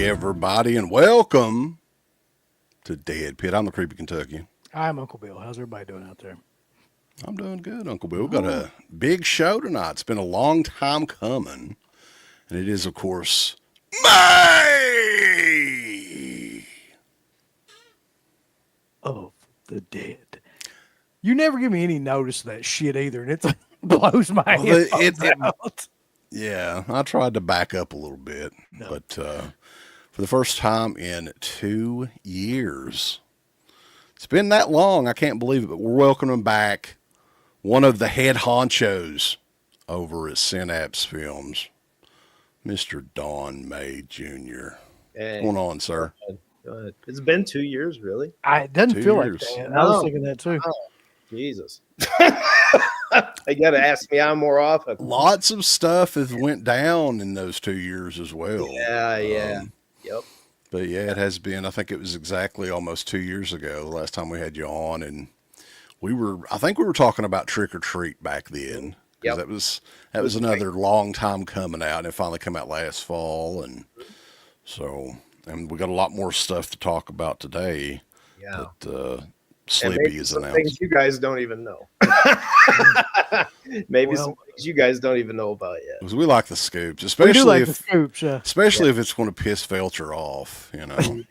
everybody, and welcome to Dead Pit. I'm the Creepy Kentucky. I'm Uncle Bill. How's everybody doing out there? I'm doing good, Uncle Bill. We've got a big show tonight. It's been a long time coming, and it is, of course, May Of the dead. You never give me any notice of that shit either, and it blows my head out. Yeah, I tried to back up a little bit, but for the first time in 2 years, it's been that long. I can't believe it, but we're welcoming back one of the head honchos over at Synapse Films, Mr. Don May Jr. Hey, What's going on, sir? go ahead. It's been 2 years, really. It doesn't 2 feel years. like that. I was thinking that too. Oh, Jesus. You got to ask me out more often. Lots of stuff has went down in those 2 years as well. Yeah. Yep. But yeah, it has been. I think it was exactly almost 2 years ago, the last time we had you on, and I think we were talking about Trick or Treat back then. Yep. That was another long time coming out, and it finally came out last fall, and and we got a lot more stuff to talk about today. Yeah. That And Slippy maybe is some announced. things you guys don't even know. Maybe some things you guys don't even know about yet. Because we like the scoops, We do especially like if the scoops. if it's going to piss Felsher off, you know.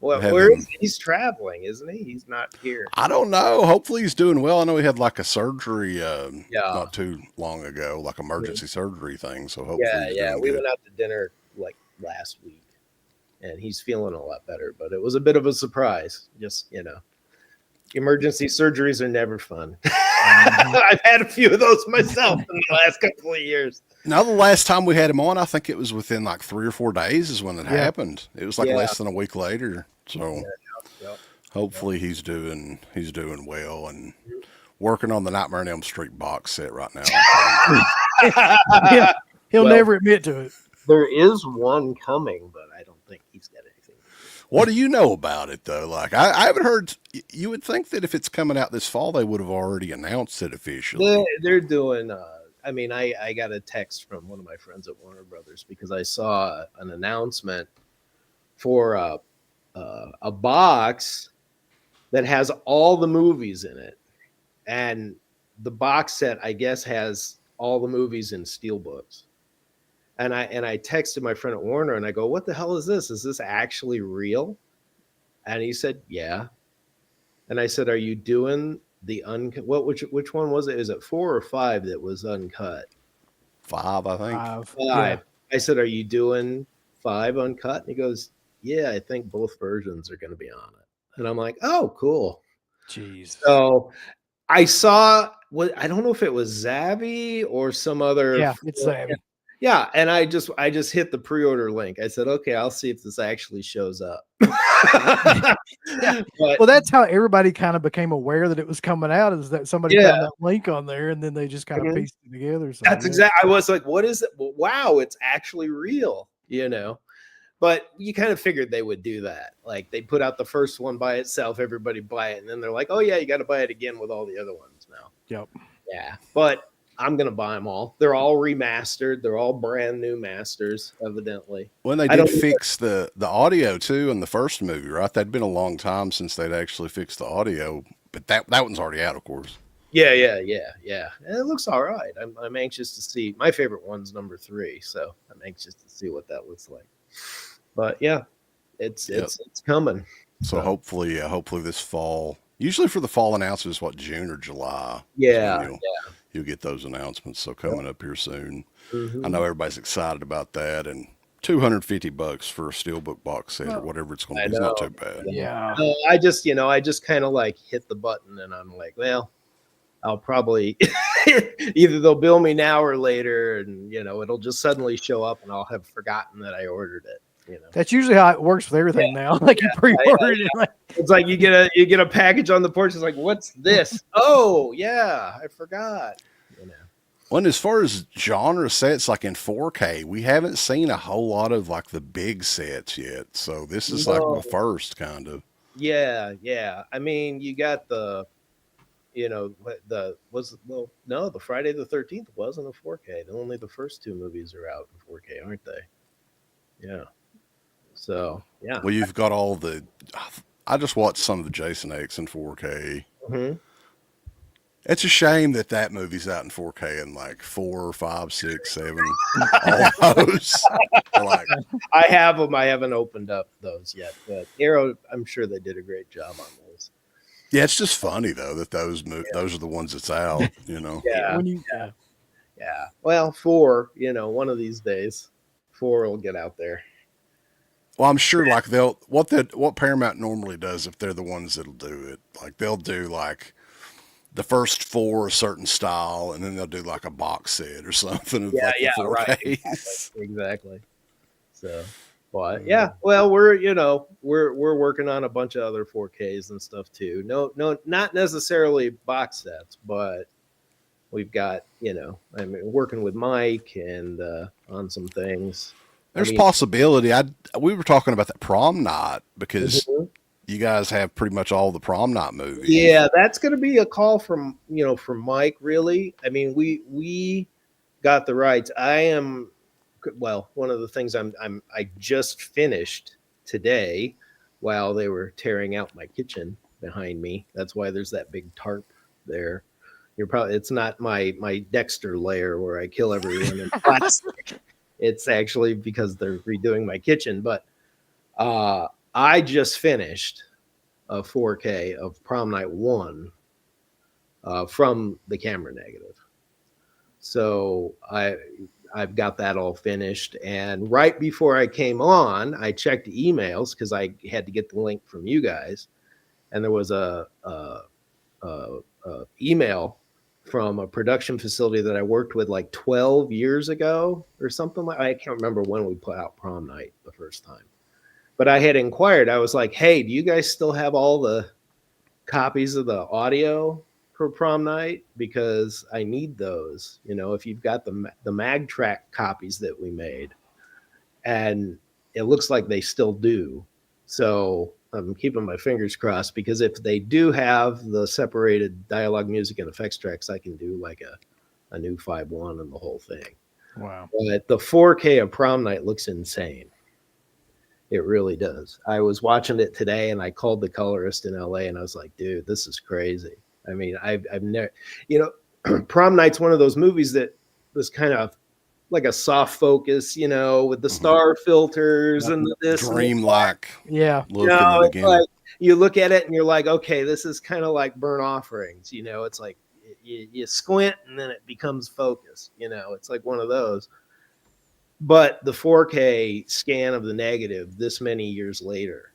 Well, Have where him- is he? He's traveling, isn't he? He's not here. I don't know. Hopefully he's doing well. I know he had like a surgery Yeah. not too long ago, like emergency surgery thing. So hopefully he's Yeah. doing We good. went out to dinner like last week, and he's feeling a lot better. But it was a bit of a surprise. Just emergency surgeries are never fun. I've had a few of those myself in the last couple of years. Now, the last time we had him on, I think it was within like 3 or 4 days is when it happened. It was like Yeah. less than a week later. So Yep. hopefully he's doing well and working on the Nightmare on Elm Street box set right now. He'll Well- never admit to it. There is one coming, but I don't think he's got anything. What do you know about it though? Like I haven't heard. You would think that if it's coming out this fall, they would have already announced it officially. They're doing. I got a text from one of my friends at Warner Brothers because I saw an announcement for a box that has all the movies in it, and the box set I guess has all the movies in steelbooks. And I texted my friend at Warner and I go, "What the hell is this? Is this actually real?" And he said, "Yeah." And I said, "Are you doing the uncut? Which one was it? Is it 4 or 5 that was uncut?" 5, I think. 5. Yeah. I said, "Are you doing 5 uncut?" And he goes, "Yeah, I think both versions are going to be on it." And I'm like, "Oh, cool." Jeez. So I saw I don't know if it was Zavi or some other. Yeah, it's Zabby. Yeah, and I just hit the pre-order link. I said, "Okay, I'll see if this actually shows up." But Well, that's how everybody kind of became aware that it was coming out, is that somebody found that link on there and then they just kind of pieced it together. So, that's exactly. I was like, "What is it?" Well, wow, it's actually real, But you kind of figured they would do that. Like they put out the first one by itself, everybody buy it, and then they're like, "Oh yeah, you got to buy it again with all the other ones now." Yep. Yeah, but I'm gonna buy them all. They're all remastered. They're all brand new masters, evidently. When they did fix the audio too in the first movie, right? That'd been a long time since they'd actually fixed the audio, but that one's already out, of course. Yeah. And it looks all right. I'm anxious to see. My favorite one's number 3, so I'm anxious to see what that looks like. But yeah, it's coming. So hopefully this fall. Usually for the fall announcements, what, June or July? Yeah, So you'll get those announcements. So coming up here soon. Mhm. I know everybody's excited about that, and $250 for a steelbook box set or whatever it's going to be is not too bad. Yeah. I just kind of like hit the button, and I'm like, well, I'll probably either they'll bill me now or later, and it'll just suddenly show up, and I'll have forgotten that I ordered it. That's usually how it works with everything now. Like you pre-ordered it. Like, It's like you get a package on the porch. It's like, what's this? Oh yeah, I forgot. Well, as far as genre sets, like in 4K, we haven't seen a whole lot of like the big sets yet. So this is like the first kind of. Yeah. I mean, you got the Friday the 13th wasn't a 4K. Only the first 2 movies are out in 4K, aren't they? Yeah. So yeah. Well, you've got all the. I just watched some of the Jason X in 4K. Mm-hmm. It's a shame that that movie's out in 4K and like 4, 5, 6, 7, all those. Like, I have them. I haven't opened up those yet, but Arrow, I'm sure they did a great job on those. yeah, it's just funny though that those are the ones that's out. You know. Yeah. Yeah. Well, 4. One of these days, 4 will get out there. Well, I'm sure like what Paramount normally does if they're the ones that'll do it, like they'll do like the first 4 a certain style, and then they'll do like a box set or something. Of Yeah. like Yeah. the 4Ks. Right. Exactly. So, but yeah. Well, we're working on a bunch of other 4Ks and stuff too. No, not necessarily box sets, but we've got working with Mike and on some things. There's possibility. We were talking about that prom night because Mhm. you guys have pretty much all the prom night movies. Yeah, that's going to be a call from Mike. Really, I mean, we got the rights. One of the things I just finished today while they were tearing out my kitchen behind me. That's why there's that big tarp there. It's not my Dexter lair where I kill everyone in plastic. It's actually because they're redoing my kitchen. But I just finished a 4K of Prom Night 1 from the camera negative. So I've got that all finished. And right before I came on, I checked emails because I had to get the link from you guys. And there was a email from a production facility that I worked with like 12 years ago or something. I can't remember when we put out Prom Night the first time. But I had inquired. I was like, hey, do you guys still have all the copies of the audio for Prom Night? Because I need those, if you've got the mag track copies that we made. And it looks like they still do. So I'm keeping my fingers crossed because if they do have the separated dialogue, music, and effects tracks, I can do like a new 5.1 and the whole thing. Wow. But the 4K of Prom Night looks insane. It really does. I was watching it today and I called the colorist in LA and I was like, dude, this is crazy. I mean, I've never, Prom Night's one of those movies that was kind of like a soft focus, with the star filters and this dreamlike. Yeah. Like you look at it and you're like, okay, this is kind of like Burnt Offerings. It's like you squint and then it becomes focused. It's like one of those. But the 4K scan of the negative this many years later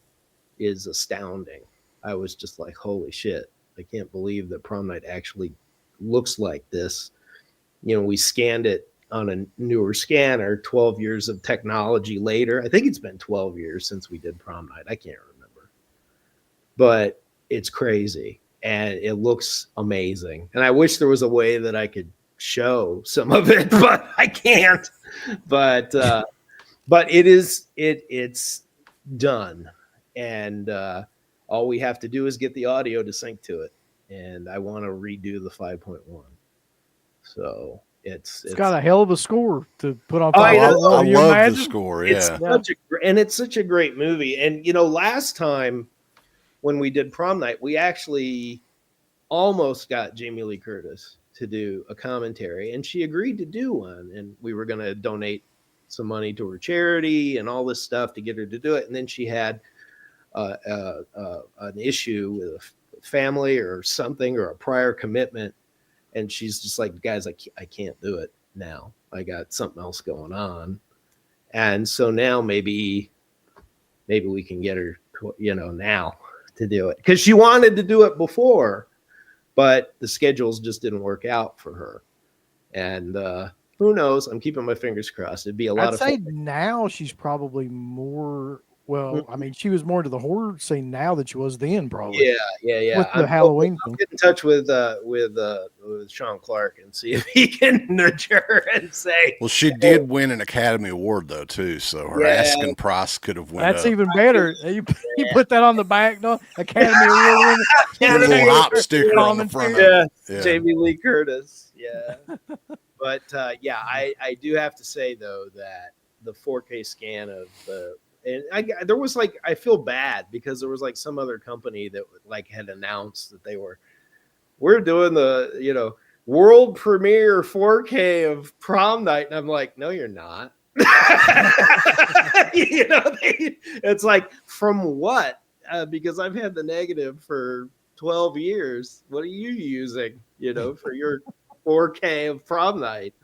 is astounding. I was just like, holy shit. I can't believe that Prom Night actually looks like this. We scanned it on a newer scanner 12 years of technology later. I think it's been 12 years since we did Prom Night. I can't remember. But it's crazy and it looks amazing. And I wish there was a way that I could show some of it, but I can't. But it's done. And all we have to do is get the audio to sync to it. And I want to redo the 5.1. So it's got a hell of a score to put on. I love the score. Yeah. It's such a great movie. And, last time when we did Prom Night, we actually almost got Jamie Lee Curtis to do a commentary and she agreed to do one. And we were going to donate some money to her charity and all this stuff to get her to do it. And then she had an issue with a family or something or a prior commitment. And she's just like, guys, I can't do it now. I got something else going on. And so now maybe we can get her, now to do it. Because she wanted to do it before, but the schedules just didn't work out for her. And who knows? I'm keeping my fingers crossed. It'd be a lot of fun. I'd say now she's probably more. Well, I mean, she was more into the horror scene now than she was then, probably. Yeah. With the Halloween I'll thing. get in touch with Sean Clark and see if he can nudge her and say. Well, she did win an Academy Award though too, so her asking price could have went That's up. even better. You put that on the back, no? Academy Award winner. A little hop sticker on the front. Yeah. Jamie Lee Curtis. Yeah. But I do have to say though that the 4K scan of the And there was like, I feel bad because there was like some other company that like had announced that we're doing the, world premiere 4K of Prom Night. And I'm like, no, you're not. It's like, from what? Because I've had the negative for 12 years. What are you using, for your 4K of Prom Night?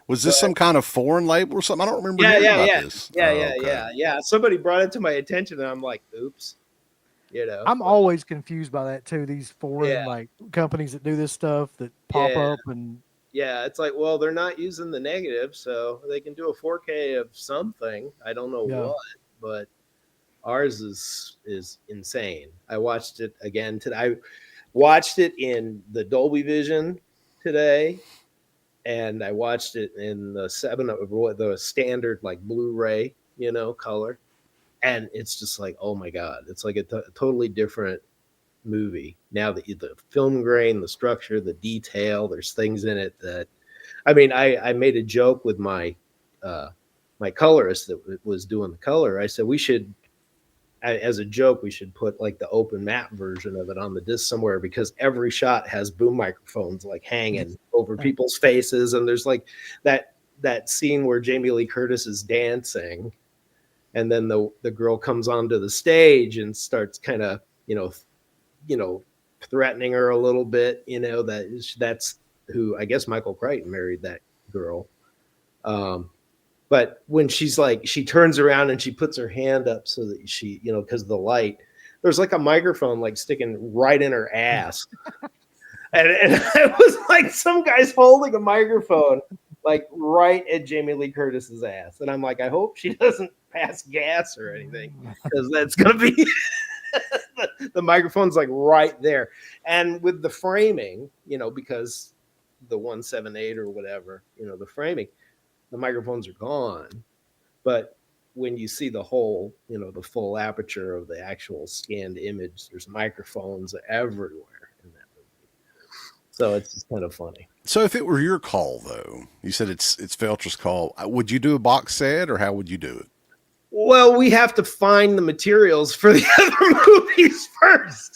Was this some kind of foreign label or something? I don't remember hearing about this. Yeah. Somebody brought it to my attention, and I'm like, oops. I'm always confused by that too. These foreign like companies that do this stuff that pop up and it's like, well, they're not using the negative, so they can do a 4K of something. I don't know what, but ours is insane. I watched it again today. I watched it in the Dolby Vision today, and I watched it in the the standard like Blu-ray, color, and it's just like, oh my god, it's like a totally different movie now. The film grain, the structure, the detail, there's things in it that, I mean, I made a joke with my my colorist that was doing the color. I said, as a joke, we should put like the open map version of it on the disc somewhere, because every shot has boom microphones like hanging over people's faces. And there's like that scene where Jamie Lee Curtis is dancing, and then the girl comes onto the stage and starts kind of, threatening her a little bit, that's who, I guess Michael Crichton married that girl. But when she's like, she turns around and she puts her hand up so that she, because of the light, there's like a microphone like sticking right in her ass. and it was like some guy's holding a microphone like right at Jamie Lee Curtis's ass. And I'm like, I hope she doesn't pass gas or anything, because that's going to be the microphone's like right there. And with the framing, because the 178 or whatever, the framing, the microphones are gone. But when you see the whole, the full aperture of the actual scanned image, there's microphones everywhere in that movie. So it's just kind of funny. So if it were your call, though, you said it's Felsher's call, would you do a box set, or how would you do it? Well, we have to find the materials for the other movies first.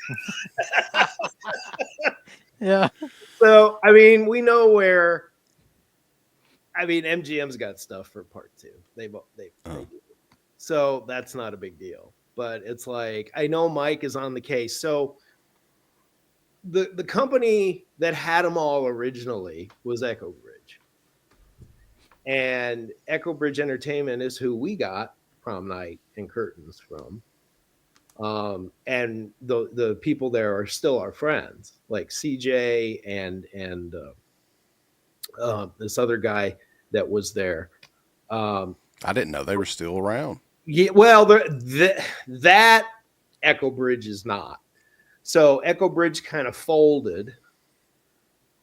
Yeah. So, I mean, we know where. I mean, MGM's got stuff for part 2. They do. So that's not a big deal. But it's like, I know Mike is on the case. So the company that had them all originally was Echo Bridge. And Echo Bridge Entertainment is who we got Prom Night and Curtains from. And the people there are still our friends, like CJ and this other guy that was there. I didn't know they were still around. Yeah, well, that Echo Bridge is not. So Echo Bridge kind of folded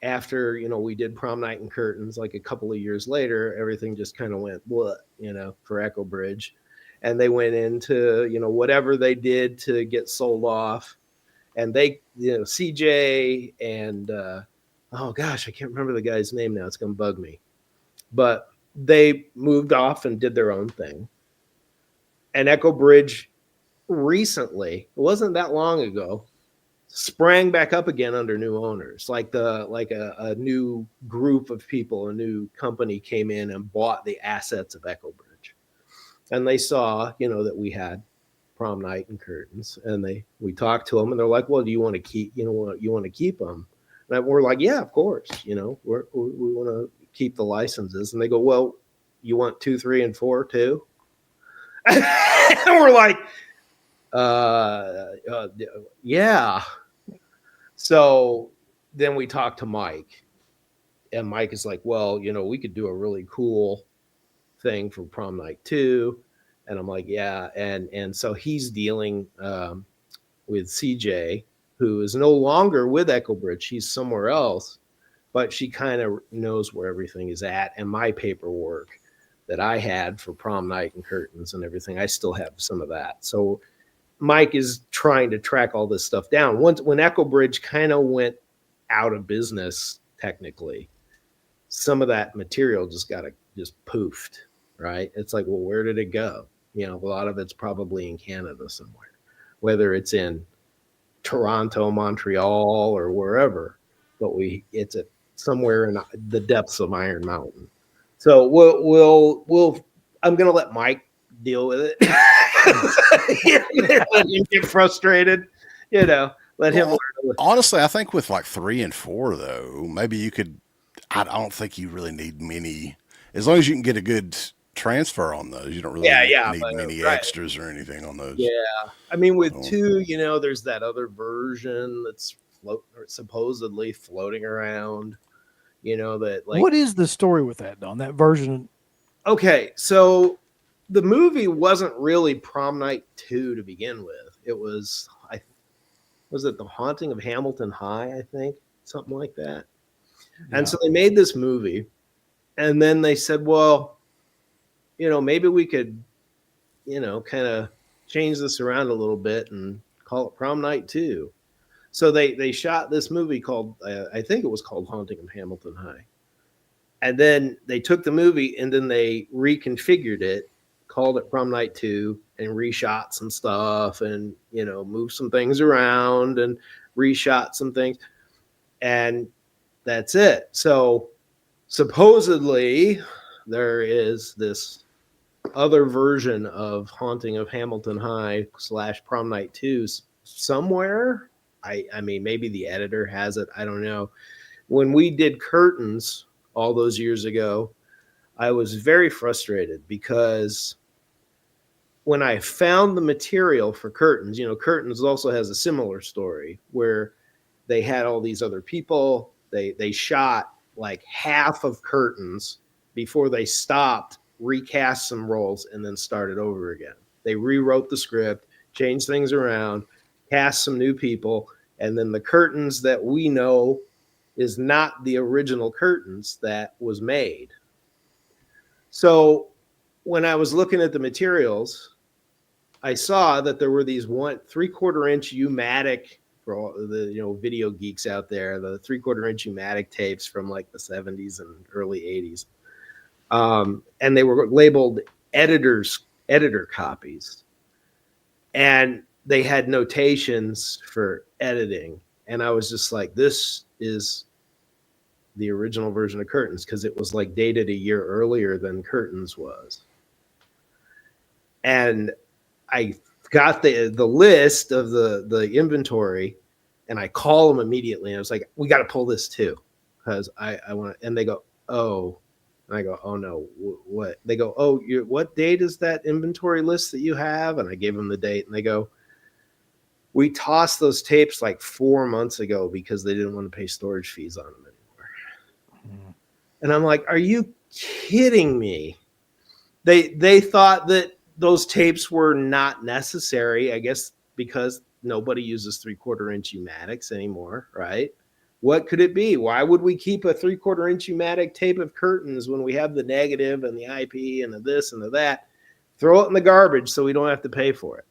after, we did Prom Night and Curtains. Like a couple of years later, everything just kind of went for Echo Bridge. And they went into, whatever they did to get sold off. And they, CJ and, oh gosh, I can't remember the guy's name now. It's going to bug me. But they moved off and did their own thing. And Echo Bridge recently, it wasn't that long ago, sprang back up again under new owners. Like a new group of people, a new company came in and bought the assets of Echo Bridge. And they saw, that we had Prom Night and Curtains, and we talked to them, and they're like, well, do you want to keep, you want to keep them? And we're like, yeah, of course, we want to keep the licenses. And they go, well, you want 2, 3, and 4 too? And we're like, yeah. So then we talked to Mike, and Mike is like, well, we could do a really cool thing for Prom Night 2. And I'm like, yeah. And so he's dealing with CJ, who is no longer with Echo Bridge. She's somewhere else, but she kind of knows where everything is at. And my paperwork that I had for Prom Night and Curtains and everything, I still have some of that. So Mike is trying to track all this stuff down. When Echo Bridge kind of went out of business, technically, some of that material just poofed, right? It's like, well, where did it go? You know, a lot of it's probably in Canada somewhere, whether it's in Toronto, Montreal, or wherever. But it's somewhere in the depths of Iron Mountain. So we'll I'm gonna let Mike deal with it. Let him get frustrated, you know. Let him. Honestly, I think with like 3 and 4, though, maybe you could. I don't think you really need many, as long as you can get a good transfer on those. You don't really need many extras or anything on those. Yeah, I mean, with 2, you know, there's that other version that's supposedly floating around. You know that, like, what is the story with that, Don? That version? Okay, so the movie wasn't really Prom Night 2 to begin with. It was, was it The Haunting of Hamilton High, I think, something like that. Yeah. And so they made this movie, and then they said, well, you know, maybe we could, you know, kind of change this around a little bit and call it Prom Night 2. So they shot this movie called, I think it was called Haunting of Hamilton High. And then they took the movie and then they reconfigured it, called it Prom Night 2, and reshot some stuff and, you know, moved some things around and reshot some things. And that's it. So supposedly there is this other version of Haunting of Hamilton High / Prom Night 2 somewhere. I mean, maybe the editor has it. I don't know. When we did curtains all those years ago, I was very frustrated because when I found the material for curtains, you know, curtains also has a similar story where they had all these other people. They shot like half of curtains before they stopped, recast some roles, and then started over again. They rewrote the script, changed things around, cast some new people, and then the curtains that we know is not the original curtains that was made. So when I was looking at the materials, I saw that there were these 3/4 inch U-matic, for all the, you know, video geeks out there, the 3/4 inch U-matic tapes from like the 70s and early 80s. And they were labeled editor copies. And they had notations for editing. And I was just like, this is the original version of curtains, because it was like dated a year earlier than curtains was. And I got the list of the inventory, and I call them immediately. And I was like, we got to pull this too, because I want to. And they go, oh. And I go, oh no, what? They go, oh, what date is that inventory list that you have? And I gave them the date, and they go, we tossed those tapes like 4 months ago because they didn't want to pay storage fees on them anymore. Mm. And I'm like, are you kidding me? They thought that those tapes were not necessary, I guess, because nobody uses 3/4 inch U-matics anymore, right? What could it be? Why would we keep a 3/4 inch U-matic tape of curtains when we have the negative and the IP and the this and the that? Throw it in the garbage so we don't have to pay for it.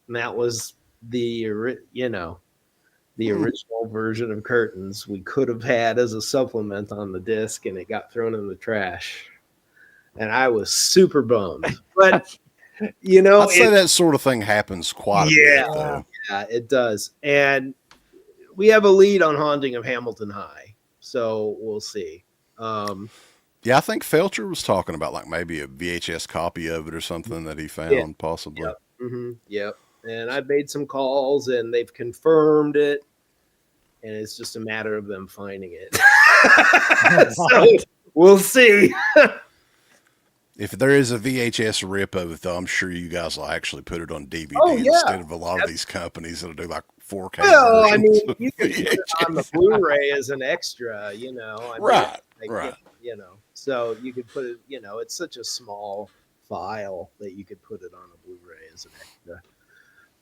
And that was the original version of curtains we could have had as a supplement on the disc, and it got thrown in the trash. And I was super bummed. But, you know, I'd say that sort of thing happens quite a bit, though. Yeah, it does. And we have a lead on Haunting of Hamilton High, so we'll see. Yeah, I think Felsher was talking about like maybe a VHS copy of it or something that he found, possibly. Yep. Mm-hmm. Yep. And I made some calls, and they've confirmed it, and it's just a matter of them finding it. So we'll see. If there is a VHS rip of it, though, I'm sure you guys will actually put it on DVD instead of a lot of these companies that'll do like 4K. Well, I mean, you can put it on the Blu-ray as an extra, you know. I mean, right. You know, so you could put it, you know, it's such a small file that you could put it on a Blu-ray as an extra.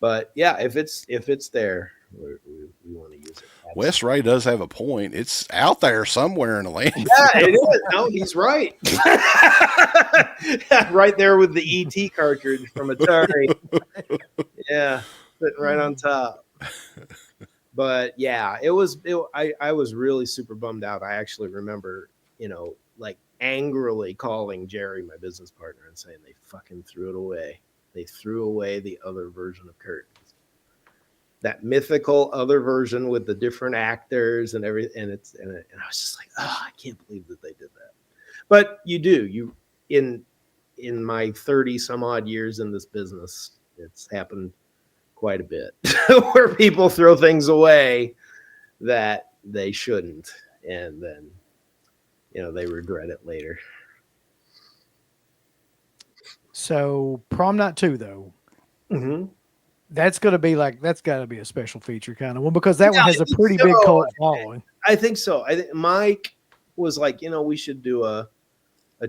But yeah, if it's there, we want to use it. Absolutely. Wes Ray does have a point. It's out there somewhere in the land. Yeah, it is. No, he's right. Right there with the ET cartridge from Atari. Yeah, sitting right on top. But yeah, I was really super bummed out. I actually remember, you know, like angrily calling Jerry, my business partner, and saying they fucking threw it away. They threw away the other version of Curtains. That mythical other version with the different actors and everything. And I was just like, oh, I can't believe that they did that. But you in my 30 some odd years in this business, it's happened quite a bit where people throw things away that they shouldn't. And then, they regret it later. So Prom Night 2, though, that's got to be a special feature kind of one, because that one has a pretty big cult following. I think so. I think Mike was like, we should do a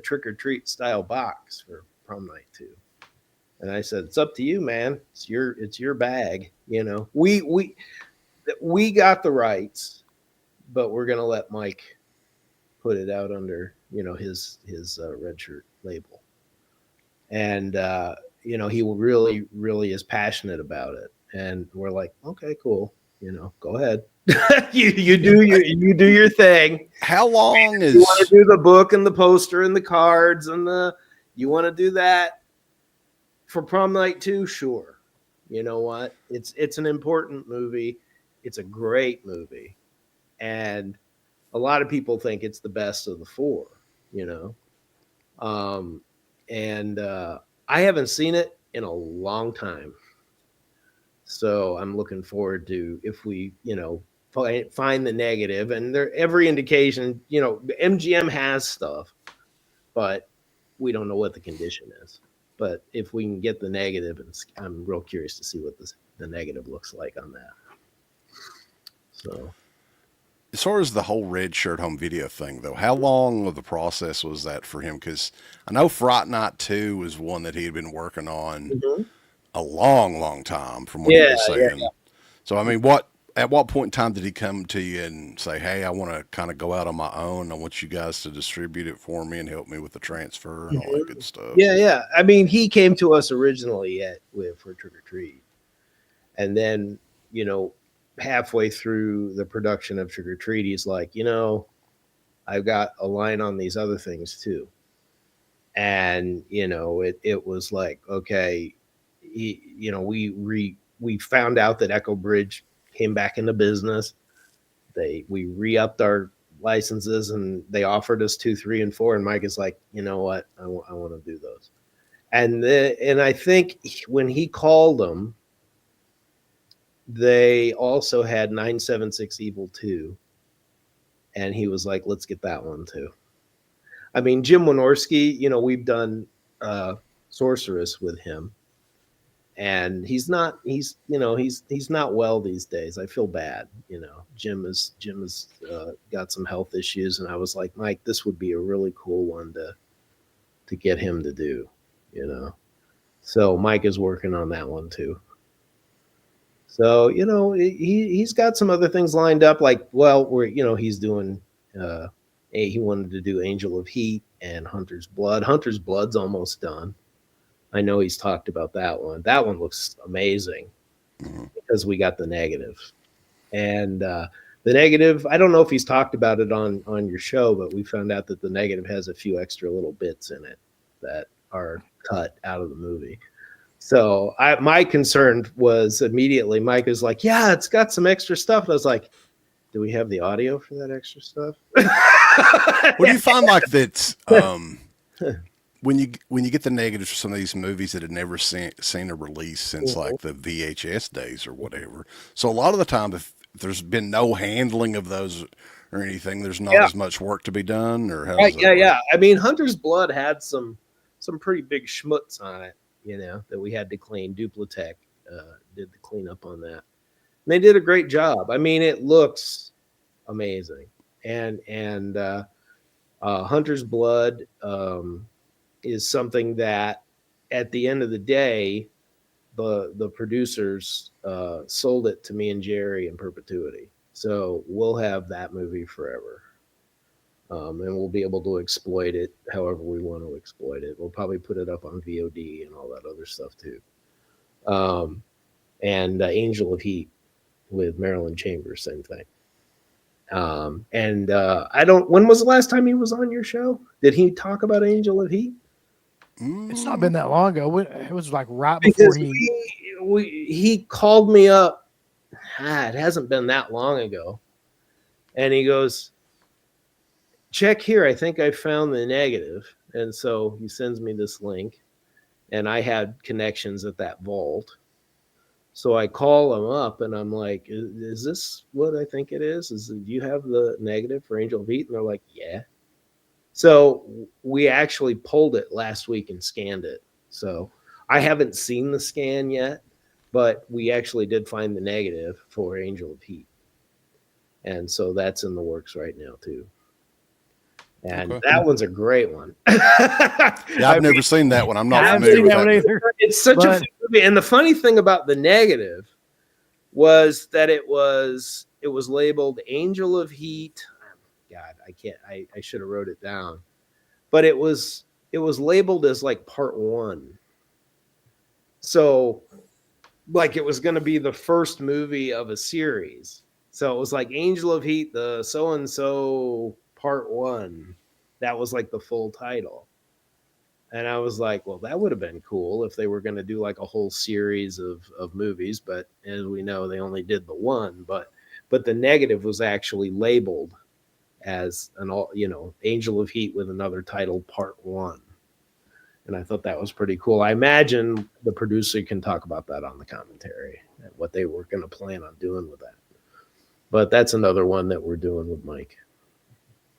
trick or treat style box for Prom Night 2. And I said, it's up to you, man. It's your bag. We got the rights, but we're going to let Mike put it out under, his Red Shirt label. And, he really, really is passionate about it. And we're like, okay, cool. Go ahead. you do your thing. How long is you want to do the book and the poster and the cards and you want to do that for Prom Night 2? Sure. You know what? It's an important movie. It's a great movie. And a lot of people think it's the best of the four, and I haven't seen it in a long time. So I'm looking forward to, if we, find the negative, and every indication, MGM has stuff, but we don't know what the condition is. But if we can get the negative, I'm real curious to see what the negative looks like on that. So, as far as the whole Red Shirt home video thing, though, how long of the process was that for him? Because I know Fright Night 2 was one that he had been working on a long, long time, from what he was saying. Yeah. So, I mean, at what point in time did he come to you and say, hey, I want to kind of go out on my own. I want you guys to distribute it for me and help me with the transfer and all that good stuff? Yeah. I mean, he came to us originally for Trick or Treat. And then, halfway through the production of Trick or Treat, he's like, I've got a line on these other things too. And, it was like, okay, we found out that Echo Bridge came back into business. We re-upped our licenses, and they offered us 2, 3, and 4. And Mike is like, you know what? I want to do those. And I think when he called them, they also had 976 Evil 2. And he was like, let's get that one too. I mean, Jim Wynorski, we've done Sorceress with him. And he's not well these days. I feel bad. Jim has got some health issues. And I was like, Mike, this would be a really cool one to get him to do, So Mike is working on that one too. So, he's got some other things lined up, like, he's doing, he wanted to do Angel of Heat and Hunter's Blood. Hunter's Blood's almost done. I know he's talked about that one. That one looks amazing because we got the negative. And the negative, I don't know if he's talked about it on your show, but we found out that the negative has a few extra little bits in it that are cut out of the movie. So my concern was immediately, Mike was like, yeah, it's got some extra stuff. And I was like, do we have the audio for that extra stuff? What do you find like that when you get the negatives for some of these movies that had never seen a release since like the VHS days or whatever? So a lot of the time, if there's been no handling of those or anything, there's not as much work to be done, or how does that work? Yeah. I mean, Hunter's Blood had some pretty big schmutz on it, that we had to clean. Duplatech did the cleanup on that. And they did a great job. I mean, it looks amazing. And Hunter's Blood is something that, at the end of the day, the producers sold it to me and Jerry in perpetuity. So we'll have that movie forever. And we'll be able to exploit it however we want to exploit it. We'll probably put it up on VOD and all that other stuff too. And Angel of Heat with Marilyn Chambers, same thing. And I don't. When was the last time he was on your show? Did he talk about Angel of Heat? It's not been that long ago. It was like right Because before he called me up. It hasn't been that long ago, and he goes, check here. I think I found the negative. And so he sends me this link, and I had connections at that vault. So I call him up and I'm like, is this what I think it is? Do you have the negative for Angel of Heat? And they're like, yeah. So we actually pulled it last week and scanned it. So I haven't seen the scan yet, but we actually did find the negative for Angel of Heat. And so that's in the works right now too. And that one's a great one. I've never seen that one. I'm not familiar with that either. It's such a fun movie. And the funny thing about the negative was that it was labeled Angel of Heat. God, I should have wrote it down. But it was labeled as like part 1. So like it was going to be the first movie of a series. So it was like Angel of Heat, the so-and-so part 1. That was like the full title. And I was like, well, that would have been cool if they were going to do like a whole series of movies. But as we know, they only did the one. But the negative was actually labeled as Angel of Heat with another title, part 1. And I thought that was pretty cool. I imagine the producer can talk about that on the commentary and what they were going to plan on doing with that. But that's another one that we're doing with Mike.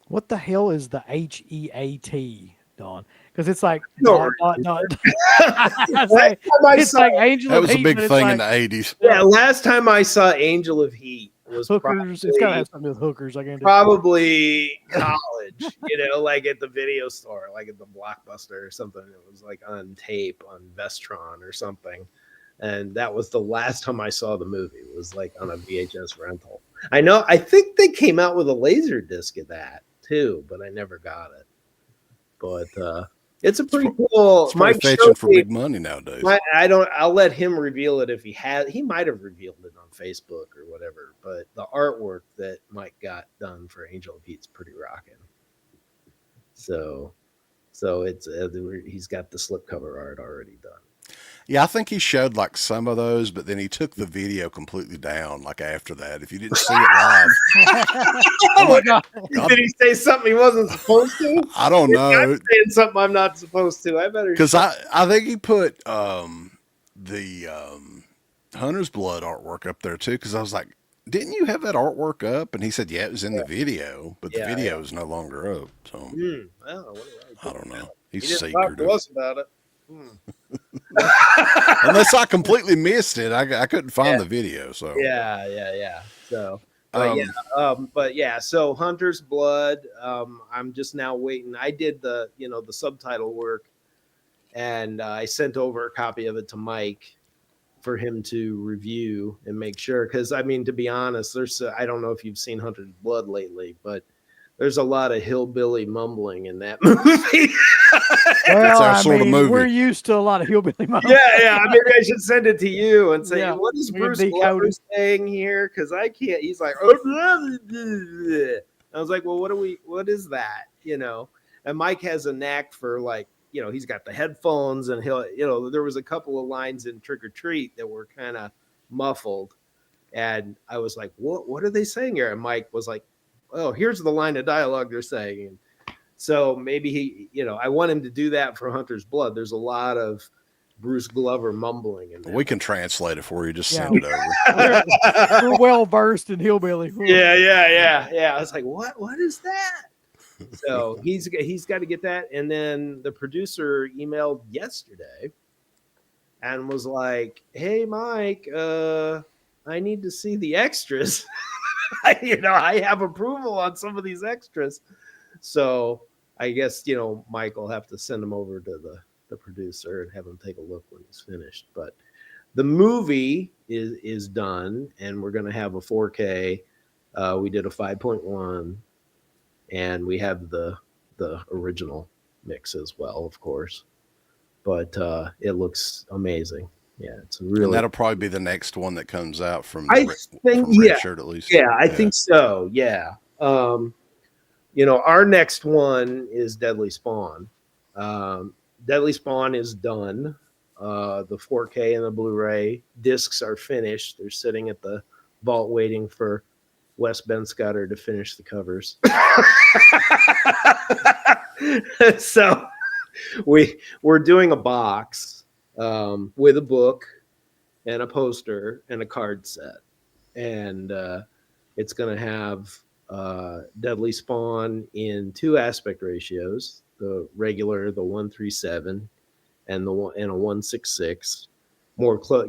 What the hell is the HEAT, Don? Because it's like No, it's like Angel that of was Heat. A big thing in the 80s. Yeah, last time I saw Angel of Heat was hookers. It's gotta have something with hookers. Probably college, like at the video store, like at the Blockbuster or something. It was like on tape on Vestron or something. And that was the last time I saw the movie. It was like on a VHS rental. I think they came out with a laser disc of that too, but I never got it. But it's a pretty cool. It's probably fetching for big money nowadays. I'll let him reveal it if he has. He might have revealed it on Facebook or whatever. But the artwork that Mike got done for Angel of Heat's pretty rocking. So it's he's got the slipcover art already done. Yeah, I think he showed like some of those, but then he took the video completely down. Like after that, if you didn't see it live, oh my God. Did he say something he wasn't supposed to? I don't know. I'm saying something I'm not supposed to. I better because I think he put the Hunter's Blood artwork up there too. Because I was like, didn't you have that artwork up? And he said, yeah, it was in the video, but the video is no longer up. So I don't know. He's he didn't talk to us about it. Unless I completely missed it, I couldn't find the video. So yeah. So, So Hunter's Blood. I'm just now waiting. I did the subtitle work, and I sent over a copy of it to Mike for him to review and make sure. Because to be honest, I don't know if you've seen Hunter's Blood lately, but there's a lot of hillbilly mumbling in that movie. Well, our sort of movie. We're used to a lot of hillbilly mumbling. Yeah. Maybe I should send it to you and say, what is Bruce Glover saying here? Because I can't. He's like, I was like, well, what is that? And Mike has a knack for he's got the headphones and there was a couple of lines in Trick or Treat that were kind of muffled. And I was like, what are they saying here? And Mike was like, oh, here's the line of dialogue they're saying. And so maybe he, I want him to do that for Hunter's Blood. There's a lot of Bruce Glover mumbling in there. We can translate it for you. Just send it over. We're well versed in hillbilly. Yeah. I was like, what is that? So he's got to get that. And then the producer emailed yesterday and was like, hey, Mike, I need to see the extras. I have approval on some of these extras. So I guess, Mike will have to send them over to the producer and have him take a look when he's finished. But the movie is done, and we're going to have a 4K. We did a 5.1, and we have the original mix as well, of course. But it looks amazing. Yeah, it's And really. that'll probably be the next one that comes out from I think, from Red Shirt, at least. Yeah, I think so. Yeah. Our next one is Deadly Spawn. Deadly Spawn is done. The 4K and the Blu-ray discs are finished. They're sitting at the vault waiting for Wes Ben Scudder to finish the covers. So we're doing a box with a book and a poster and a card set, and it's going to have Deadly Spawn in 2 aspect ratios: the regular, the 1:37, and a 1:66. More close,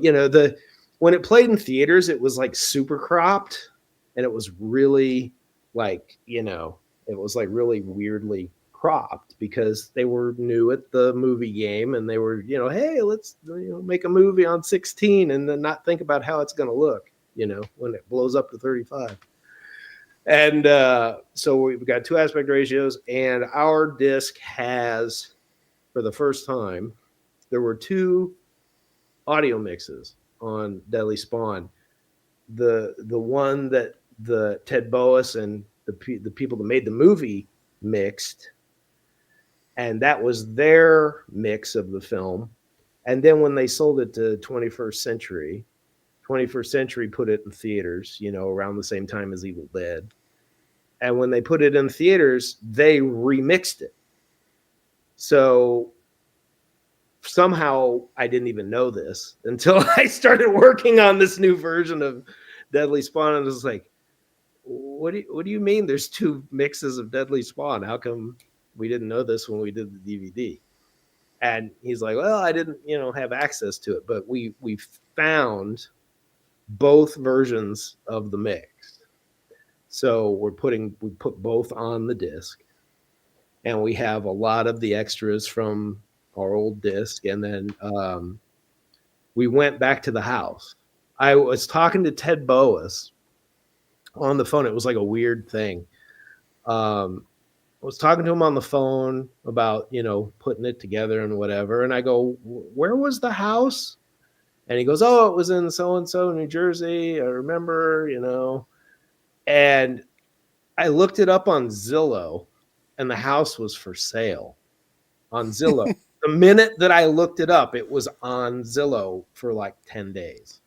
when it played in theaters, it was like super cropped, and it was really like, it was like really weirdly cropped because they were new at the movie game, and they were, hey, let's make a movie on 16 and then not think about how it's going to look, when it blows up to 35. And so we've got 2 aspect ratios, and our disc has, for the first time, there were 2 audio mixes on Deadly Spawn. The one that the Ted Boas and the people that made the movie mixed, and that was their mix of the film. And then when they sold it to 21st Century put it in theaters, around the same time as Evil Dead. And when they put it in theaters, they remixed it. So somehow I didn't even know this until I started working on this new version of Deadly Spawn. And I was like, what do you mean there's 2 mixes of Deadly Spawn? How come we didn't know this when we did the DVD? And he's like, well, I didn't, have access to it, but we found both versions of the mix. So we put both on the disc, and we have a lot of the extras from our old disc. And then we went back to the house. I was talking to Ted Boas on the phone. It was like a weird thing. I was talking to him on the phone about, putting it together and whatever. And I go, where was the house? And he goes, oh, it was in so-and-so, New Jersey. I remember, And I looked it up on Zillow, and the house was for sale on Zillow. The minute that I looked it up, it was on Zillow for like 10 days.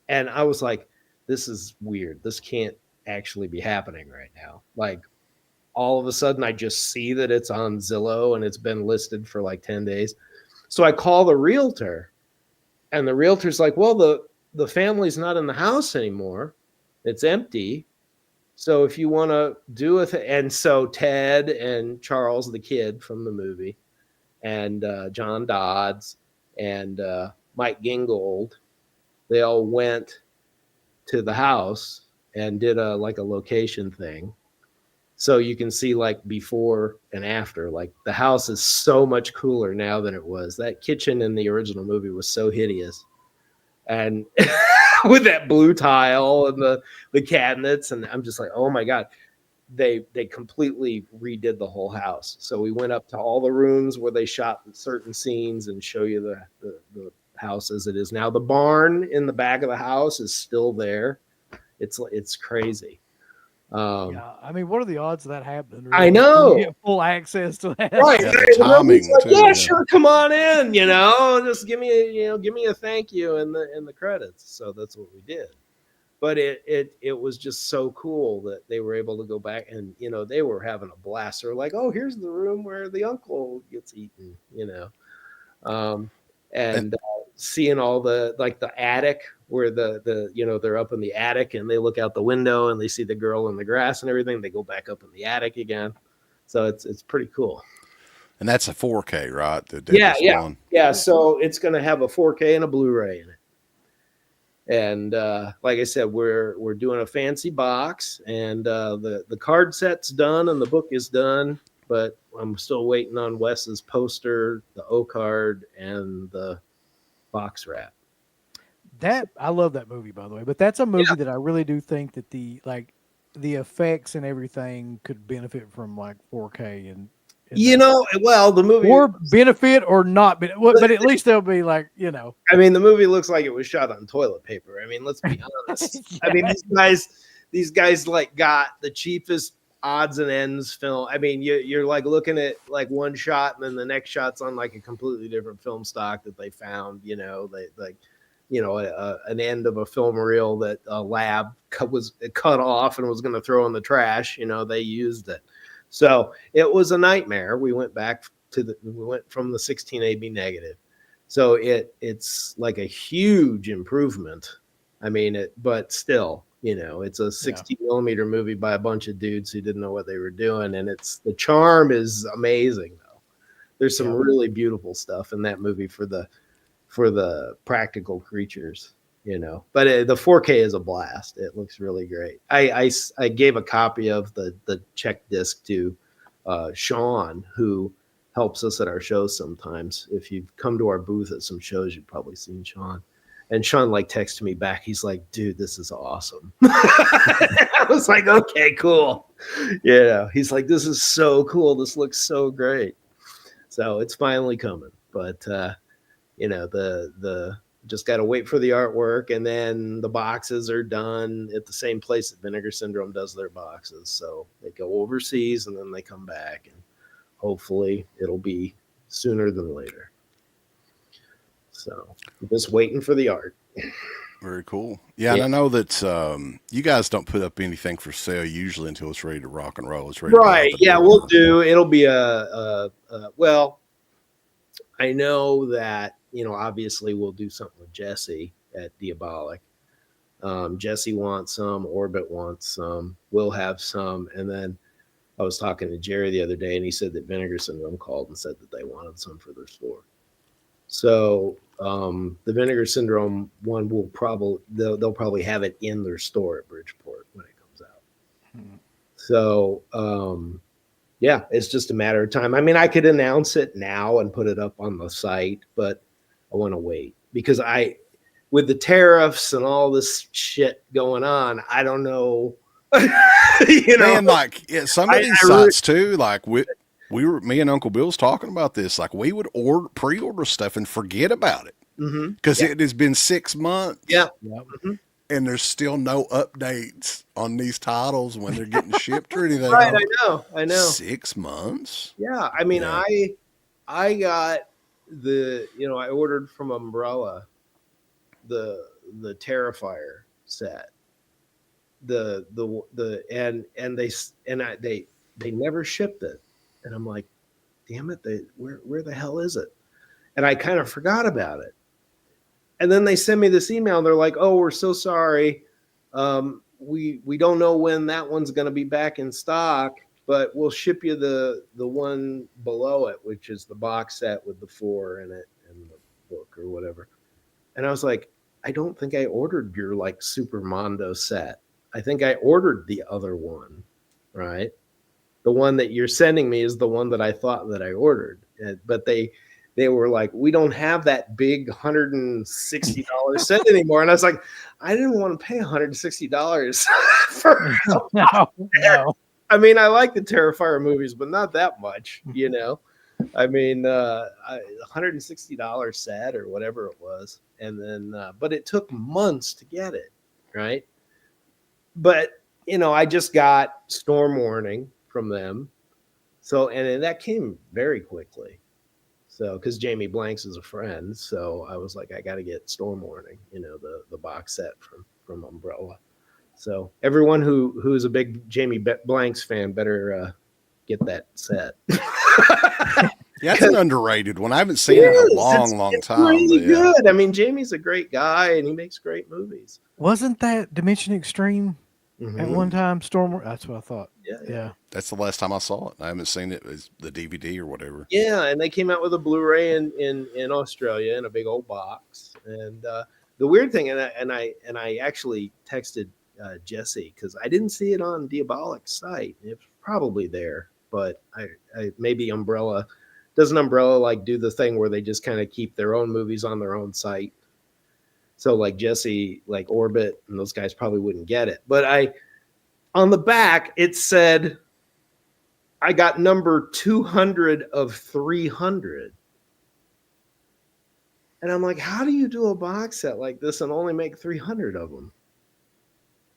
And I was like, this is weird. This can't actually be happening right now. Like, all of a sudden, I just see that it's on Zillow and it's been listed for like 10 days. So I call the realtor, and the realtor's like, well, the family's not in the house anymore. It's empty. So if you want to do it, and so Ted and Charles, the kid from the movie, and John Dodds and Mike Gingold, they all went to the house and did a location thing. So you can see like before and after. Like, the house is so much cooler now than it was. That kitchen in the original movie was so hideous. And with that blue tile and the cabinets, and I'm just like, oh my God. They completely redid the whole house. So we went up to all the rooms where they shot certain scenes and show you the house as it is now. The barn in the back of the house is still there. It's crazy. Yeah, I mean, what are the odds of that happening? Really? I know. You get full access to that, Right? Yeah, the timing Like, too, yeah, yeah. sure, come on in. Just give me a thank you in the credits. So that's what we did. But it was just so cool that they were able to go back, and they were having a blast. They're like, oh, here's the room where the uncle gets eaten, and seeing all the attic where the they're up in the attic and they look out the window and they see the girl in the grass and everything. They go back up in the attic again. So it's pretty cool. And that's a 4K, right? Yeah. So it's going to have a 4K and a Blu-ray in it. And like I said, we're doing a fancy box, and the card set's done and the book is done, but I'm still waiting on Wes's poster, the O card, and the box wrap. I love that movie, by the way. But that's a movie that I really do think that the effects and everything could benefit from like 4K and Well, the movie or benefit or not, but at least they'll be like, I mean, the movie looks like it was shot on toilet paper. I mean, let's be honest. Yeah. I mean, these guys like got the cheapest odds and ends film. I mean, you're like looking at like one shot and then the next shot's on like a completely different film stock that they found. They like, an end of a film reel that a lab was cut off and was going to throw in the trash. They used it, so it was a nightmare. We went from the 16 AB negative. So it's like a huge improvement. I mean, but still, it's a 60 millimeter movie by a bunch of dudes who didn't know what they were doing. And the charm is amazing though. There's some really beautiful stuff in that movie for the practical creatures, but the 4K is a blast. It looks really great. I gave a copy of the check disc to Sean, who helps us at our shows sometimes. If you've come to our booth at some shows, you've probably seen Sean. And Sean texted me back. He's like, dude, this is awesome. I was like, okay, cool. Yeah. He's like, this is so cool. This looks so great. So it's finally coming. But the just got to wait for the artwork, and then the boxes are done at the same place that Vinegar Syndrome does their boxes. So they go overseas and then they come back, and hopefully it'll be sooner than later. So I'm just waiting for the art. Very cool. Yeah, and I know that you guys don't put up anything for sale usually until it's ready to rock and roll. It's ready. Right. Yeah, we'll do. It'll be well, I know that, obviously we'll do something with Jesse at Diabolic. Jesse wants some, Orbit wants some, we'll have some, and then I was talking to Jerry the other day, and he said that Vinegar Syndrome called and said that they wanted some for their store. So the Vinegar Syndrome one they'll probably have it in their store at Bridgeport when it comes out. So yeah, it's just a matter of time. I mean, I could announce it now and put it up on the site, but I want to wait because with the tariffs and all this shit going on, I don't know. Man, some of these sites too, like me and Uncle Bill's talking about this. Like we would pre-order stuff and forget about it because it has been 6 months. Yeah. Mm-hmm. And there's still no updates on these titles when they're getting shipped or anything. Right, I know. 6 months. Yeah, I mean, I got I ordered from Umbrella the Terrifier set. They never shipped it, and I'm like, damn it, where the hell is it? And I kind of forgot about it. And then they send me this email and they're like, oh, we're so sorry. We don't know when that one's going to be back in stock, but we'll ship you the one below it, which is the box set with the 4 in it and the book or whatever. And I was like, I don't think I ordered your Super Mondo set. I think I ordered the other one, right? The one that you're sending me is the one that I thought that I ordered. But they were like, we don't have that big $160 set anymore. And I was like, I didn't want to pay $160 for no. I mean, I like the Terrifier movies, but not that much, I mean, $160 set or whatever it was. And then, but it took months to get it, right? But, I just got Storm Warning from them. So, and that came very quickly. So, because Jamie Blanks is a friend, so I was like, I got to get Storm Warning, the box set from Umbrella. So everyone who is a big Jamie Blanks fan better get that set. Yeah, it's an underrated one. I haven't seen it in a long time. Really good. I mean, Jamie's a great guy, and he makes great movies. Wasn't that Dimension Extreme at one time? Storm. That's what I thought. Yeah. That's the last time I saw it. I haven't seen it as the DVD or whatever. Yeah, and they came out with a Blu-ray in Australia in a big old box. And the weird thing, and I actually texted Jesse because I didn't see it on Diabolic's site. It's probably there, but I maybe Umbrella doesn't Umbrella do the thing where they just kind of keep their own movies on their own site. So Jesse, Orbit, and those guys probably wouldn't get it. But on the back, it said I got number 200 of 300. And I'm like, how do you do a box set like this and only make 300 of them?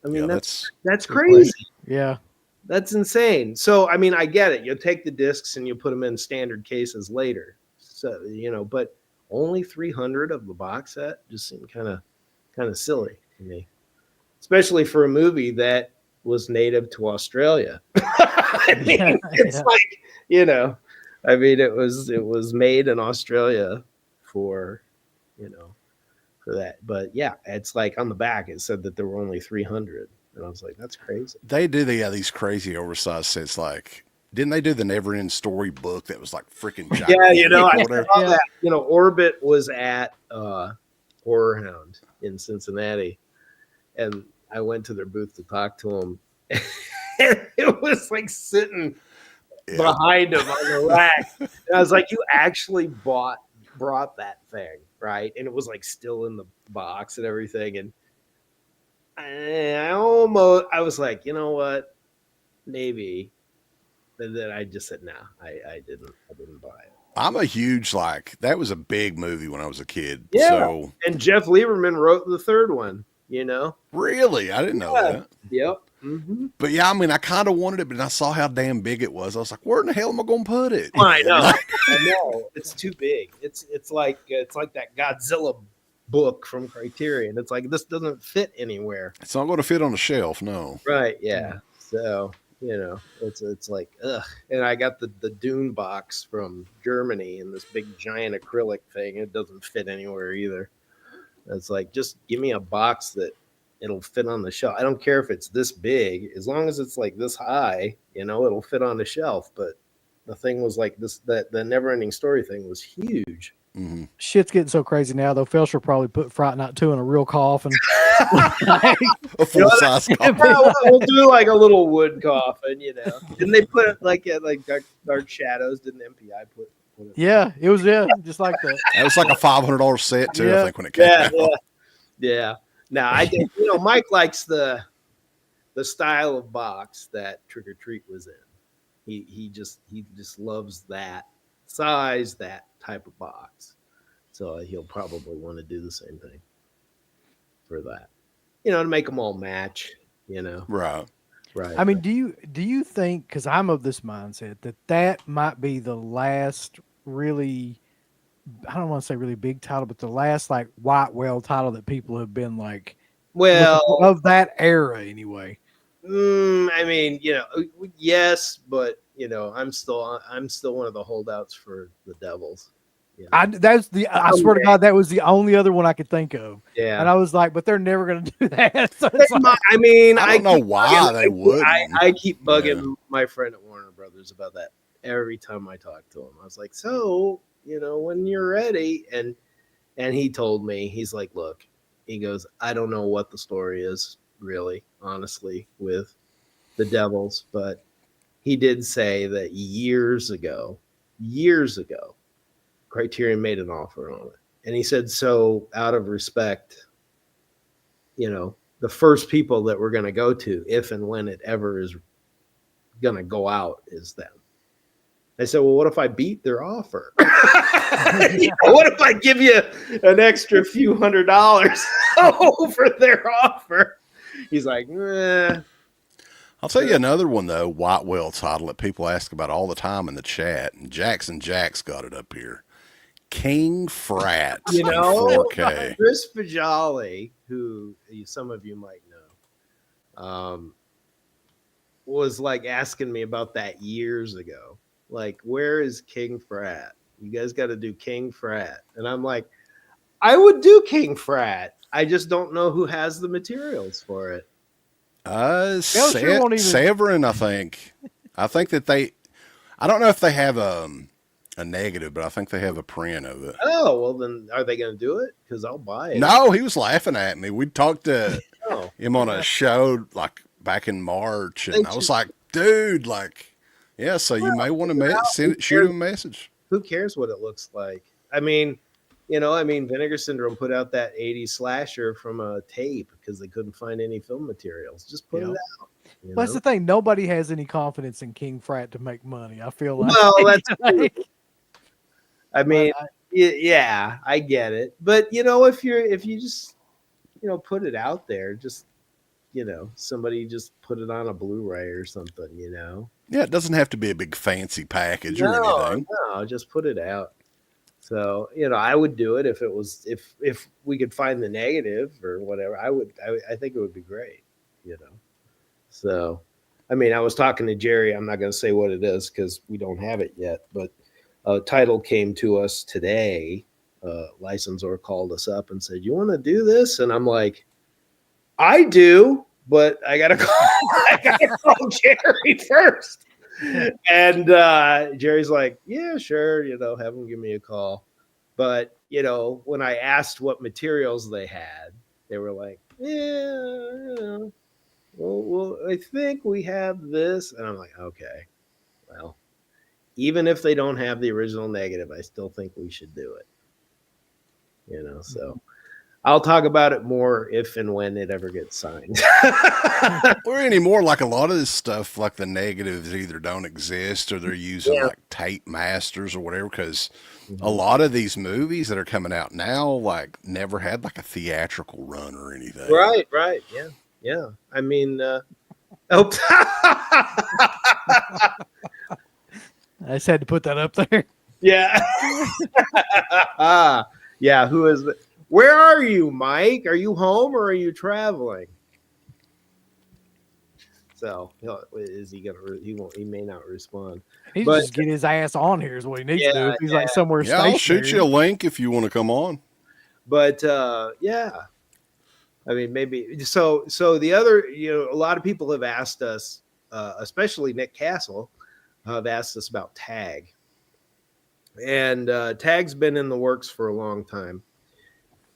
I mean, that's crazy. Yeah. That's insane. So, I mean, I get it. You'll take the discs and you put them in standard cases later. So, but only 300 of the box set just seemed kind of silly to me, especially for a movie that was native to Australia. I mean, it's like, I mean, it was made in Australia for that. But yeah, it's like on the back, it said that there were only 300. And I was like, that's crazy. They do these crazy oversized sets. Like, didn't they do the Never Ending Story book that was like freaking giant? Yeah, I saw that. Orbit was at Horror Hound in Cincinnati. And I went to their booth to talk to them. And it was like sitting behind them on the rack. And I was like, you actually brought that thing, right? And it was like still in the box and everything. And I was like, you know what? Maybe. And then I just said, no, I didn't buy it. I'm a huge, that was a big movie when I was a kid. Yeah. So, and Jeff Lieberman wrote the third one, Really? I didn't know that. Yep. Mm-hmm. But yeah, I mean, I kind of wanted it, but I saw how damn big it was. I was like, where in the hell am I going to put it? I know. I know. It's too big. It's like that Godzilla book from Criterion. It's like, this doesn't fit anywhere. It's not going to fit on the shelf, no. Right, yeah. So, it's like, ugh. And I got the Dune box from Germany and this big giant acrylic thing. It doesn't fit anywhere either. It's like, just give me a box that it'll fit on the shelf. I don't care if it's this big, as long as it's like this high, it'll fit on the shelf. But the thing was like this, that the Never Ending Story thing was huge. Mm-hmm. Shit's getting so crazy now, though. Felsher probably put Fright Night 2 in a real coffin. A full-size coffin. We'll do like a little wood coffin, Didn't they put it like Dark Shadows? Didn't MPI put it? Yeah, it was just like that. It was like a $500 set too, I think, when it came out. Yeah. Now I think Mike likes the style of box that Trick or Treat was in. He just loves that size, that type of box. So he'll probably want to do the same thing for that. To make them all match. Right. I mean, do you think? Because I'm of this mindset that might be the last really, I don't want to say really big title, but the last white whale title that people have been of that era anyway. I mean, yes, but I'm still one of the holdouts for the Devils. I swear to God, that was the only other one I could think of. Yeah, and I was like, but they're never going to do that. So I don't know why they would. I keep bugging my friend at Warner Brothers about that every time I talk to him. I was like, so when you're ready, and he told me, he's like, look, he goes, I don't know what the story is really, honestly, with the Devils, but he did say that years ago, Criterion made an offer on it. And he said, so out of respect, the first people that we're going to go to, if and when it ever is going to go out, is them. I said, well, what if I beat their offer? What if I give you an extra few $100s over their offer? He's like, I'll tell you another one, though, white whale title that people ask about all the time in the chat. And Jackson Jack's got it up here. King Frat in 4K. Chris Fajali, who some of you might know, was asking me about that years ago. Where is King Frat? You guys got to do King Frat. And I'm like, I would do King Frat. I just don't know who has the materials for it. Severin, I think. I think that I don't know if they have a negative, but I think they have a print of it. Oh, well then are they going to do it? Because I'll buy it. No, he was laughing at me. We talked to him on a show back in March, and I was like, dude, so you may want to shoot him a message. Who cares what it looks like? I mean, Vinegar Syndrome put out that 80s slasher from a tape because they couldn't find any film materials. Just put it out. You Well, that's know? the thing. Nobody has any confidence in King Frat to make money. I feel like. Well, that's true. I but mean, yeah, I get it. But if you just put it out there, just somebody just put it on a Blu-ray or something. Yeah, it doesn't have to be a big fancy package or No, anything. no, just put it out. So I would do it if it was if we could find the negative or whatever. I think it would be great. So, I mean, I was talking to Jerry. I'm not going to say what it is because we don't have it yet. But a title came to us today. Licensor called us up and said, "You want to do this?" And I'm like, "I do, but I got to call. I got to call Jerry first." And Jerry's like, "Yeah, sure. Have him give me a call." But when I asked what materials they had, they were like, "Yeah, well, I think we have this." And I'm like, "Okay, well, even if they don't have the original negative, I still think we should do it." So I'll talk about it more if and when it ever gets signed. Or anymore, like a lot of this stuff, like the negatives either don't exist or they're using like tape masters or whatever. Because a lot of these movies that are coming out now, like never had like a theatrical run or anything. Right. Yeah. I mean, oh, I just had to put that up there. yeah. Yeah. Who is it? Where are you, Mike? Are you home or are you traveling? So is he gonna? He won't. He may not respond. He just get his ass on here is what he needs to do. If he's like somewhere Yeah, I'll shoot stationary. you a link if you want to come on. But yeah, I mean, maybe so. The other, a lot of people have asked us, especially Nick Castle, have asked us about Tag, and Tag's been in the works for a long time.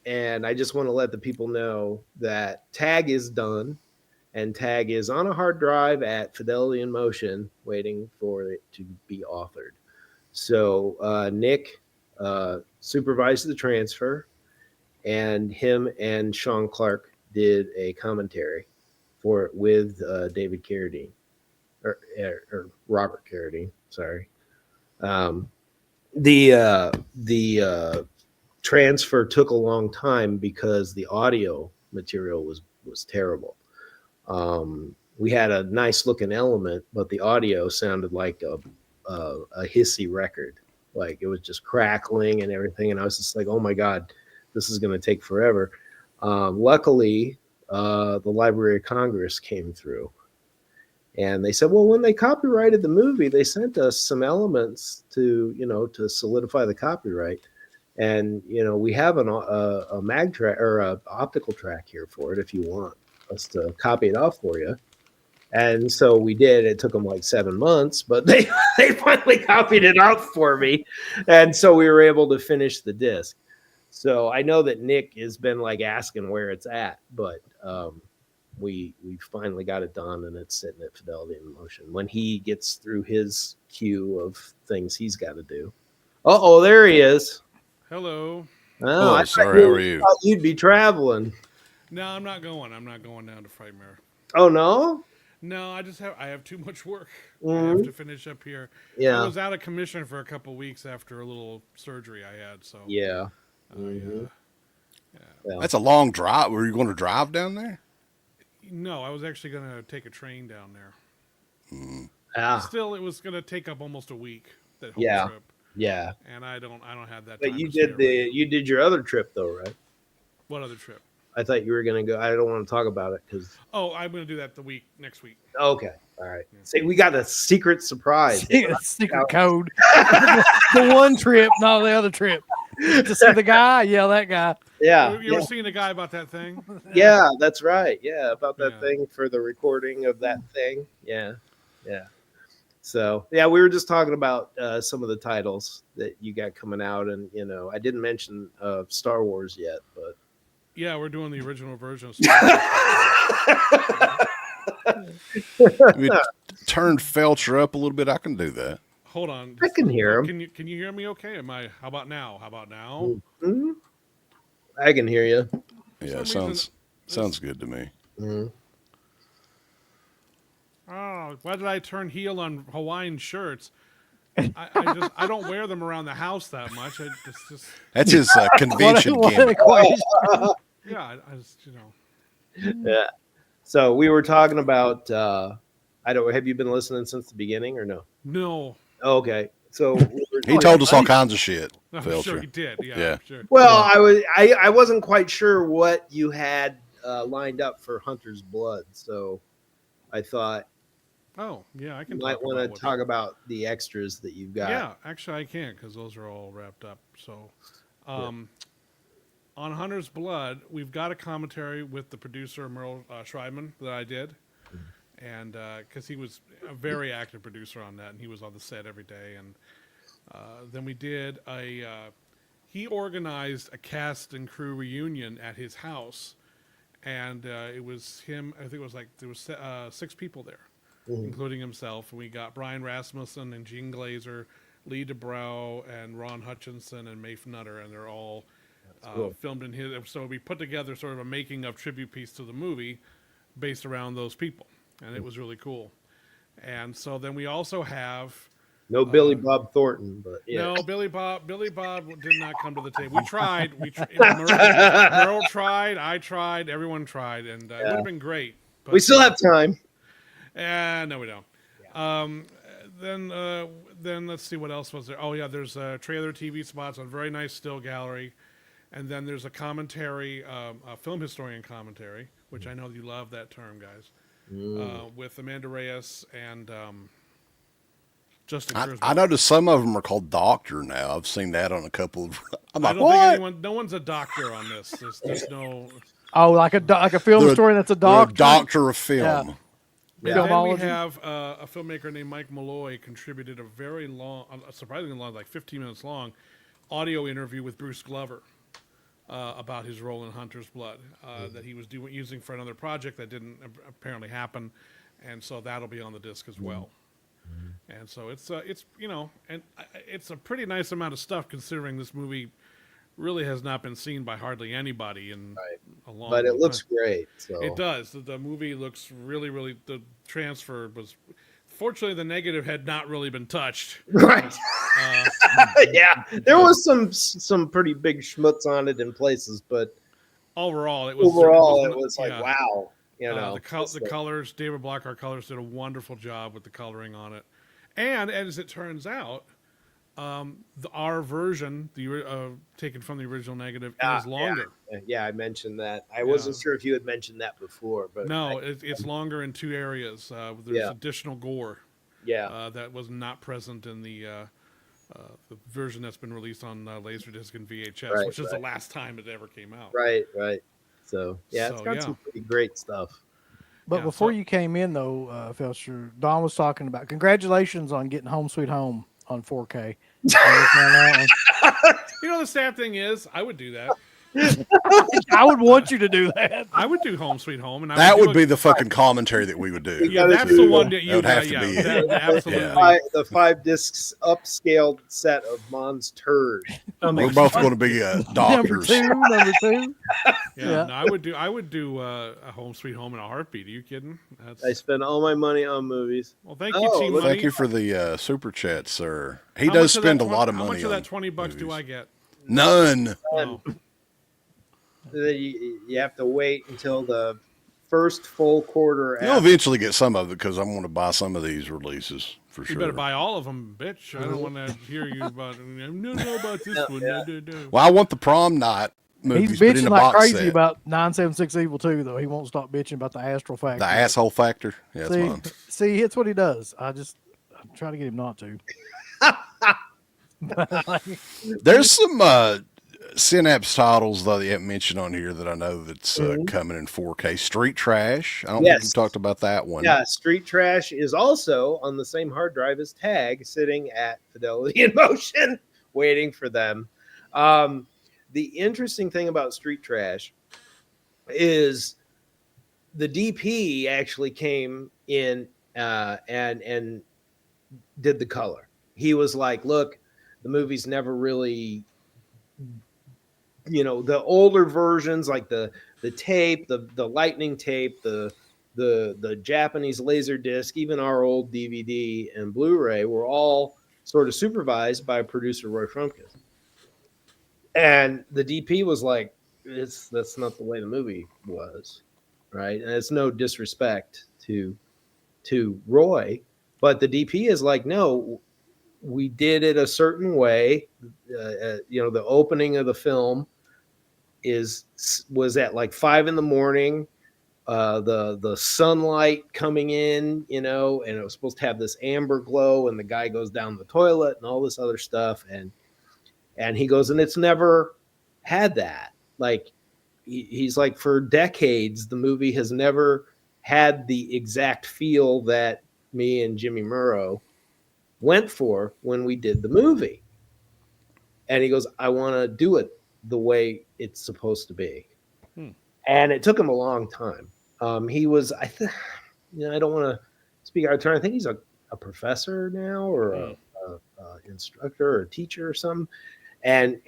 And I just want to let the people know that Tag is done, and Tag is on a hard drive at Fidelity in Motion, waiting for it to be authored. So Nick supervised the transfer, and him and Sean Clark did a commentary for it with David Carradine, or Robert Carradine. Sorry. The transfer took a long time because the audio material was terrible. We had a nice looking element, but the audio sounded like a hissy record. Like it was just crackling and everything. And I was just like, oh my God, this is going to take forever. Luckily, the Library of Congress came through. And they said, well, when they copyrighted the movie, they sent us some elements to solidify the copyright. And, we have a mag track or a optical track here for it if you want us to copy it off for you. And so we did. It took them like 7 months, but they finally copied it out for me. And so we were able to finish the disc. So I know that Nick has been like asking where it's at, but we finally got it done, and it's sitting at Fidelity in Motion. When he gets through his queue of things he's got to do. Uh-oh, there he is. Hello. Oh, sorry. How are you? Thought you'd be traveling. No, I'm not going. I'm not going down to Frightmare. Oh no? No, I have too much work. Mm-hmm. I have to finish up here. Yeah. I was out of commission for a couple weeks after a little surgery I had. So yeah. Yeah. That's a long drive. Were you going to drive down there? No, I was actually going to take a train down there. Still, it was going to take up almost a week. That whole trip. Yeah. And I don't have that. But time you did your other trip though, right? What other trip? I thought you were going to go. I don't want to talk about it because. Oh, I'm going to do that next week. Okay. All right. Yeah. See, we got a secret surprise. Secret code. The one trip, not the other trip. To see the guy, that guy. Yeah. You were seeing the guy about that thing? Yeah, that's right. Yeah, about that thing for the recording of that thing. Yeah. Yeah. So, we were just talking about some of the titles that you got coming out. And, I didn't mention Star Wars yet, but. Yeah, we're doing the original version of We turned Felsher up a little bit. I can do that. Hold on. I can hear him. Can you hear me okay? How about now? Mm-hmm. I can hear you. Yeah, sounds good to me. Mm-hmm. Oh, why did I turn heel on Hawaiian shirts? I don't wear them around the house that much. Just That's his convention what gimmick. equation? yeah, I just Yeah. So we were talking about. I don't. Have you been listening since the beginning or no? no. Okay. So He told us all kinds of shit. I'm Felsher. sure he did. Yeah, Yeah. I'm sure. well, I wasn't quite sure what you had lined up for Hunter's Blood, so I thought Oh, yeah, I you can. might want to talk about the extras that you've got. Yeah, actually, I can't because those are all wrapped up. So, on Hunter's Blood, we've got a commentary with the producer Merle Schreidman that I did, and because he was a very active producer on that, and he was on the set every day, and then we did he organized a cast and crew reunion at his house, and it was him. I think it was like there was 6 people there, including himself. And we got Brian Rasmussen and Gene Glazer, Lee DeBrow, and Ron Hutchinson and Maeve Nutter, and they're all filmed in his. So we put together sort of a making of tribute piece to the movie based around those people, and it was really cool. And so then we also have No Billy Bob Thornton, but yeah. no Billy Bob did not come to the table. We tried. Merle tried. I tried. Everyone tried, and it would have been great. But, We still have time. no, we don't. Then let's see what else was there. Oh yeah, there's trailer TV spots on very nice still gallery, and then there's a commentary, a film historian commentary, which I know you love that term, guys, with Amanda Reyes and Justin Cruz. I noticed some of them are called Doctor now. I've seen that on a couple of. I'm like, I don't what? think no one's a doctor on this. There's no. Oh, like a film historian that's a doctor. Doctor of film. Yeah. And then we Filmology. have a filmmaker named Mike Malloy contributed a very long, surprisingly long, like 15 minutes long, audio interview with Bruce Glover about his role in Hunter's Blood that he was using for another project that didn't apparently happen, and so that'll be on the disc as well. And so it's and it's a pretty nice amount of stuff considering this movie really has not been seen by hardly anybody in a long. But it looks time. great. So. It does. The movie looks really, really. The transfer was. Fortunately, the negative had not really been touched. Right. Yeah, there was some pretty big schmutz on it in places, but overall, it was like wow. You know, the colors. David Blockhart Colors did a wonderful job with the coloring on it, and as it turns out, our version, taken from the original negative, is longer. Yeah, I mentioned that. I wasn't sure if you had mentioned that before, but no, it's longer in 2 areas. There's additional gore. Yeah, that was not present in the version that's been released on Laserdisc and VHS, which is the last time it ever came out. Right. So it's got some pretty great stuff. But before you came in, though, Felsher, Don was talking about congratulations on getting Home Sweet Home on 4K. You know, the sad thing is, I would do that. I would want you to do that. I would do Home Sweet Home, and that would be the fucking commentary that we would do. Yeah, that's the one that you would have to be. Absolutely. The 5 discs upscaled set of Mon's turd. We're both going to be doctors. Number two. Yeah. No, I would do a Home Sweet Home in a heartbeat. Are you kidding? I spend all my money on movies. Well, thank you, Team Money. Thank you for the super chat, sir. He does spend a lot of money. How much of that $20 movies. Do I get? None. Oh. You have to wait until the first full quarter. You'll eventually get some of it because I'm going to buy some of these releases for sure. You better buy all of them, bitch. I don't want to hear you about. No, about this one. Yeah. No. Well, I want the prom night movies. He's but in bitching a like box crazy set. about 976 Evil 2, though. He won't stop bitching about the Astral Factor. The asshole factor. Yeah, that's fine. See, it's what he does. I'm trying to get him not to. There's some Synapse titles though that you haven't mentioned on here that I know that's coming in 4K. Street Trash. I don't think you talked about that one. Yeah, Street Trash is also on the same hard drive as Tag, sitting at Fidelity in Motion, waiting for them. The interesting thing about Street Trash is the DP actually came in and did the color. He was like, look, the movie's never really, the older versions, like the tape, the lightning tape, the the Japanese Laserdisc, even our old DVD and Blu-ray were all sort of supervised by producer Roy Frumkes. And the DP was like, that's not the way the movie was, right? And it's no disrespect to Roy, but the DP is like, no, we did it a certain way. The opening of the film was at like 5 a.m. The sunlight coming in, and it was supposed to have this amber glow, and the guy goes down the toilet and all this other stuff, and he goes, and it's never had that. Like he's like, for decades the movie has never had the exact feel that me and Jimmy Murrow went for when we did the movie. And he goes, I want to do it the way it's supposed to be. And it took him a long time. He was, I don't want to speak out of turn. I think he's a professor now, or a instructor or a teacher or something. And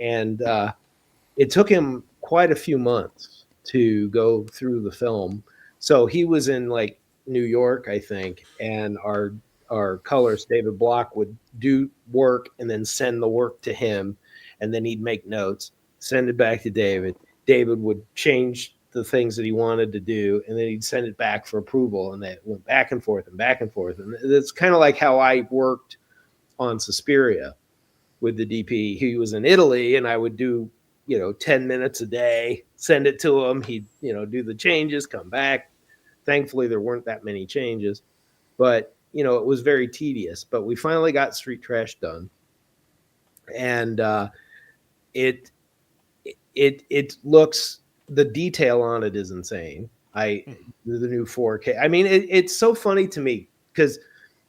it took him quite a few months to go through the film. So he was in like New York, I think, and our colorist David Block would do work and then send the work to him, and then he'd make notes, send it back to David. David would change the things that he wanted to do, and then he'd send it back for approval, and they went back and forth and back and forth. And it's kind of like how I worked on Suspiria with the DP. He was in Italy, and I would do 10 minutes a day, send it to him. He'd do the changes, come back. Thankfully there weren't that many changes, but it was very tedious. But we finally got Street Trash done, and it looks, the detail on it is insane. The new 4K. I mean, it's so funny to me because,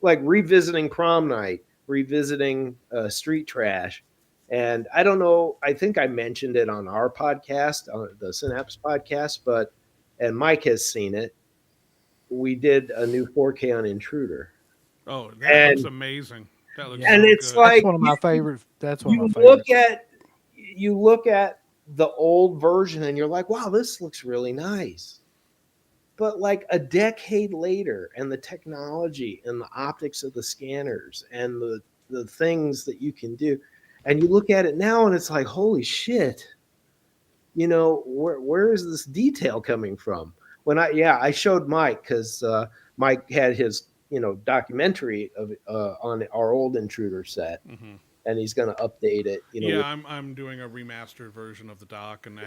like, revisiting Prom Night, revisiting Street Trash, and I don't know, I think I mentioned it on our podcast, on the Synapse podcast, and Mike has seen it. We did a new 4K on Intruder. Oh, that looks amazing. That looks and so it's good. like, that's one of my favorite. That's one of my favorites. You look at the old version and you're like, wow, this looks really nice. But like a decade later, and the technology and the optics of the scanners and the things that you can do, and you look at it now and it's like, holy shit, where is this detail coming from? When I showed Mike, because Mike had his documentary of on our old Intruder set, and he's going to update it. I'm doing a remastered version of the doc, and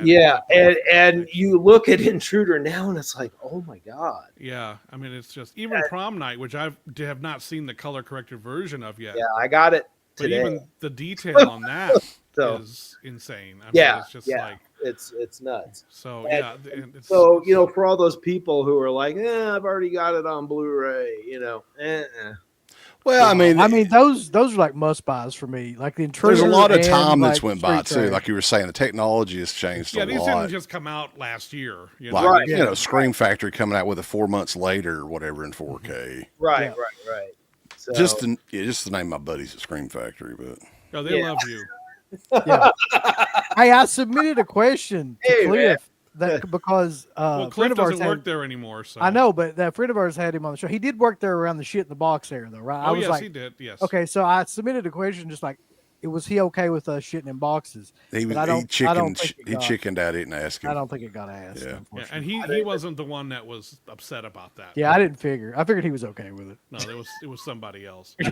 and you look at Intruder now, and it's like, oh my god. Yeah, I mean, it's just even Prom Night, which I have not seen the color corrected version of yet. Yeah, I got it today. But even the detail on that is insane. I mean, it's just like it's nuts. So for all those people who are like, I've already got it on Blu-ray, Well, I mean, those are like must buys for me. Like the Intruder. There's a lot of time like that's went by too. Like you were saying, the technology has changed a lot. Yeah, these didn't just come out last year. Like, Scream Factory coming out with it 4 months later or whatever in 4K. Right. So, just the name of my buddies at Scream Factory, but they love you. Yeah. Hey, I submitted a question to Cliff because Cliff friend of ours doesn't work there anymore. So I know, but that friend of ours had him on the show. He did work there around the shit in the box area, though, right? I was yes, he did. Yes. Okay, so I submitted a question, just like, was he okay with us shitting in boxes? he chickened at it and asked him. I don't think it got asked. Yeah. And he wasn't the one that was upset about that. Yeah, I didn't figure. I figured he was okay with it. No, it was somebody else. He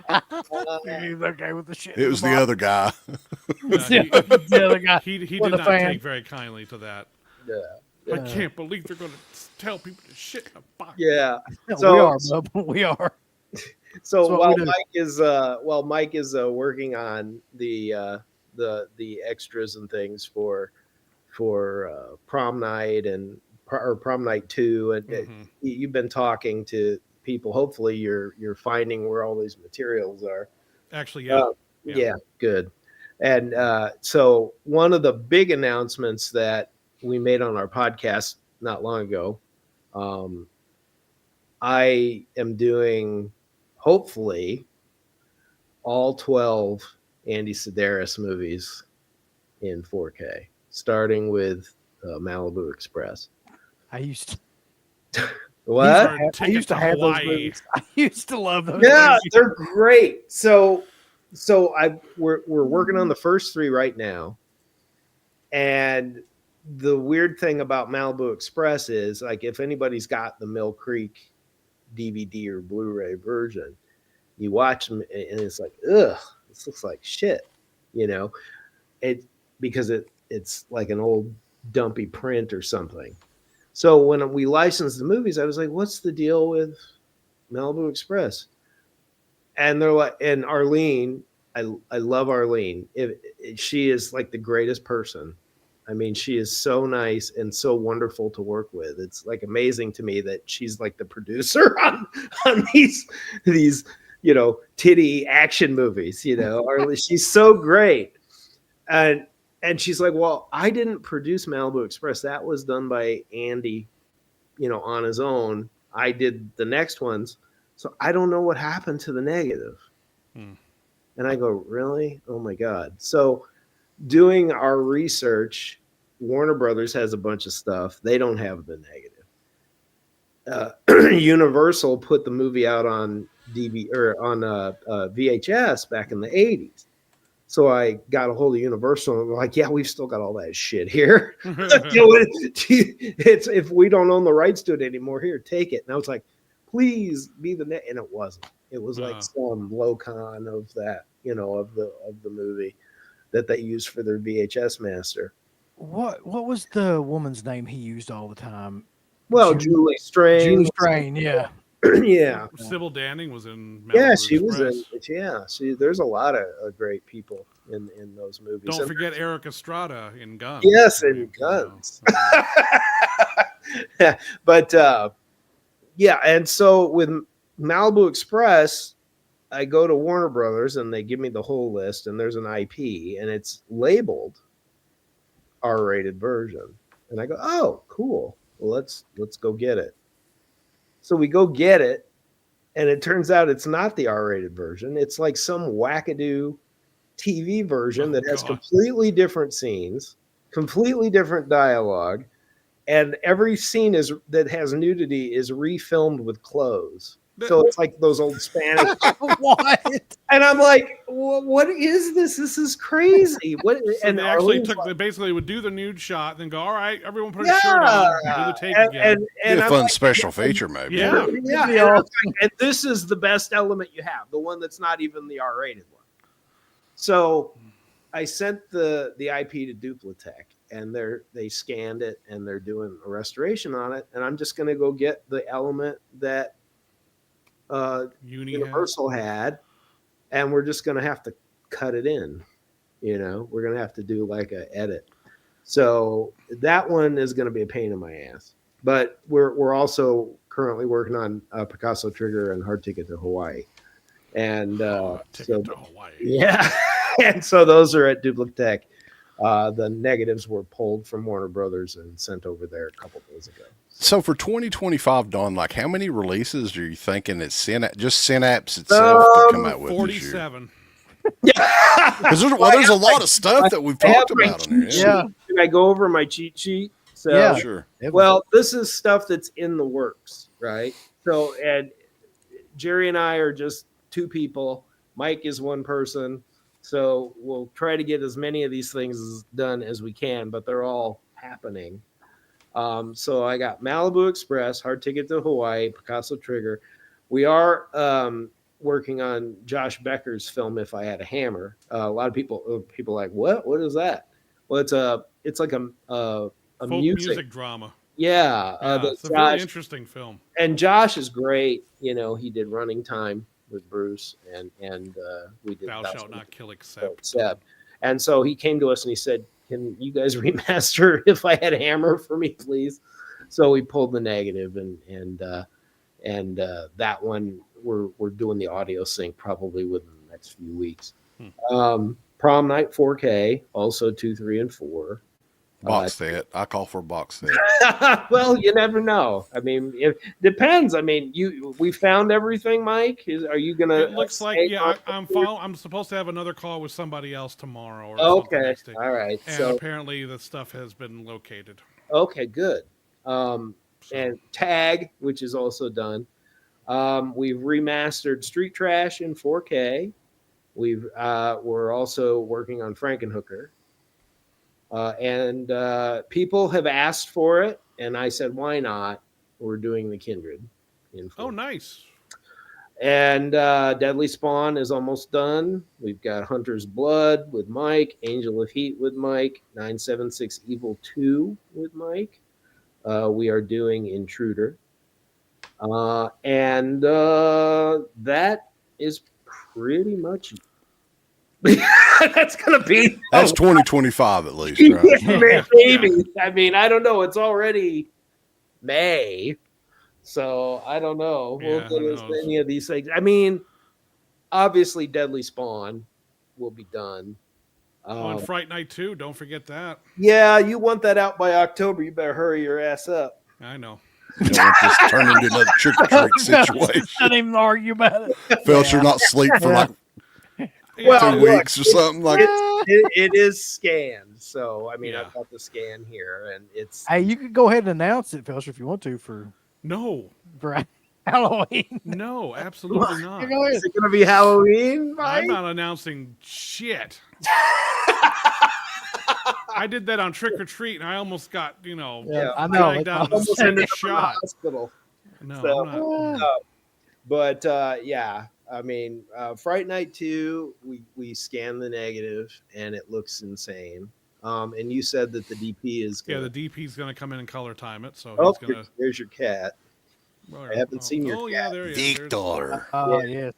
was okay with the shit. It was the other guy. The other guy. He did not take very kindly to that. Yeah. I can't believe they're going to tell people to shit in a box. Yeah. So, we are, bub. We are. So while Mike is working on the extras and things for Prom Night or Prom Night 2, and you've been talking to people. Hopefully you're finding where all these materials are. Actually, yeah, good. And so one of the big announcements that we made on our podcast not long ago, I am doing, hopefully, all 12 Andy Sedaris movies in 4K, starting with Malibu Express. I used to. What? I used to have those movies. I used to love those. Yeah, movies. they're great. So we're working on the first 3 right now. And the weird thing about Malibu Express is, like, if anybody's got the Mill Creek DVD or Blu-ray version, you watch them and it's like, ugh, this looks like shit, because it's like an old dumpy print or something. So when we licensed the movies, I was like, what's the deal with Malibu Express? And they're like, and Arlene, I love Arlene. She is like the greatest person. I mean, she is so nice and so wonderful to work with. It's like amazing to me that she's like the producer on these titty action movies, Arlene, she's so great. And she's like, well, I didn't produce Malibu Express. That was done by Andy, on his own. I did the next ones. So I don't know what happened to the negative. And I go, really? Oh my God. So doing our research, Warner Brothers has a bunch of stuff. They don't have the negative. Universal put the movie out on DVD or on VHS back in the 80s. So I got a hold of Universal and we're like, yeah, we've still got all that shit here. It's if we don't own the rights to it anymore, here, take it. And I was like, please be the net. And it wasn't. It was like some low-con of that, of the movie that they used for their VHS master. What was the woman's name he used all the time? Well, Julie Strain. Julie Strain, yeah. Yeah. Sybil Danning was in Malibu Yeah, she Express. was in. Yeah, there's a lot of great people in those movies. Don't forget Eric Estrada in Guns. Yes, in Guns. But yeah, and so with Malibu Express, I go to Warner Brothers and they give me the whole list, and there's an IP and it's labeled R-rated version, and I go, oh, cool. Well, let's go get it. So we go get it, and it turns out it's not the R-rated version. It's like some wackadoo TV version that has completely different scenes, completely different dialogue, and every scene that has nudity is refilmed with clothes. So it's like those old Spanish. What? And I'm like, what is this? This is crazy. What? So and they basically would do the nude shot, then go, all right, everyone put a shirt on, do the take again. And a fun special feature, maybe. Yeah. And this is the best element you have, the one that's not even the R-rated one. So I sent the IP to Duplatech, and they scanned it, and they're doing a restoration on it. And I'm just going to go get the element that Universal had, and we're just going to have to cut it in. We're going to have to do like a edit. So that one is going to be a pain in my ass. But we're also currently working on Picasso Trigger and Hard Ticket to Hawaii. And Ticket to Hawaii. Yeah. And so those are at Duplatech. The negatives were pulled from Warner Brothers and sent over there a couple days ago. So for 2025, Don, like how many releases are you thinking that Synapse itself to come out with 47. Because there's a lot of stuff that we've talked about on here. Yeah. Can I go over my cheat sheet? So, Yeah. Sure. Well, this is stuff that's in the works, right? So, and Jerry and I are just two people. Mike is one person. So we'll try to get as many of these things done as we can, but they're all happening. So I got Malibu Express, Hard Ticket to Hawaii, Picasso Trigger. We are working on Josh Becker's film, If I Had a Hammer. A lot of people are like, what? What is that? Well, it's like a Folk music drama. Yeah. It's a very interesting film. And Josh is great. He did Running Time with Bruce, and we did Thou Shalt Not Kill Except. And so he came to us and he said, can you guys remaster If I Had a Hammer for me, please? So we pulled the negative, and that one we're doing the audio sync probably within the next few weeks. Prom Night 4K, also 2, 3, and 4. Box set. I call for a box set. Well, you never know. I mean, it depends. I mean, we found everything, Mike. Are you gonna? It looks like I'm supposed to have another call with somebody else tomorrow. Or okay, something. all right. And so apparently the stuff has been located. Okay, good. So and Tag, which is also done. We've remastered Street Trash in 4K. We're also working on Frankenhooker. And people have asked for it, and I said, why not? We're doing The Kindred in 4K. Oh, nice. And Deadly Spawn is almost done. We've got Hunter's Blood with Mike, Angel of Heat with Mike, 976 Evil 2 with Mike. We are doing Intruder. And that is pretty much that's going to be... That's 2025 at least, right? Maybe. I mean, I don't know. It's already May. So I don't know. We'll get into any of these things. I mean, obviously, Deadly Spawn will be done. On Fright Night 2, don't forget that. Yeah, you want that out by October. You better hurry your ass up. I know. You don't want this to turn into another trick-or-treat situation. Don't even argue about it. Felsher not sleep for like 2 weeks or something like it is scanned. So, I mean, Yeah. I've got the scan here, and it's... Hey, you could go ahead and announce it, Felsher, if you want to for Halloween. No, absolutely not. Go ahead. Is it going to be Halloween, Mike? I'm not announcing shit. I did that on Trick or Treat, and I almost got, I know. dragged out Almost and ended up in the shot. hospital. No, So- I'm not. But yeah, I mean, Fright Night 2, we scanned the negative, and it looks insane. And you said that the DP is Yeah, gonna... the DP's going to come in and color time it, so Oh, he's going to... there's your cat. I haven't seen your yeah, cat. there he is. Victor. Oh, yeah.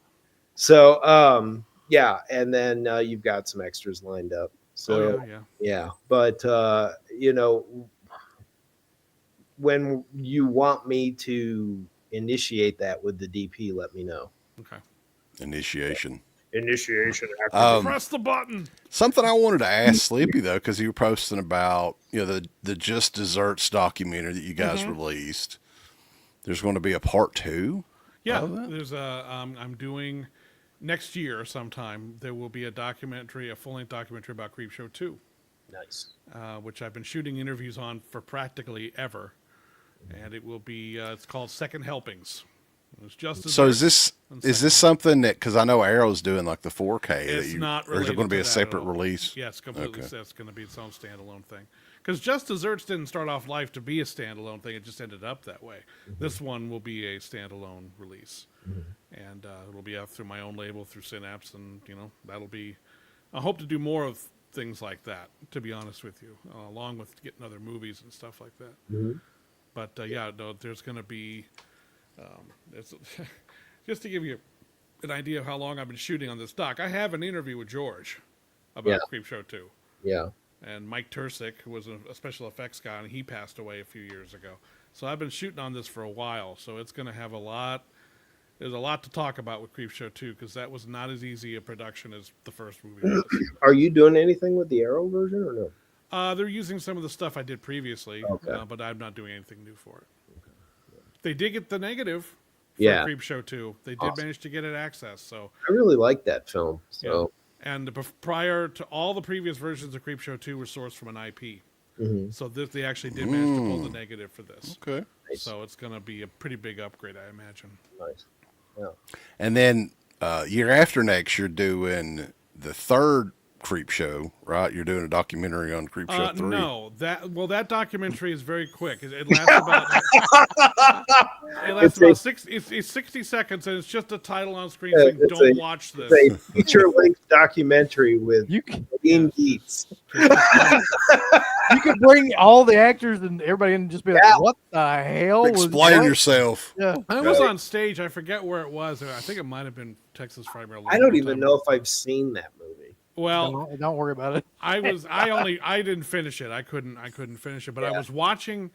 So, yeah, and then you've got some extras lined up. So, yeah. But, when you want me to initiate that with the DP, let me know. Okay. Initiation. Press the button. Something I wanted to ask Sleepy though, because you were posting about the Just Desserts documentary that you guys released. There's going to be a part 2. Yeah, there's I'm doing next year sometime. There will be a full-length documentary about Creepshow 2. Nice. Which I've been shooting interviews on for practically ever, and it will be. It's called Second Helpings. It's just So is this something that, because I know Arrow's doing like the 4K? It's not or is it going to be a related to that separate at all. release? Yes, completely. Okay. It's going to be its own standalone thing. Because Just Desserts didn't start off life to be a standalone thing; it just ended up that way. This one will be a standalone release, and it'll be out through my own label through Synapse, and that'll be. I hope to do more of things like that. To be honest with you, along with getting other movies and stuff like that. But there's going to be. It's just to give you an idea of how long I've been shooting on this doc. I have an interview with George about Creepshow 2. Yeah. And Mike Tursick, who was a special effects guy, and he passed away a few years ago. So I've been shooting on this for a while. So it's going to have there's a lot to talk about with Creepshow 2, because that was not as easy a production as the first movie was. Are you doing anything with the Arrow version or no? They're using some of the stuff I did previously, but I'm not doing anything new for it. They did get the negative for Creepshow 2. They did manage to get it access. So I really like that film. So and prior to all the previous versions of Creepshow 2 were sourced from an IP. So they actually did manage to pull the negative for this. Okay. So it's going to be a pretty big upgrade, I imagine. Nice. Yeah. And then year after next, you're doing the third Creepshow, right? You're doing a documentary on Creepshow 3. No, that documentary is very quick. It lasts about it's 60 seconds, and it's just a title on screen saying, "Don't watch this." It's a feature-length documentary with Dean Dietz. You could bring all the actors and everybody in and just be like, what the hell? Explain yourself. Yeah. I was on stage. I forget where it was. I think it might have been Texas Frightmare. I don't even know if I've seen that movie. Well, don't worry about it. I didn't finish it. I couldn't finish it. But I was watching.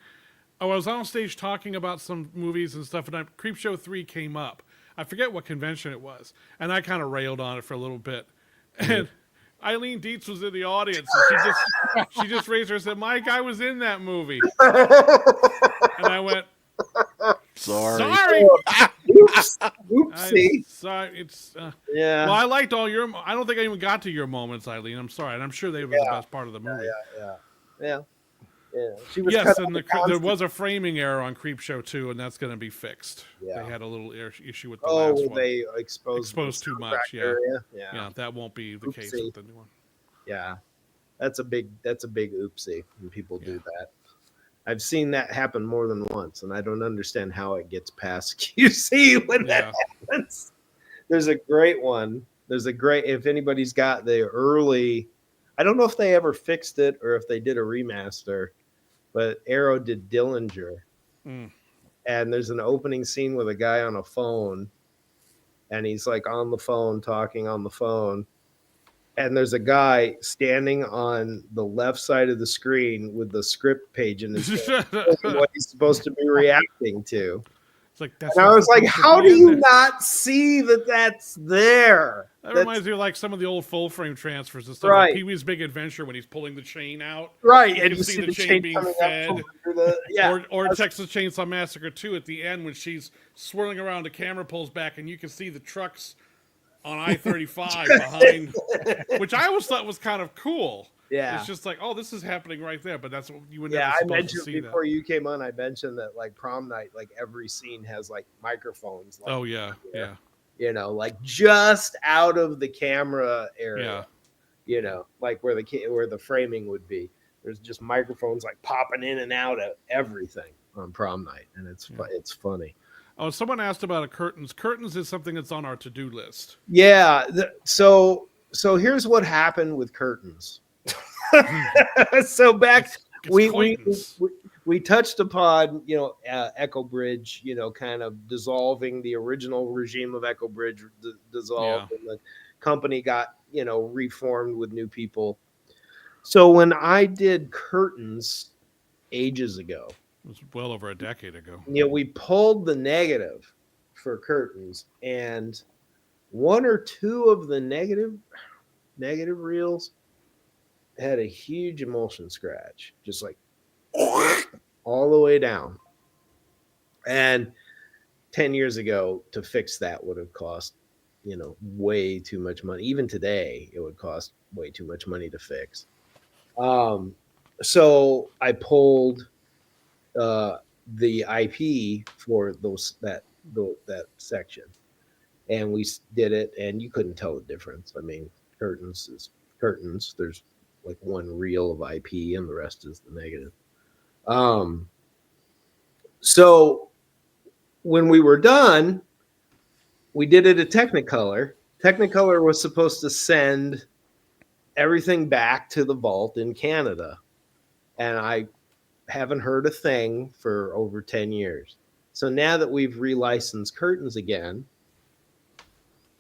I was on stage talking about some movies and stuff, and Creepshow 3 came up. I forget what convention it was, and I kind of railed on it for a little bit. And Eileen Dietz was in the audience, and she just raised her and said, "Mike, I was in that movie," and I went, Sorry. Oopsie. Sorry. It's Yeah. Well, I liked all your. I don't think I even got to your moments, Eileen. I'm sorry, and I'm sure they were the best part of the movie. Yeah. Yeah, she was Yes, cut and out there constant- was a framing error on Creepshow 2, and that's going to be fixed. Yeah. They had a little issue with the Oh, last will one. they expose Too the much, yeah. area? Yeah, that won't be the case Oopsie. with the new one. Yeah, that's a big oopsie when people do Yeah. that. I've seen that happen more than once, and I don't understand how it gets past QC when that happens. There's a great one. If anybody's got the early, I don't know if they ever fixed it or if they did a remaster, but Arrow did Dillinger. Mm. And there's an opening scene with a guy on a phone, and he's like on the phone, talking on the phone. And there's a guy standing on the left side of the screen with the script page in his hand, what he's supposed to be reacting to. It's like, that's And I was like, supposed to how be do in you there. not see that that's there? That reminds me of like some of the old full frame transfers and stuff. Right. Like Pee-wee's Big Adventure when he's pulling the chain out. Right, You and can you see see the the chain chain being coming fed. up from under the Or Texas Chainsaw Massacre 2 at the end when she's swirling around, the camera pulls back, and you can see the trucks on I-35 behind, which I always thought was kind of cool. Yeah. It's just like, oh, this is happening right there, but that's what you would Yeah, never I supposed to mentioned see before that. you came on, I mentioned that like prom night, like every scene has like microphones. Like, Oh, yeah, yeah. You know, like just out of the camera area. Yeah. You know, like where the framing would be. There's just microphones like popping in and out of everything on prom night, and it's funny. Oh, someone asked about curtains. Curtains is something that's on our to-do list. Yeah. So here's what happened with curtains. So back It's we touched upon, Echo Bridge, kind of dissolving, the original regime of Echo Bridge dissolved, and the company got, reformed with new people. So when I did curtains ages ago, It was well over a decade ago. we pulled the negative for curtains, and one or two of the negative reels had a huge emulsion scratch, just like all the way down. And 10 years ago, to fix that would have cost, way too much money. Even today, it would cost way too much money to fix. So I pulled the IP for that section, and we did it, and you couldn't tell the difference. I mean, curtains is curtains. There's like one reel of IP, and the rest is the negative. So when we were done, we did it at Technicolor. Technicolor was supposed to send everything back to the vault in Canada, and I haven't heard a thing for over 10 years. So now that we've relicensed curtains again,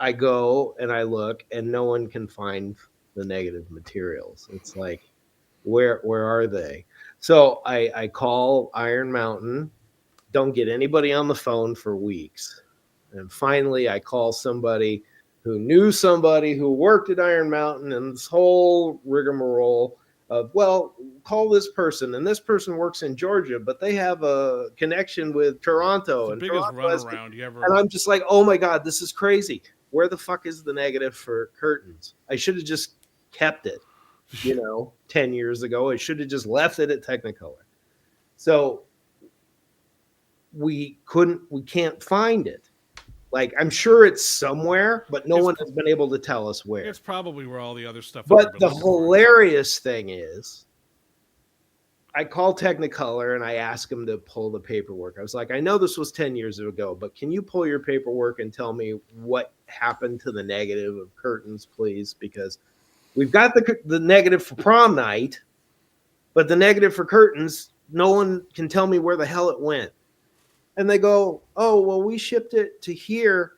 I go and I look, and no one can find the negative materials. It's like, where are they? So I call Iron Mountain, don't get anybody on the phone for weeks. And finally I call somebody who knew somebody who worked at Iron Mountain, and this whole rigmarole of, well, call this person, and this person works in Georgia, but they have a connection with Toronto. It's the biggest runaround you ever. And I'm just like, oh my God, this is crazy. Where the fuck is the negative for curtains? I should have just kept it, 10 years ago. I should have just left it at Technicolor. So we can't find it. Like, I'm sure it's somewhere, but no one has been able to tell us where. It's probably where all the other stuff. But the hilarious thing is, I call Technicolor and I ask them to pull the paperwork. I was like, I know this was 10 years ago, but can you pull your paperwork and tell me what happened to the negative of curtains, please? Because we've got the negative for prom night, but the negative for curtains, no one can tell me where the hell it went. And they go, oh, well, we shipped it to here,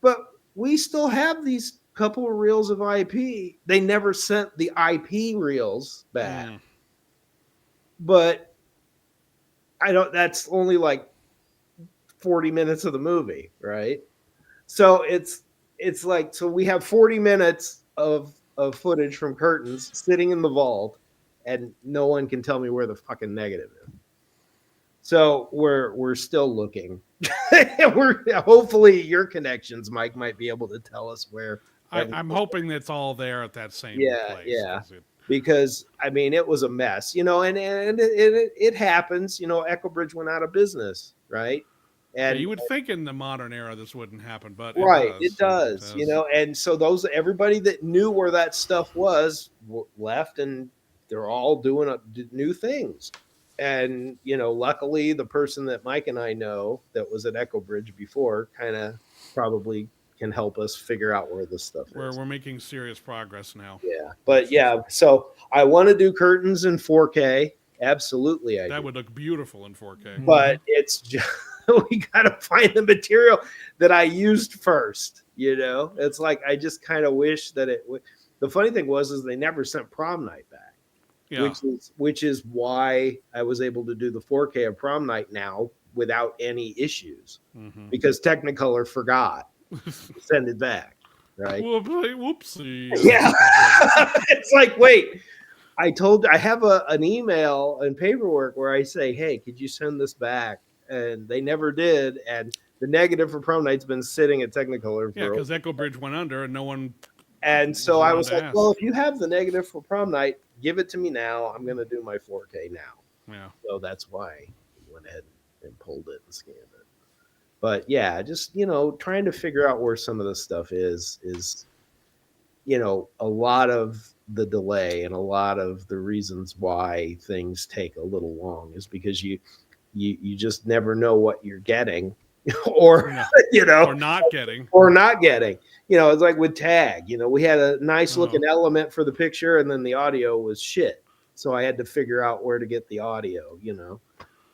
but we still have these couple of reels of IP. They never sent the IP reels back. Mm. But that's only like 40 minutes of the movie, right? So it's like, so we have 40 minutes of footage from curtains sitting in the vault, and no one can tell me where the fucking negative is. So we're still looking. Hopefully your connections, Mike, might be able to tell us where. I'm hoping it's all there at that same place. Yeah. because I mean it was a mess, and it happens. Echo Bridge went out of business, right? And you would think in the modern era this wouldn't happen, but it does. And so everybody that knew where that stuff was left, and they're all doing new things. And luckily the person that Mike and I know that was at Echo Bridge before kind of probably can help us figure out where this stuff is. We're making serious progress now. Yeah, but so I want to do curtains in 4K. Absolutely, that would look beautiful in 4K. But it's just we got to find the material that I used first. It's like I just kind of wish that it would. The funny thing is they never sent Prom Night back, which is why I was able to do the 4K of Prom Night now without any issues, because Technicolor forgot to send it back. Right? Whoopsie. Yeah, it's like wait. I have an email and paperwork where I say, hey, could you send this back? And they never did. And the negative for Prom Night's been sitting at Technicolor. Yeah, because Echo Bridge went under and no one. And so I was like, well, if you have the negative for Prom Night, give it to me now. I'm going to do my 4K now. Yeah. So that's why I went ahead and pulled it and scanned it. But yeah, just, trying to figure out where some of this stuff is, a lot of the delay and a lot of the reasons why things take a little long is because you just never know what you're getting or not getting it's like with tag, we had a nice looking element for the picture and then the audio was shit, so I had to figure out where to get the audio,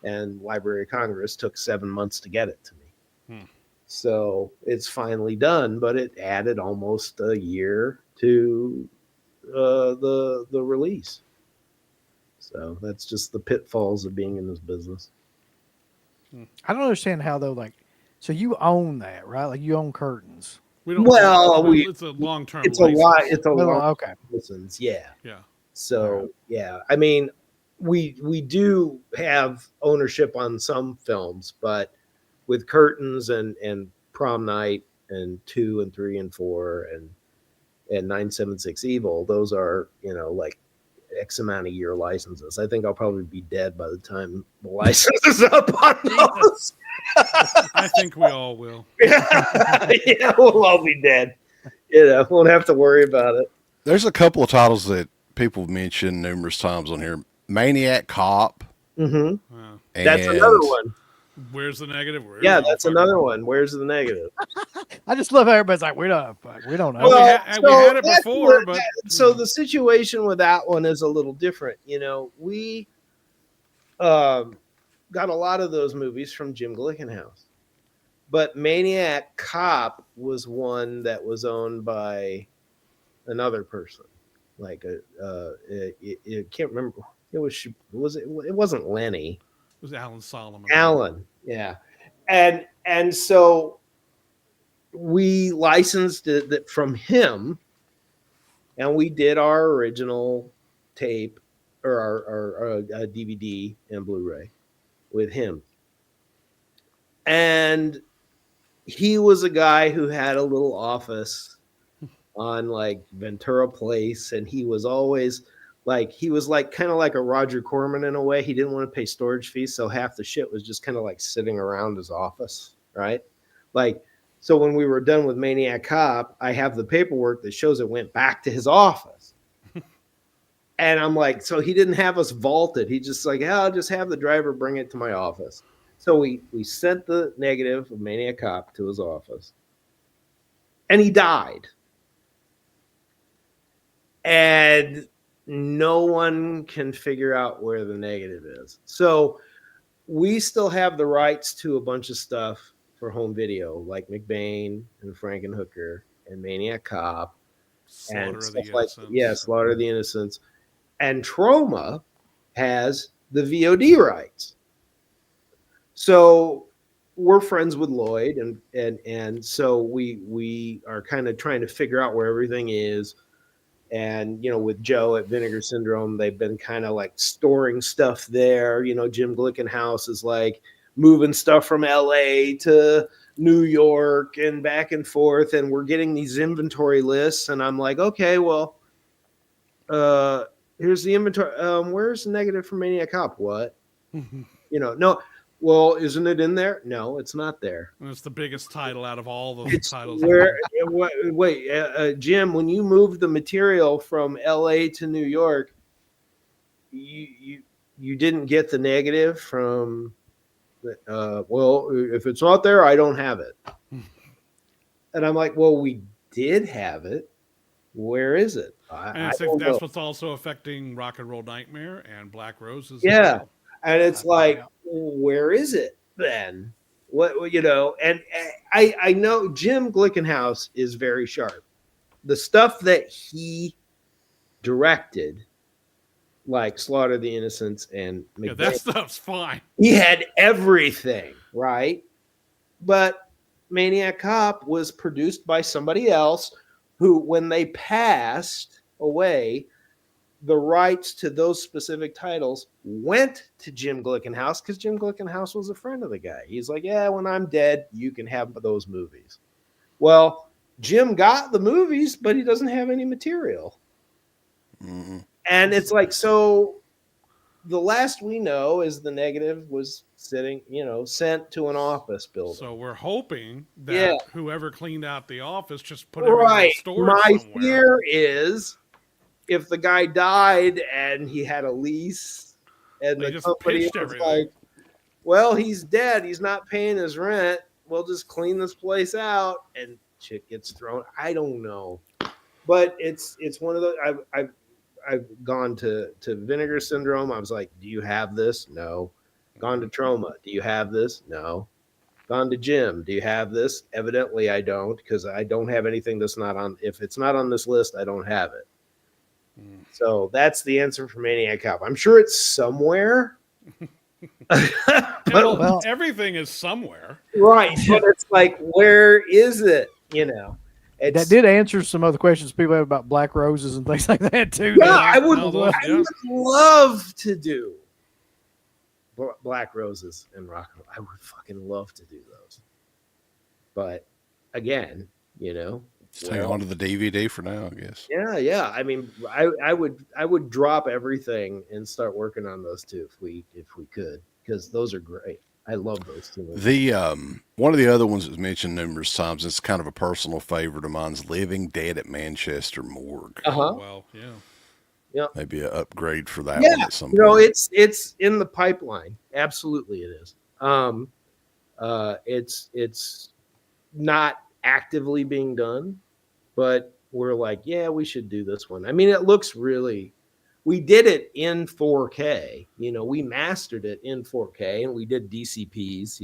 and Library of Congress took 7 months to get it to me. So it's finally done, but it added almost a year to the release. So that's just the pitfalls of being in this business. I don't understand how though. Like, so you own that, right? Like you own curtains. We don't. It's a long term. It's license. A long okay license. Yeah. Yeah. So yeah, I mean, we do have ownership on some films, but with curtains and Prom Night and 2 and 3 and 4 and 976 Evil, those are, like X amount of year licenses. I think I'll probably be dead by the time the license is up on those. I think we all will. Yeah, we'll all be dead. Won't have to worry about it. There's a couple of titles that people mentioned numerous times on here. Maniac Cop. Mm-hmm. Wow. That's another one. Where's the negative? That's another one. Where's the negative? I just love how everybody's like, we don't know. Well, we had it before, but so the situation with that one is a little different. We got a lot of those movies from Jim Glickenhaus, but Maniac Cop was one that was owned by another person. Like it can't remember. It wasn't Lenny. It was Alan Solomon. Alan, yeah. And so we licensed it from him, and we did our original tape or our DVD and Blu-ray with him. And he was a guy who had a little office on like Ventura Place, and he was always he was kind of like a Roger Corman in a way. He didn't want to pay storage fees, so half the shit was just kind of like sitting around his office, right? So when we were done with Maniac Cop, I have the paperwork that shows it went back to his office. And I'm like, so he didn't have us vaulted. He just I'll just have the driver bring it to my office. So we sent the negative of Maniac Cop to his office, and he died. And no one can figure out where the negative is. So we still have the rights to a bunch of stuff for home video, like McBain and Frankenhooker and Maniac Cop and stuff like Slaughter of the Innocents. And Troma has the VOD rights. So we're friends with Lloyd, and so we are kind of trying to figure out where everything is. And, with Joe at Vinegar Syndrome, they've been kind of storing stuff there. Jim Glickenhaus is moving stuff from LA to New York and back and forth. And we're getting these inventory lists. And I'm like, okay, well, here's the inventory. Where's the negative for Maniac Cop? What? No. Well, isn't it in there? No, it's not there. And it's the biggest title out of all the titles. Wait, Jim, when you moved the material from LA to New York, you didn't get the negative from. Well, if it's not there, I don't have it. And I'm like, well, we did have it. Where is it? That's what's also affecting Rock and Roll Nightmare and Black Roses. Yeah. And it's like, where is it then? What, and I know Jim Glickenhaus is very sharp. The stuff that he directed, like Slaughter the Innocents and McBain, that stuff's fine. He had everything, right? But Maniac Cop was produced by somebody else who, when they passed away, the rights to those specific titles went to Jim Glickenhaus because Jim Glickenhaus was a friend of the guy. He's like, yeah, when I'm dead, you can have those movies. Well, Jim got the movies, but he doesn't have any material. Mm-hmm. And it's like, so the last we know is the negative was sitting, sent to an office building. So we're hoping that whoever cleaned out the office just put everything in storage My somewhere. fear is if the guy died and he had a lease and the company was like, well, he's dead. He's not paying his rent. We'll just clean this place out and shit gets thrown. I don't know. But it's one of those. I've gone to Vinegar Syndrome. I was like, do you have this? No. Gone to Trauma. Do you have this? No. Gone to Jim. Do you have this? Evidently I don't, because I don't have anything that's not on. If it's not on this list, I don't have it. So that's the answer for Maniac Cop. I'm sure it's somewhere. But everything is somewhere. Right. But it's like, where is it? That did answer some other questions people have about Black Roses and things like that too. Yeah, I would love to do Black Roses and Rock and Roll. I would fucking love to do those. But again, just hang on to the DVD for now, I guess. Yeah. I mean, I would drop everything and start working on those too if we could, because those are great. I love those two movies. The one of the other ones that's mentioned numerous times, it's kind of a personal favorite of mine, is Living Dead at Manchester Morgue. Uh-huh. Well, yeah. Yep. Maybe an upgrade for that one at some point. It's in the pipeline. Absolutely it is. It's not actively being done, but we're like, yeah, we should do this one. I mean, it looks really. We did it in 4K, we mastered it in 4K and we did DCPs,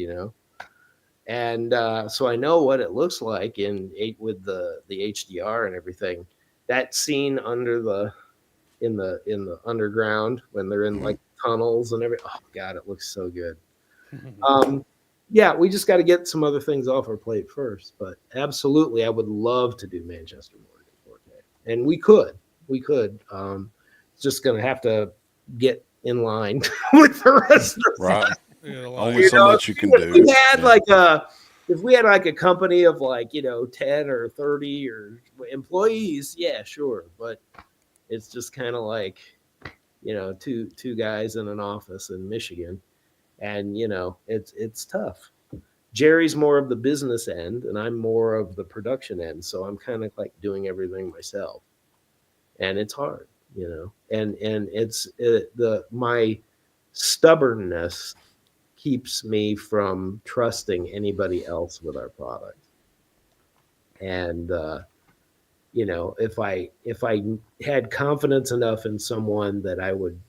and so I know what it looks like with the HDR and everything. That scene in the underground when they're in like tunnels and everything. Oh God, it looks so good. We just got to get some other things off our plate first, but absolutely, I would love to do Manchester Morgue in 4K, and we could. Just going to have to get in line with the rest of the right. Only so much you can do. If we had like a company of 10 or 30 or employees, yeah, sure. But it's just kind of like, two guys in an office in Michigan, and it's tough. Jerry's more of the business end, and I'm more of the production end. So I'm kind of like doing everything myself, and it's hard. And it's my stubbornness keeps me from trusting anybody else with our product. And if I had confidence enough in someone that I would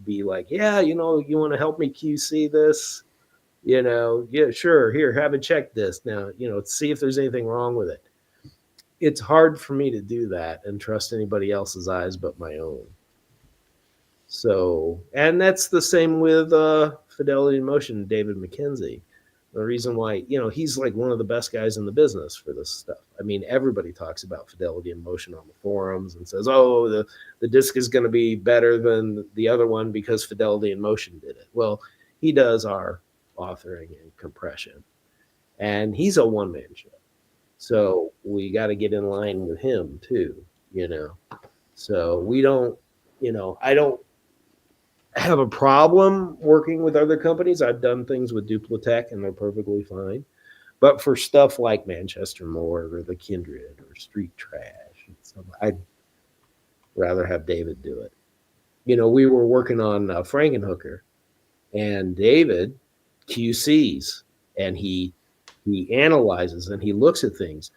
be like, yeah, you want to help me QC this, yeah, sure, here, have it check this now, see if there's anything wrong with it. It's hard for me to do that and trust anybody else's eyes but my own. So, and that's the same with Fidelity in Motion, David McKenzie. The reason why, he's like one of the best guys in the business for this stuff. I mean, everybody talks about Fidelity in Motion on the forums and says, oh, the disc is going to be better than the other one because Fidelity in Motion did it. Well, he does our authoring and compression, and he's a one-man show. So we got to get in line with him too, So we don't I don't have a problem working with other companies. I've done things with Duplatech and they're perfectly fine. But for stuff like Manchester Morgue or The Kindred or Street Trash, I'd rather have David do it. We were working on Frankenhooker, and David QCs, and he analyzes and he looks at things.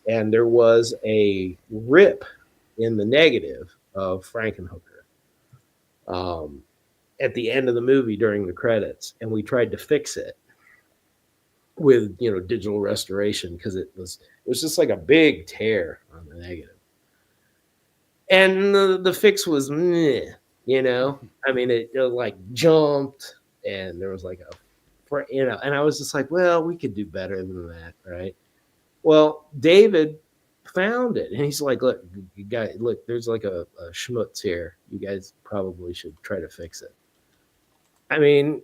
And there was a rip in the negative of Frankenhooker at the end of the movie during the credits, and we tried to fix it with digital restoration because it was just like a big tear on the negative. And the fix was meh, I mean it like jumped, and there was like and I was just like, well, we could do better than that, right? Well, David found it, and he's like, look, you guys, look, there's like a schmutz here. You guys probably should try to fix it. I mean,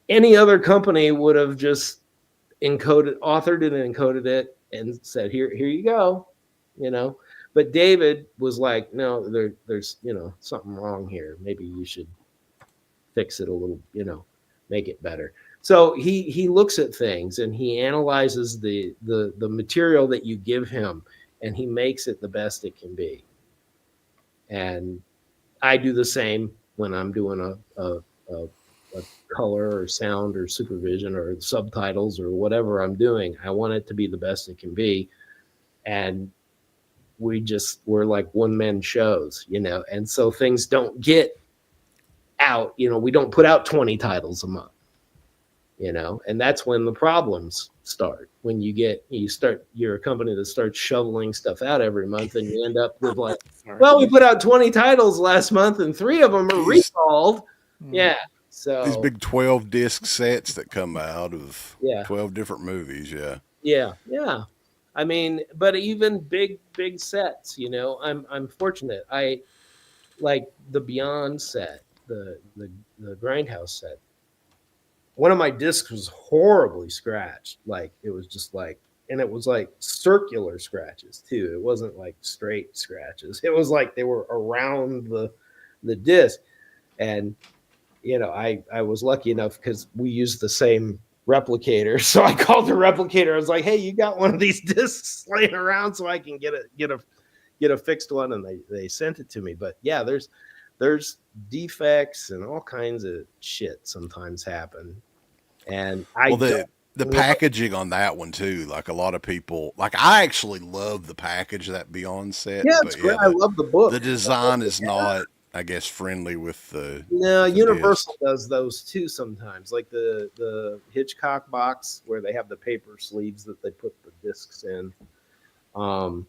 any other company would have just authored it and encoded it and said, here you go, But David was like, no, there's something wrong here. Maybe you should fix it a little, make it better. So he looks at things and he analyzes the material that you give him, and he makes it the best it can be. And I do the same when I'm doing a color or sound or supervision or subtitles or whatever I'm doing. I want it to be the best it can be. And we're like one-man shows, and so things don't get out, we don't put out 20 titles a month, and that's when the problems start. When you're a company that starts shoveling stuff out every month, and you end up with like, well, we put out 20 titles last month and 3 of them are recalled. Yeah. So these big 12 disc sets that come out of 12 different movies. Yeah. Yeah. I mean, but even big sets, I'm fortunate. I like the Beyond set, the Grindhouse set. One of my discs was horribly scratched. Like it was just like, and it was like circular scratches too. It wasn't like straight scratches. It was like they were around the disc. And, I was lucky enough because we used the same replicator. So I called the replicator. I was like, hey, you got one of these discs laying around so I can get a fixed one. And they sent it to me. But yeah, there's defects and all kinds of shit sometimes happen. And the packaging on that one too, like a lot of people, like I actually love the package of that Beyond set. Yeah, it's great. I love the book. The design is not, I guess, friendly with the. No, Universal does those too sometimes, like the Hitchcock box where they have the paper sleeves that they put the discs in. But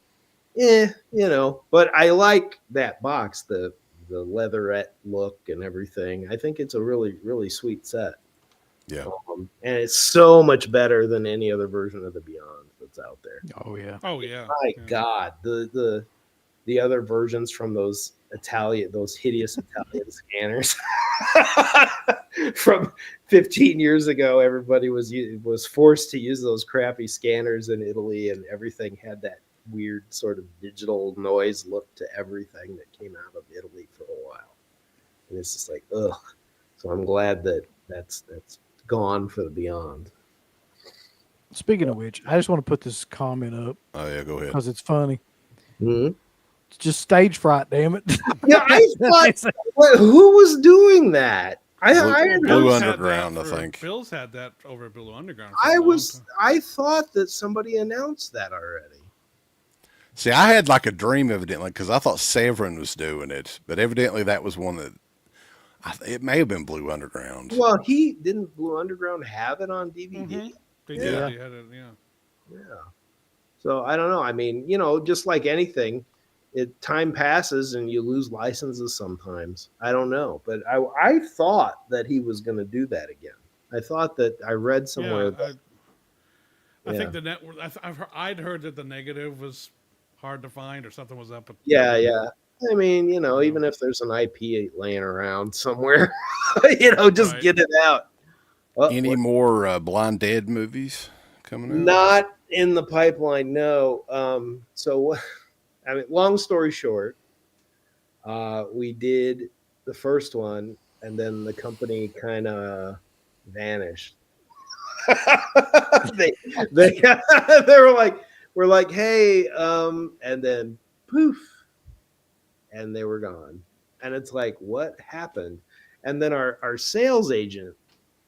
I like that box, the leatherette look and everything. I think it's a really, really sweet set. Yeah. And it's so much better than any other version of the Beyond that's out there. Oh yeah. My God, the other versions from those hideous Italian scanners from 15 years ago. Everybody was forced to use those crappy scanners in Italy, and everything had that weird sort of digital noise look to everything that came out of Italy for a while. And it's just like, ugh. So I'm glad that that's gone for the Beyond. Speaking of which, I just want to put this comment up. Oh yeah, go ahead. Because it's funny. Mm-hmm. It's just stage fright, damn it. Yeah, I thought, who was doing that? Blue Underground, I think. Bill's had that over at Blue Underground. I thought that somebody announced that already. See, I had like a dream evidently because I thought Severin was doing it, but evidently that was one that it may have been Blue Underground. Well, didn't Blue Underground have it on DVD? Mm-hmm. They did. They had it, yeah. So I don't know. I mean, just like anything, time passes and you lose licenses sometimes. I don't know, but I thought that he was going to do that again. I thought that I read somewhere. I think the network. I'd heard that the negative was hard to find or something was up. Yeah. I mean, even if there's an IP laying around somewhere, just get it out. Any more Blind Dead movies coming out? Not in the pipeline, no. So, I mean, long story short, We did the first one, and then the company kind of vanished. they they they we're like, hey, and then poof, and they were gone. And it's like, what happened? And then our sales agent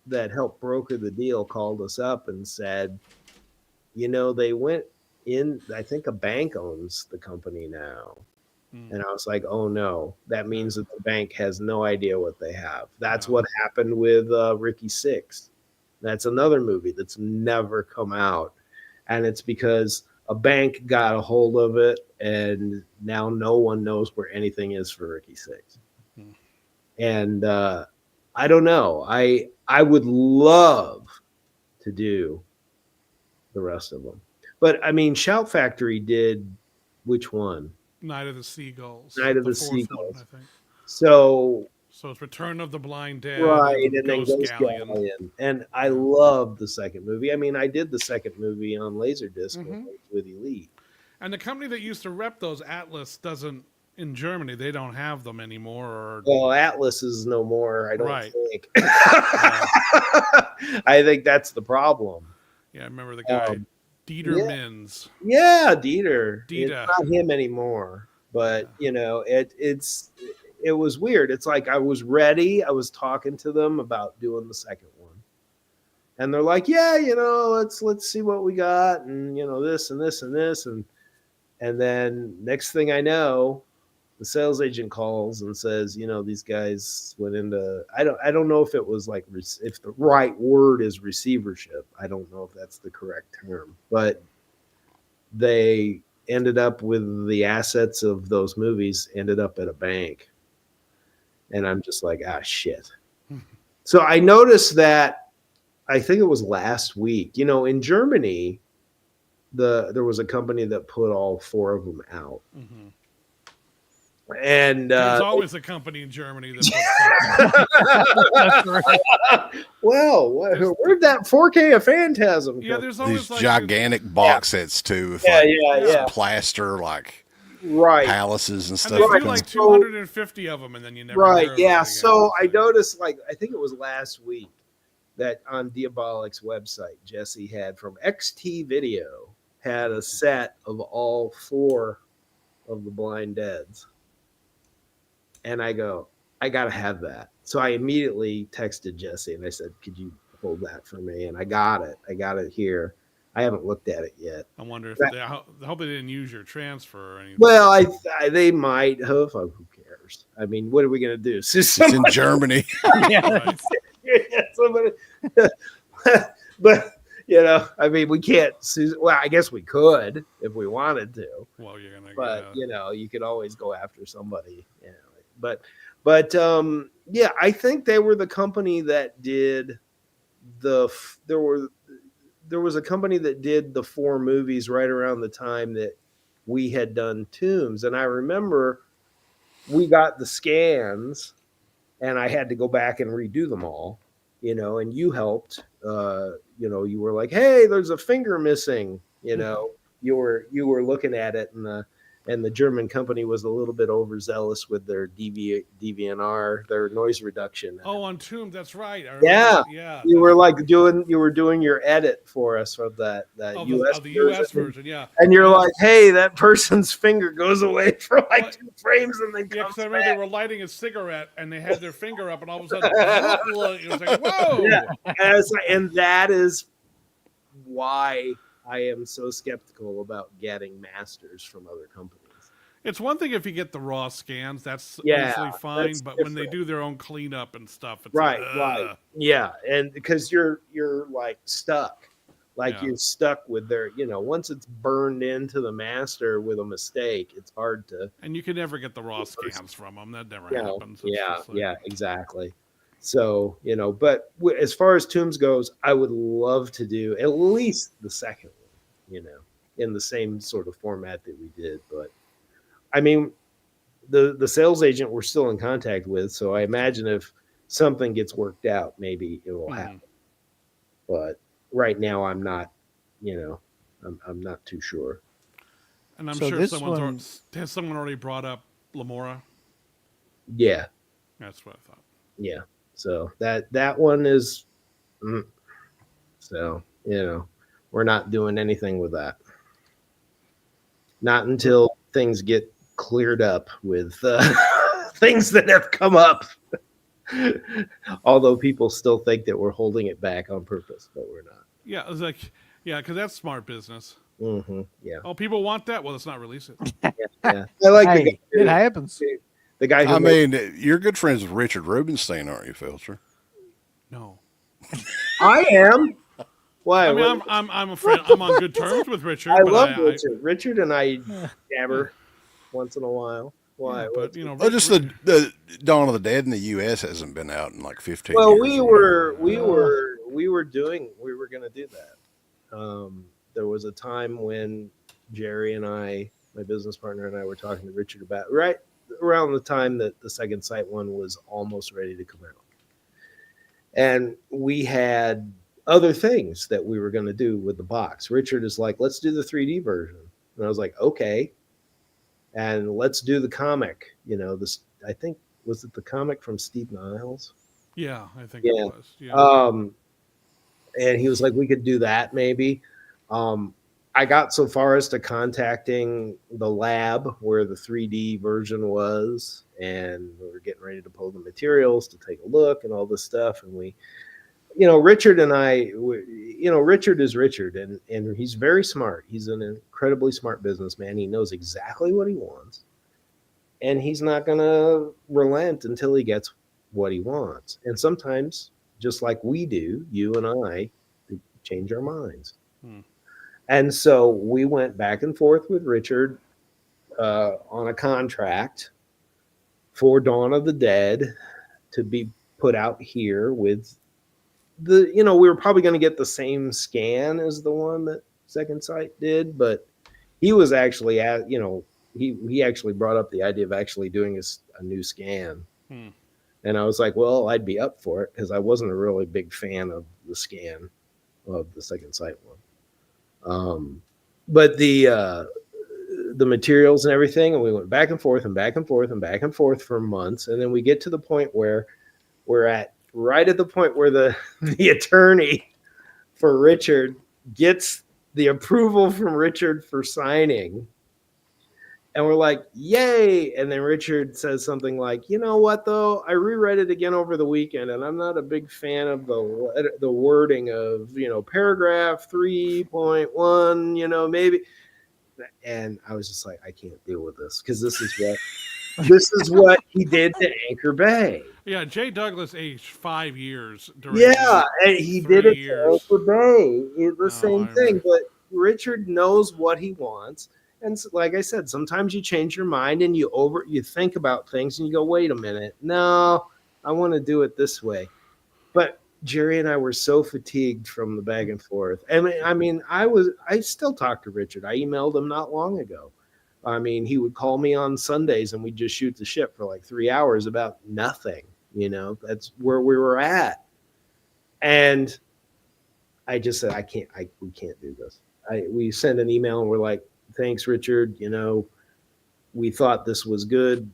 that helped broker the deal called us up and said, they went in, I think a bank owns the company now. And I was like, oh no, that means that the bank has no idea what they have. That's what happened with Ricky Six. That's another movie that's never come out. And it's because a bank got a hold of it, and now no one knows where anything is for Ricky Six. And I don't know. I would love to do the rest of them. But I mean, Shout Factory did which one? Night of the Seagulls. Night of the fourth Seagulls. one, I think. So it's Return of the Blind Dead. right, and then Ghost Galleon. And I love the second movie. I mean, I did the second movie on Laserdisc with Elite. And the company that used to rep those, Atlas, doesn't, in Germany, they don't have them anymore. Well, Atlas is no more, I don't think. Yeah. I think that's the problem. Yeah, I remember the guy, Dieter Mins. Yeah, Dieter. Dieter. It's not him anymore. But, it was weird. It's like I was ready. I was talking to them about doing the second one. And they're like, yeah, let's see what we got. And, this and this and this. And then next thing I know, the sales agent calls and says, these guys went into, I don't know if it was like, if the right word is receivership. I don't know if that's the correct term, but they ended up with the assets of those movies ended up at a bank. And I'm just like, shit. So I noticed that, I think it was last week, in Germany, there was a company that put all 4 of them out. Mm-hmm. And there's always a company in Germany that puts well, where'd that 4K of Phantasm come? There's always these gigantic box sets too, with plaster palaces and stuff. And they do like 250 of them, and then you never hear of them so I noticed, I think it was last week, that on Diabolic's website, Jesse had from XT Video had a set of all 4 of the Blind Deads. And I go, I got to have that. So I immediately texted Jesse and I said, could you hold that for me? And I got it. I got it here. I haven't looked at it yet. I wonder if I hope they didn't use your transfer or anything. Well, they might have. Who cares? I mean, what are we going to do? It's in Germany. Somebody, but I mean, we can't. Well, I guess we could if we wanted to. Well, you're gonna. But you could always go after somebody. But I think they were the company that did there was a company that did the 4 movies right around the time that we had done Tombs, and I remember we got the scans, and I had to go back and redo them all. And you helped. You were like, "Hey, there's a finger missing." You were looking at it, and the German company was a little bit overzealous with their DVNR, their noise reduction. Oh, on Tomb, that's right. Yeah. You were doing your edit for us of the US version, yeah. And you're like, hey, that person's finger goes away for 2 frames, and then comes I remember they were lighting a cigarette and they had their finger up, and all of a sudden, it was like, whoa! Yeah. And that is why I am so skeptical about getting masters from other companies. It's one thing if you get the raw scans, that's usually fine. But different. When they do their own cleanup and stuff, it's right. Yeah, and because you're stuck. You're stuck with their, once it's burned into the master with a mistake, it's hard to. And you can never get the raw scans from them. That never happens. Yeah, exactly. So, but as far as Tombs goes, I would love to do at least the second one, in the same sort of format that we did. But I mean, the sales agent we're still in contact with. So I imagine if something gets worked out, maybe it will happen. But right now I'm not, I'm not too sure. And I'm sure someone already brought up Lamora. Yeah. That's what I thought. Yeah. So that one is, so, we're not doing anything with that. Not until things get cleared up with things that have come up. Although people still think that we're holding it back on purpose, but we're not. Yeah, it's like, because that's smart business. Yeah. Oh, people want that? Well, let's not release it. Yeah. I like Hey, it happens. the guy who I mean, you're good friends with Richard Rubenstein, aren't you, Felsher? No. I am. Why? I mean, I'm a friend. I'm on good terms with Richard. I but love Richard. Richard and I jabber once in a while. Why? Yeah, but Oh, just the Dawn of the Dead in the U.S. hasn't been out in like 15 well, years. we were going to do that. There was a time when Jerry and I, my business partner, and I were talking to Richard about right around the time that the Second Sight one was almost ready to come out, and we had other things that we were going to do with the box. Richard is like, let's do the 3D version, and I was like, okay. And let's do the comic. This, I think, was it the comic from Steve Niles? Yeah, I think it was. Yeah. And he was like, we could do that maybe. I got so far as to contacting the lab where the 3D version was, and we were getting ready to pull the materials to take a look and all this stuff. And we, Richard and I, Richard is Richard, and he's very smart. He's an incredibly smart businessman. He knows exactly what he wants, and he's not going to relent until he gets what he wants. And sometimes, just like we do, you and I, we change our minds. And so we went back and forth with Richard on a contract for Dawn of the Dead to be put out here with we were probably going to get the same scan as the one that Second Sight did, but he was actually he actually brought up the idea of actually doing a new scan. And I was like, well, I'd be up for it because I wasn't a really big fan of the scan of the Second Sight one. But the materials and everything, and we went back and forth and back and forth and back and forth for months. And then we get to the point where we're right at the point where the attorney for Richard gets the approval from Richard for signing. And we're like, yay. And then Richard says something like, you know what, though? I reread it again over the weekend, and I'm not a big fan of the wording of, paragraph 3.1, maybe. And I was just like, I can't deal with this because this is what he did to Anchor Bay. Yeah, Jay Douglas aged 5 years. And he did it to Anchor Bay. It's the same thing. But Richard knows what he wants. And like I said, sometimes you change your mind and you think about things and you go, wait a minute. No, I want to do it this way. But Jerry and I were so fatigued from the back and forth. I mean, I still talk to Richard. I emailed him not long ago. I mean, he would call me on Sundays and we'd just shoot the shit for like 3 hours about nothing. That's where we were at. And I just said, we can't do this. We sent an email and we're like, thanks, Richard. We thought this was good.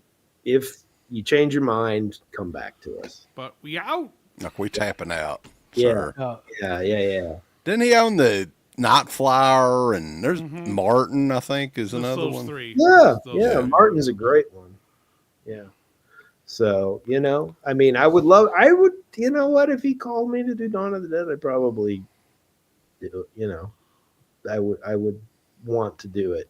If you change your mind, come back to us. But we out. Like we tapping out. Yeah. Sir. Yeah. Didn't he own the Night Flyer? And there's Martin, I think, is another one. Three. Yeah. Martin's a great one. Yeah. So, I mean, you know what, if he called me to do Dawn of the Dead, I'd probably do it, I would want to do it.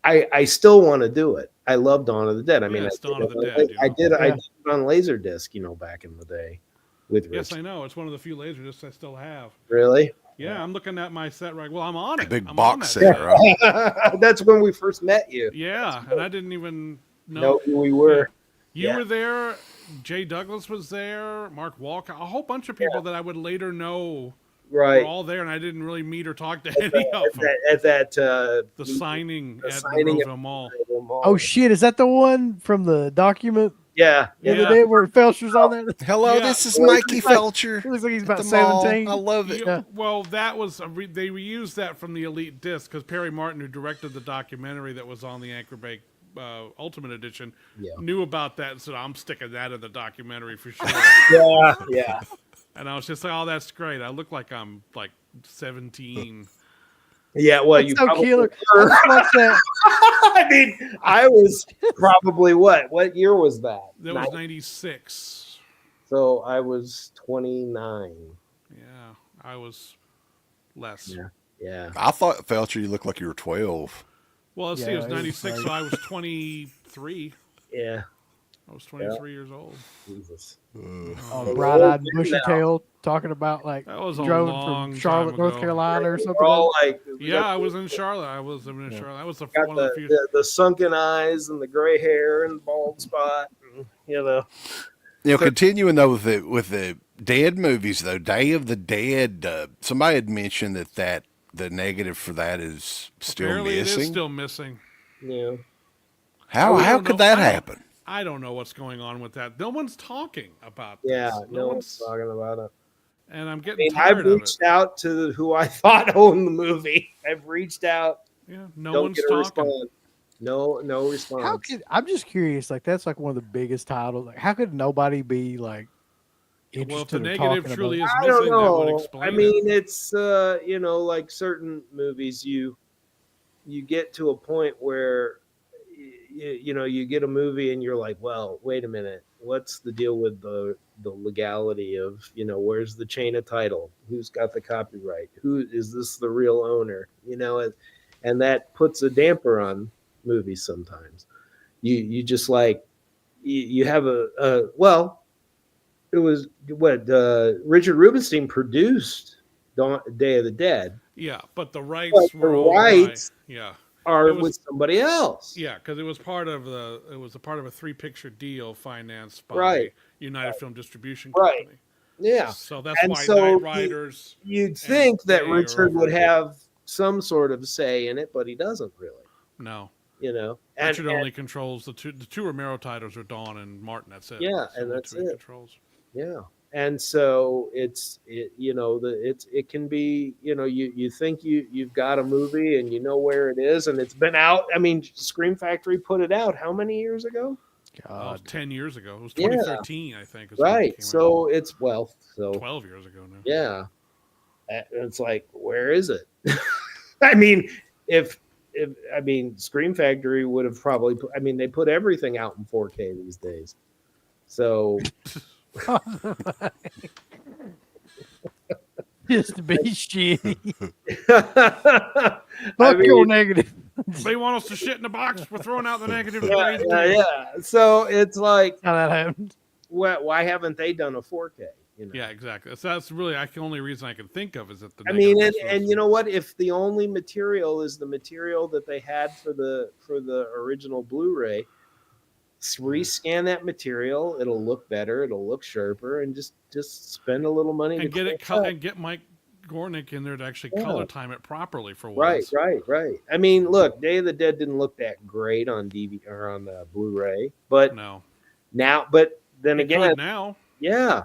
I still want to do it. I love Dawn of the Dead. I mean, Dawn of the Dead. I did it on Laserdisc, back in the day with Rich. Yes, I know. It's one of the few Laserdiscs I still have. Really? Yeah, I'm looking at my set right. Well, I'm on it. Big I'm box set, right? That's when we first met you. Yeah, and I didn't even know who we were. You were there. Jay Douglas was there. Mark Walker. A whole bunch of people that I would later know were all there, and I didn't really meet or talk to any of them. The signing at Monroeville Mall. Oh shit! Is that the one from the document? Yeah. The other day where Felsher's on there. Hello, this is Mikey Felcher. He looks like he's about 17. I love it. Yeah. Well, that was they reused that from the Elite disc because Perry Martin, who directed the documentary that was on the Anchor Bay Ultimate Edition, Yeah. knew about that and said, I'm sticking that in the documentary for sure. Yeah. And I was just like, oh, that's great. I look like I'm like 17. Yeah, well, That's you so probably killer. were. I just watched that. I mean, I was probably what? What year was that? That was 96. So I was 29. Yeah, I was less. Yeah. I thought Felsher, you looked like you were 12. Well, let's see, Yeah, it was it was 96, so great. I was 23. Yeah. I was 23 years old. Jesus. Bright-eyed, bushy-tailed, talking about like That was a drove long from Charlotte, time North ago. Carolina, or something. We're all like, Yeah, I was in Charlotte. I was living in Charlotte. That was the, got one of the few. the sunken eyes and the gray hair and bald spot. And, Continuing though with the Dead movies though, Day of the Dead. Somebody had mentioned that the negative for that is still Apparently missing. it is still missing. Yeah. How could that happen? I don't know what's going on with that. No one's talking about Yeah, this. no one's talking about it. And I'm getting I've tired of it. reached out to who I thought owned the movie. I've reached out. Yeah, no Don't one's get a talking. response. No response. I'm just curious. Like that's like one of the biggest titles. Like, how could nobody be like Well, if the interested or negative talking truly about is I don't missing, that would know. explain I mean, it's like certain movies, you get to a point where you get a movie and you're like, well, wait a minute, what's the deal with the legality of where's the chain of title? Who's got the copyright? Who is this the real owner? And that puts a damper on movies sometimes. You just like you have it was what Richard Rubenstein produced Day of the Dead. Yeah, but the rights But were the owned rights by, with somebody else. Yeah, because it was part of a 3-picture deal financed by Right. United Film Distribution Right. Company. Yeah. So that's And why so Night Riders. You'd think that Day are Richard would over. have some sort of say in it, but he doesn't really. No, And Richard only controls the two Romero titles are Dawn and Martin. That's it. Yeah, the and only that's two he it. Controls. Yeah. And so it can be, you think you've got a movie and you know where it is and it's been out. I mean, Scream Factory put it out how many years ago? Oh, 10 years ago. It was Yeah. 2013, I think. Is when it Right. came So out. it's 12 years ago now. yeah. And it's like, where is it? I mean, if Scream Factory would have probably they put everything out in 4K these days. So just to be shitty. I Fuck mean, your negative. They want us to shit in the box. We're throwing out the negative. yeah. So it's like, How that happened. why haven't they done a 4K? Yeah, exactly. So that's really the only reason I can think of is that the. I mean, negative was and you know what? If the only material is the material that they had for the original Blu-ray, rescan that material. It'll look better. It'll look sharper, and just spend a little money and to get it clean up. and get Mike Gornick in there to actually color time it properly for Right. once. I mean, look, Day of the Dead didn't look that great on DVD or on the Blu-ray, but No. Then It again, could now. yeah.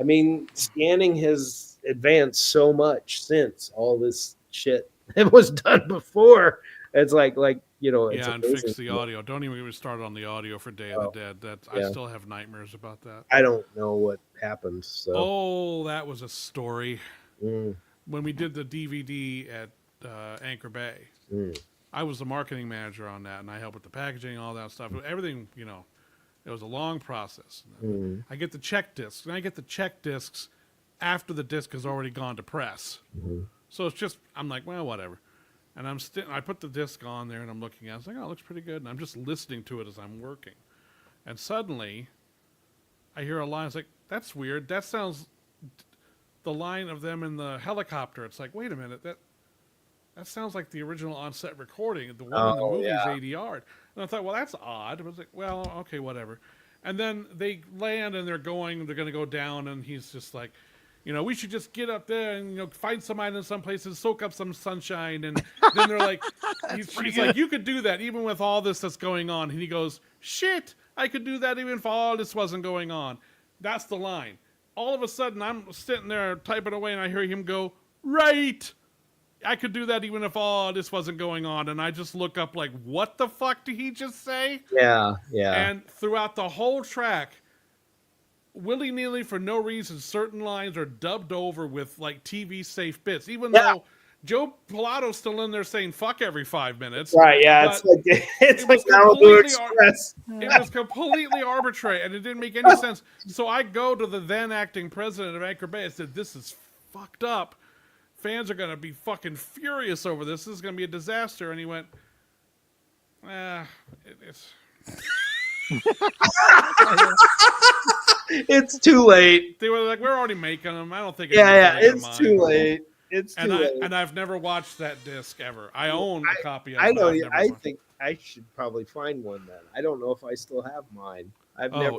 I mean, scanning has advanced so much since all this shit that was done before. It's like it's Yeah, and fix amazing. the audio. Don't even get me started on the audio for Day of the Dead. I yeah. still have nightmares about that. I don't know what happened. So Oh, that was a story. Mm, When we did the DVD at Anchor Bay, mm. I was the marketing manager on that, and I helped with the packaging, all that stuff. Everything, it was a long process. Mm. I get the check discs, and I get the check discs after the disc has already gone to press. Mm-hmm. So it's just, I'm like, well, whatever. And I put the disc on there, and I'm looking at it. I was like, oh, it looks pretty good. And I'm just listening to it as I'm working. And suddenly, I hear a line. It's like, that's weird. That sounds the line of them in the helicopter. It's like, wait a minute, that sounds like the original on-set recording. The one in the movie is ADR. And I thought, well, that's odd. I was like, well, okay, whatever. And then they land and they're going to go down, and he's just like, we should just get up there and find some island someplace and soak up some sunshine. And then they're like, he's like, you could do that even with all this that's going on. And he goes, shit, I could do that even if all this wasn't going on. That's the line. All of a sudden, I'm sitting there typing away, and I hear him go, right. I could do that even if this wasn't going on, and I just look up like, what the fuck did he just say? Yeah. And throughout the whole track, willy-nilly for no reason, certain lines are dubbed over with like TV safe bits, even though Joe Pilato's still in there saying "fuck" every 5 minutes. Right? Yeah. It's like Malibu Express. It was completely arbitrary, and it didn't make any sense. So I go to the then acting president of Anchor Bay and said, "This is fucked up. Fans are gonna be fucking furious over this. This is gonna be a disaster." And he went, it's. It's too late. They were like, "We're already making them. I don't think." It's too late. It's too late. And I've never watched that disc ever. I own a copy of it. I know. I think I should probably find one then. I don't know if I still have mine. I've never.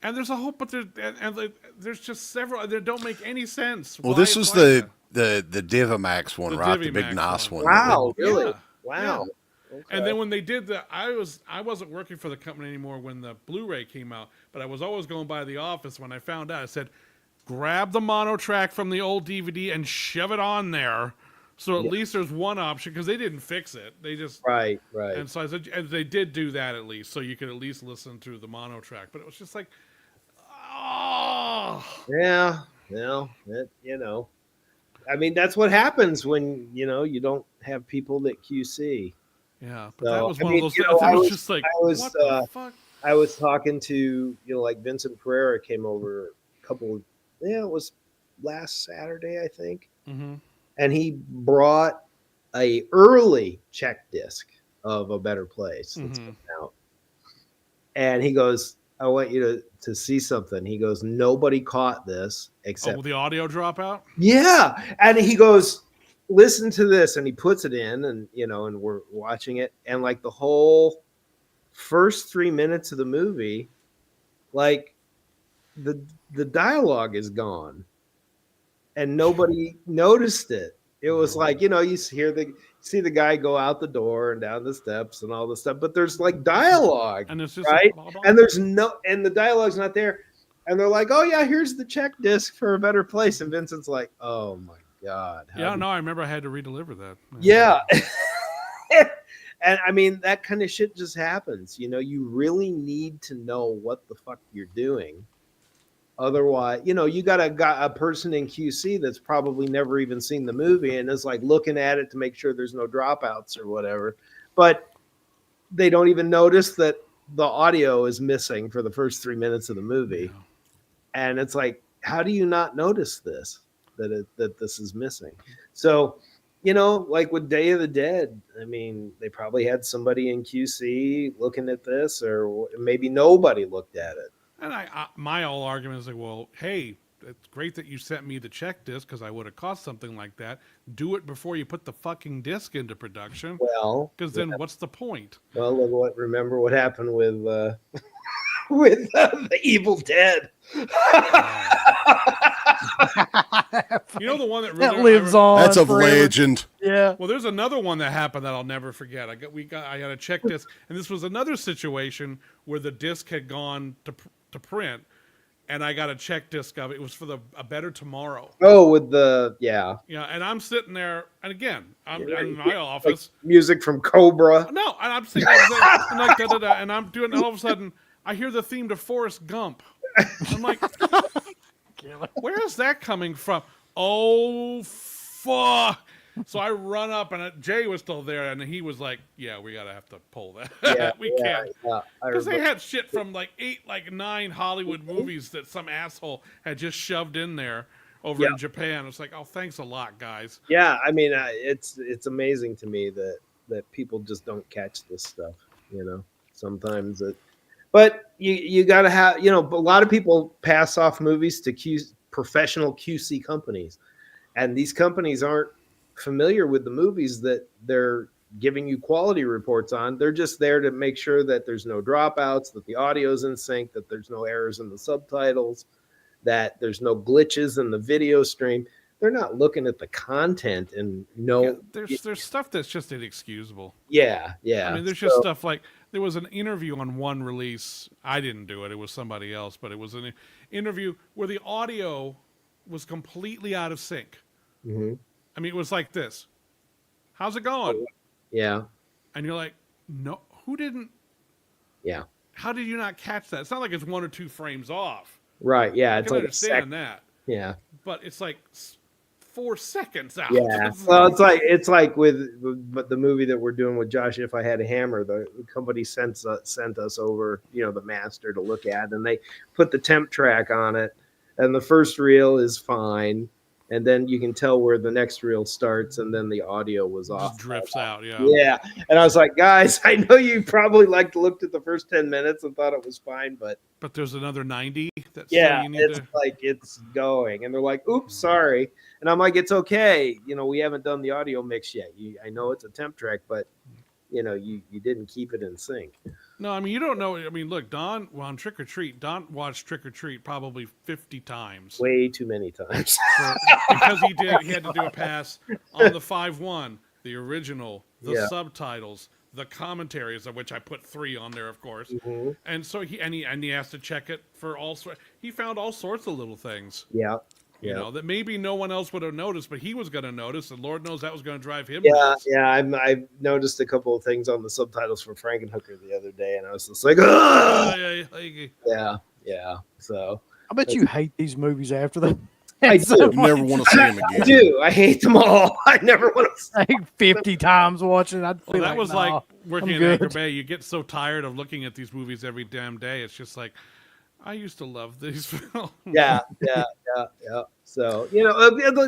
And there's a whole, but there's just several. They don't make any sense. Well, this was the Divimax one, right? The big nice one. Wow, really? Yeah. Wow. Yeah. Okay. And then when they did that, I wasn't working for the company anymore when the Blu-ray came out, but I was always going by the office. When I found out, I said, grab the mono track from the old DVD and shove it on there, so at least there's one option, because they didn't fix it. They just right. And so I said, and they did do that at least, so you could at least listen to the mono track. But it was just like, oh yeah, well, I mean, that's what happens when you don't have people that QC. Yeah, but that was one of those. I was just like, what the fuck? I was talking to like Vincent Pereira came over it was last Saturday, I think, and he brought a early check disc of A Better Place that's coming out, and he goes, "I want you to see something." He goes, "Nobody caught this except the audio dropout." Yeah, and he goes, "Listen to this," and he puts it in, and and we're watching it, and like the whole first 3 minutes of the movie, like the dialogue is gone, and nobody noticed it. It was like, you see the guy go out the door and down the steps and all this stuff, but there's like dialogue, and it's just right, blah, blah. and the dialogue's not there, and they're like, "Oh yeah, here's the check disc for A Better Place," and Vincent's like, "Oh my God." I remember I had to redeliver that. Yeah. And I mean, that kind of shit just happens. You really need to know what the fuck you're doing. Otherwise, you got a person in QC that's probably never even seen the movie and is like looking at it to make sure there's no dropouts or whatever. But they don't even notice that the audio is missing for the first 3 minutes of the movie. Yeah. And it's like, how do you not notice this? That this is missing. So, like with Day of the Dead, I mean, they probably had somebody in QC looking at this, or maybe nobody looked at it. And my whole argument is like, well, hey, it's great that you sent me the check disc, because I would have cost something like that. Do it before you put the fucking disc into production. Well, because then what's the point? Well, remember what happened with the Evil Dead. The one that really lives on. That's a forever. legend. Yeah. Well, there's another one that happened that I'll never forget. I got a check disc, and this was another situation where the disc had gone to print, and I got a check disc of it. It was for A Better Tomorrow. Oh, with the yeah. And I'm sitting there, and again, I'm in my office. Like music from Cobra. No, and I'm sitting there, and like da-da-da, and I'm doing, and all of a sudden, I hear the theme to Forrest Gump. I'm like, where is that coming from? Oh, fuck. So I run up, and Jay was still there, and he was like, yeah, we have to pull that. Yeah, we can't. Because Yeah, they had shit from like 9 Hollywood movies that some asshole had just shoved in there over in Japan. It's like, oh, thanks a lot, guys. Yeah, I mean, it's amazing to me that people just don't catch this stuff, sometimes but you got to have, a lot of people pass off movies to professional QC companies, and these companies aren't familiar with the movies that they're giving you quality reports on. They're just there to make sure that there's no dropouts, that the audio's in sync, that there's no errors in the subtitles, that there's no glitches in the video stream. They're not looking at the content and there's stuff that's just inexcusable. Yeah. I mean, there's just stuff like, there was an interview on one release. I didn't do it. It was somebody else, but it was an interview where the audio was completely out of sync. Mm-hmm. I mean, it was like this. How's it going? Yeah. And you're like, no, who didn't? Yeah. How did you not catch that? It's not like it's 1 or 2 frames off. Right. Yeah. I It's can like understand that. Yeah. But it's like 4 seconds out. Yeah. Well, it's like with the movie that we're doing with Josh. If I Had a Hammer, the company sent us over, the master to look at, and they put the temp track on it, and the first reel is fine, and then you can tell where the next reel starts, and then the audio was off. Just drifts out. Yeah. Yeah. And I was like, guys, I know you probably looked at the first 10 minutes and thought it was fine, but there's another 90. That's yeah, you need it's like it's going, and they're like, "Oops, sorry," and I'm like, "It's okay. We haven't done the audio mix yet. I know it's a temp track, but you didn't keep it in sync." No, I mean, you don't know. I mean, look, Don, on Trick or Treat, Don watched Trick or Treat probably 50 times. Way too many times. Because he had to do a pass on the 5.1, the original, the subtitles, the commentaries, of which I put 3 on there, of course. Mm-hmm. And so he has to check it for all sorts. He found all sorts of little things. Yeah. You know, that maybe no one else would have noticed, but he was going to notice, and Lord knows that was going to drive him nuts. I've noticed a couple of things on the subtitles for Frankenhooker the other day, and I was just like, ugh! Yeah. So I bet you hate these movies after that. I do. You never want to see him again. I do. I hate them all. I never want to. Like 50 times watching. I'd feel That was like working I'm at Anchor good. Bay. You get so tired of looking at these movies every damn day. It's just like, I used to love these films. Yeah. So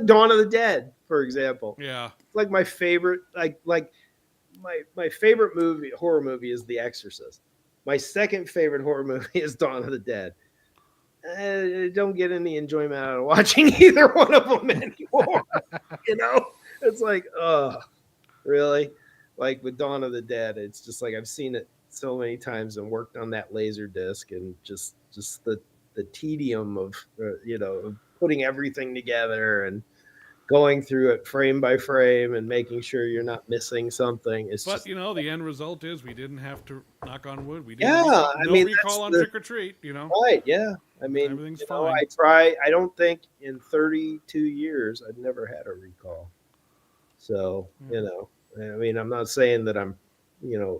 Dawn of the Dead, for example. Yeah. It's like my favorite. Like my favorite horror movie is The Exorcist. My second favorite horror movie is Dawn of the Dead. I don't get any enjoyment out of watching either one of them anymore. It's like, really? Like with Dawn of the Dead, it's just like I've seen it so many times and worked on that laser disc, and just the tedium of of putting everything together and going through it frame by frame and making sure you're not missing something. But the end result is we didn't have to, knock on wood. We Yeah, didn't recall on Trick or Treat. Right? Yeah, I mean, everything's fine. I don't think in 32 years I've never had a recall. So I mean, I'm not saying that I'm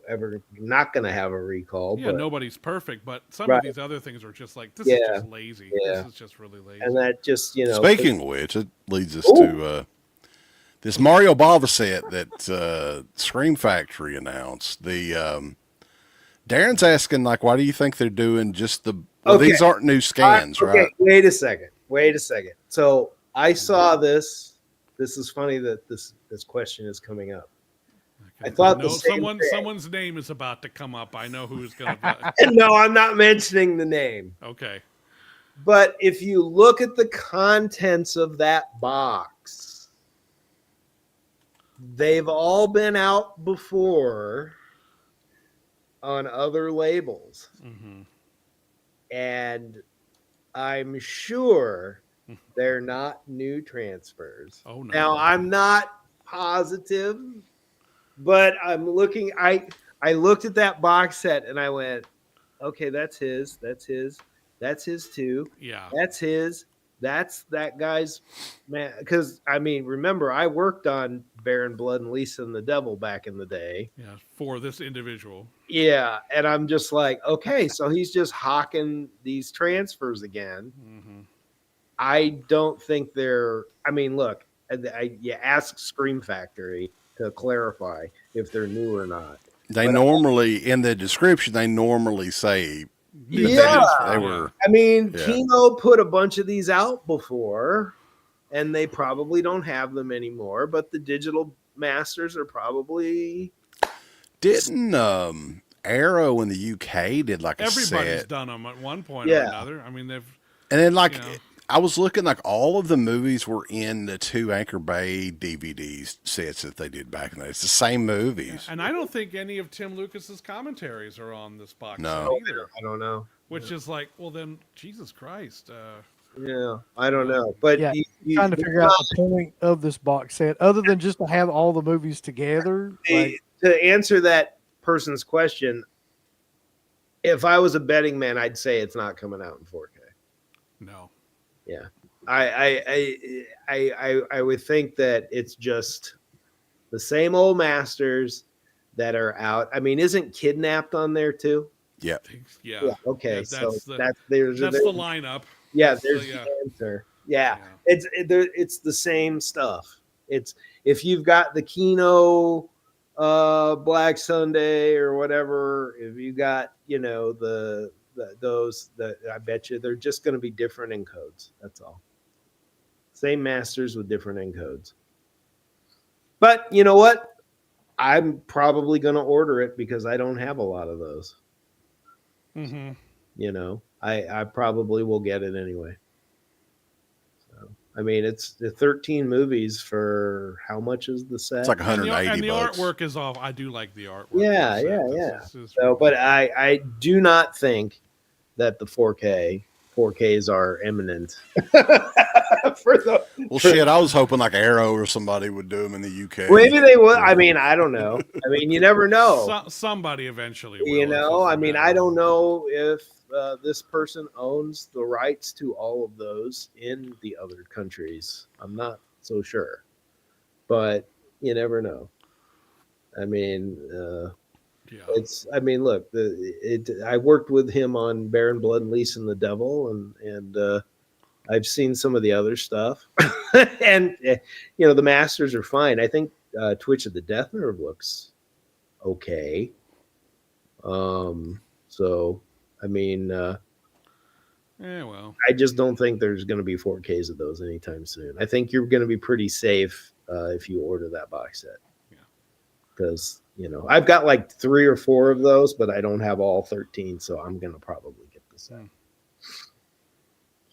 ever not going to have a recall. Yeah, but nobody's perfect, but some of these other things are just like, this is just lazy. Yeah. This is just really lazy. And that just, Speaking of which, it leads us to this Mario Bava set that Scream Factory announced. The Darren's asking, like, why do you think they're doing just the... Well, these aren't new scans, right? Wait a second. So I saw this. This is funny that this question is coming up. I thought someone's name is about to come up. I know who's going to. No, I'm not mentioning the name. Okay. But if you look at the contents of that box, they've all been out before on other labels. Mm-hmm. And I'm sure they're not new transfers. Oh, no. Now, I'm not positive, but I'm looking. I looked at that box set and I went, okay, that's his too. Yeah. That's his. That's that guy's, man. Because, I mean, remember, I worked on Baron Blood and Lisa and the Devil back in the day. Yeah, for this individual. Yeah, and I'm just like, okay, so he's just hawking these transfers again. Mm-hmm. I don't think they're. I mean, look, you ask Scream Factory to clarify if they're new or not. They normally, in the description, say. Yeah, they were. I mean, Kino put a bunch of these out before, and they probably don't have them anymore. But the digital masters are probably. Didn't Arrow in the UK did like a Everybody's set? done them at one point or another. I mean, they've. And then I was looking, like all of the movies were in the 2 Anchor Bay DVD sets that they did back in the day. It's the same movies. And I don't think any of Tim Lucas's commentaries are on this box No. set either. I don't know. Which is like, well, then, Jesus Christ. Yeah, I don't know. But you trying to figure out the point of this box set, other than just to have all the movies together. To answer that person's question, if I was a betting man, I'd say it's not coming out in 4K. No. Yeah. I would think that it's just the same old masters that are out. I mean, isn't Kidnapped on there too? Yeah. Yeah. Okay. Yeah, So the that's there's that's the lineup. yeah. That's There's the, the answer. Yeah. yeah. It's the same stuff. It's if you've got the Kino, Black Sunday or whatever. If you got those that I bet you they're just going to be different encodes. That's all. Same masters with different encodes. But you know what? I'm probably going to order it because I don't have a lot of those. Mm-hmm. I probably will get it anyway. So, I mean, it's the 13 movies for how much is the set? It's like 180 and the bucks. artwork is off. I do like the artwork. Yeah. So, but I do not think that the 4Ks are imminent. Shit, I was hoping like Arrow or somebody would do them in the UK. Maybe they would. I mean, I don't know. I mean, you never know. Somebody eventually will. I mean, I don't know if this person owns the rights to all of those in the other countries. I'm not so sure. But you never know. I mean, look, I worked with him on Baron Blood and Lease and the Devil, and I've seen some of the other stuff, and the masters are fine. I think Twitch of the Death Nerve looks okay. So I mean, I just don't think there's going to be 4Ks of those anytime soon. I think you're going to be pretty safe if you order that box set. Because I've got like 3 or 4 of those, but I don't have all 13, so I'm gonna probably get the set.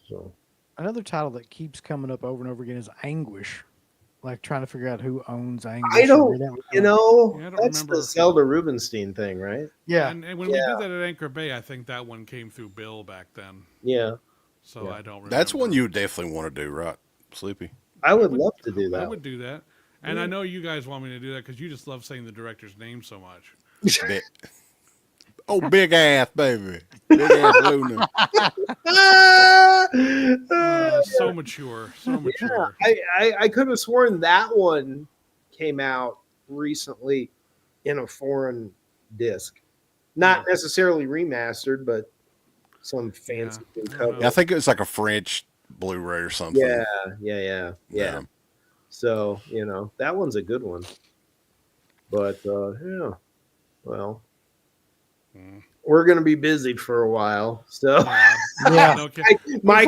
So another title that keeps coming up over and over again is Anguish. Like trying to figure out who owns Anguish. I don't, that's remember. the Zelda Rubinstein thing, right? Yeah. And when we did that at Anchor Bay, I think that one came through Bill back then. Yeah. So I don't remember. That's one you would definitely want to do, right, Sleepy? I would love to do that. I would do that. And I know you guys want me to do that because you just love saying the director's name so much. Big ass, baby. Big ass Luna. So mature. So mature. Yeah, I could have sworn that one came out recently in a foreign disc. Not necessarily remastered, but some fancy new cover. Yeah, I think it was like a French Blu-ray or something. Yeah. So, that one's a good one. But, well, we're going to be busy for a while. So, Mike,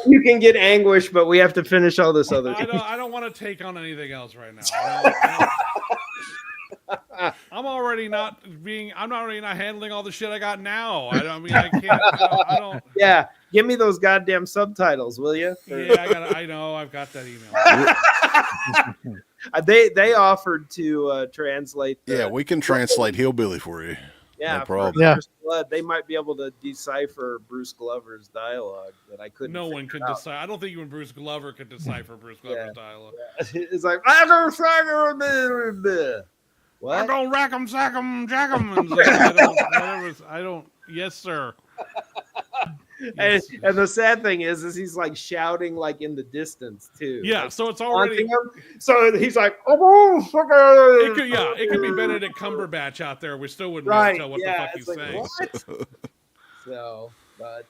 you can get Anguish, but we have to finish all this other. I don't want to take on anything else right now. I'm already not handling all the shit I got now. I can't. Yeah. Give me those goddamn subtitles, will you? Yeah, I've got that email. They offered to translate. We can translate Hillbilly for you. Yeah, no problem. First Blood, they might be able to decipher Bruce Glover's dialogue that I couldn't. No one could decipher. I don't think even Bruce Glover could decipher Bruce Glover's dialogue. Yeah. It's like I don't what? I don't rack 'em, sack 'em, jack 'em. I don't. Yes, sir. And the sad thing is he's like shouting like in the distance too. Yeah, like, so it's already. So he's like, it could be Benedict Cumberbatch out there. We still wouldn't be able to tell what the fuck he's saying. What? So, but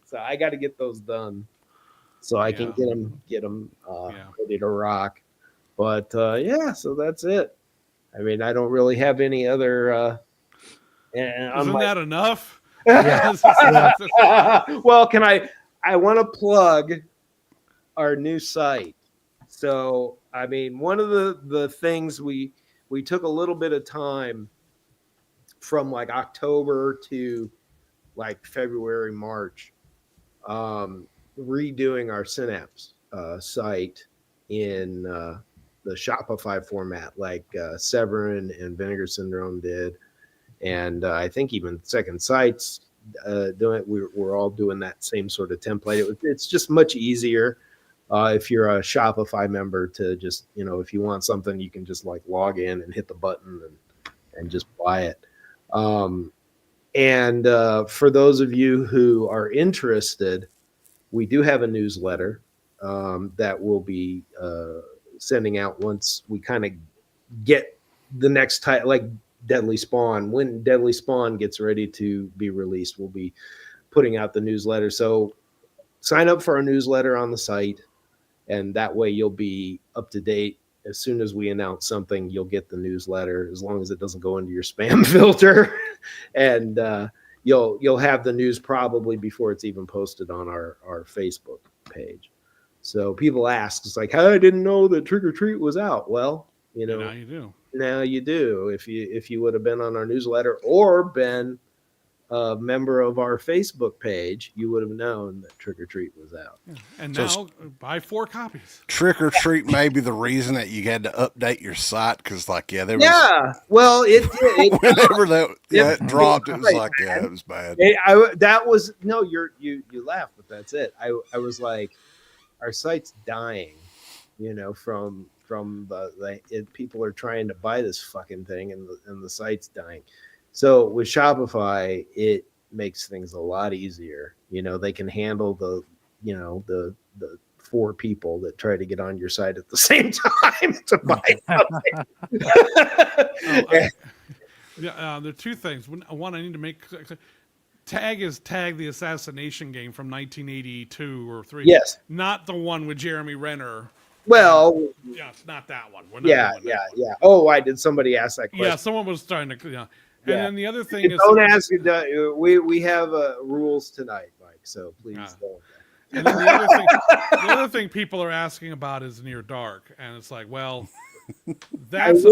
so I got to get those done so I can get them ready to rock. But so that's it. I mean, I don't really have any other. Isn't that enough? Well, I want to plug our new site. So, I mean, one of the things we took a little bit of time from like October to like February, March, redoing our Synapse site in the Shopify format, like Severin and Vinegar Syndrome did. And I think even Second Sight's doing it. We're all doing that same sort of template. It's just much easier if you're a Shopify member to just, if you want something, you can just like log in and hit the button and just buy it. And for those of you who are interested, we do have a newsletter. that we'll be sending out once we kind of get the next title, like Deadly Spawn. When Deadly Spawn gets ready to be released, we'll be putting out the newsletter. So sign up for our newsletter on the site, and that way you'll be up to date. As soon as we announce something, you'll get the newsletter, as long as it doesn't go into your spam filter. And you'll have the news probably before it's even posted on our Facebook page. So people ask, it's like, I didn't know that Trick or Treat was out. Well, you know, now you do. Now you do. If you would have been on our newsletter or been a member of our Facebook page, you would have known that Trick or Treat was out. Yeah. And So now buy 4 copies. Trick or Treat may be the reason that you had to update your site, because there was Well, it whenever that dropped, it was right, like man. it was bad. that was no. You laugh, but that's it. I was like, our site's dying, from people are trying to buy this fucking thing, and the site's dying. So with Shopify, it makes things a lot easier. They can handle the 4 people that try to get on your site at the same time to buy something. There are 2 things. One, I need to make Tag the assassination game from 1982 or 3. Yes. Not the one with Jeremy Renner. Well, yeah, it's not that one. Yeah. Oh, why did somebody ask that question? Yeah, someone was trying to. Yeah. And then the other thing is, don't ask. We have rules tonight, Mike. So please don't. And then the other thing people are asking about is Near Dark, and it's like, well, there's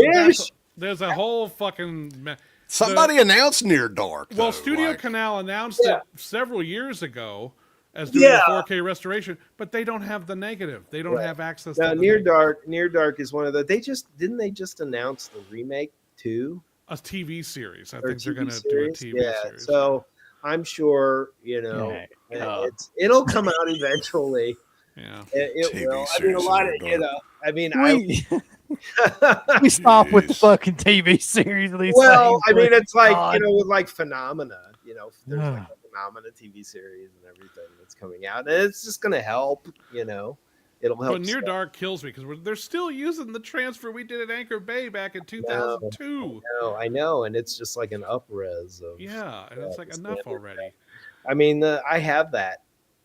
a whole fucking. Somebody announced Near Dark. Well, Studio Canal announced it several years ago as doing a 4K restoration, but they don't have the negative. They don't have access to the Near Dark. Near Dark is one of the. They just announce the remake too. A TV series. I think they're going to do a TV series. So I'm sure it'll come out eventually. Yeah, it will. I mean, a lot of we stop with the fucking TV series. Well, I mean, it's like with like Phenomena. There's like a Phenomena TV series and everything that's coming out, and it's just going to help. It'll help. But Near Dark kills me because they're still using the transfer we did at Anchor Bay back in 2002. I know, and it's just like an up-res of. Yeah, and it's like enough already. I mean, I have that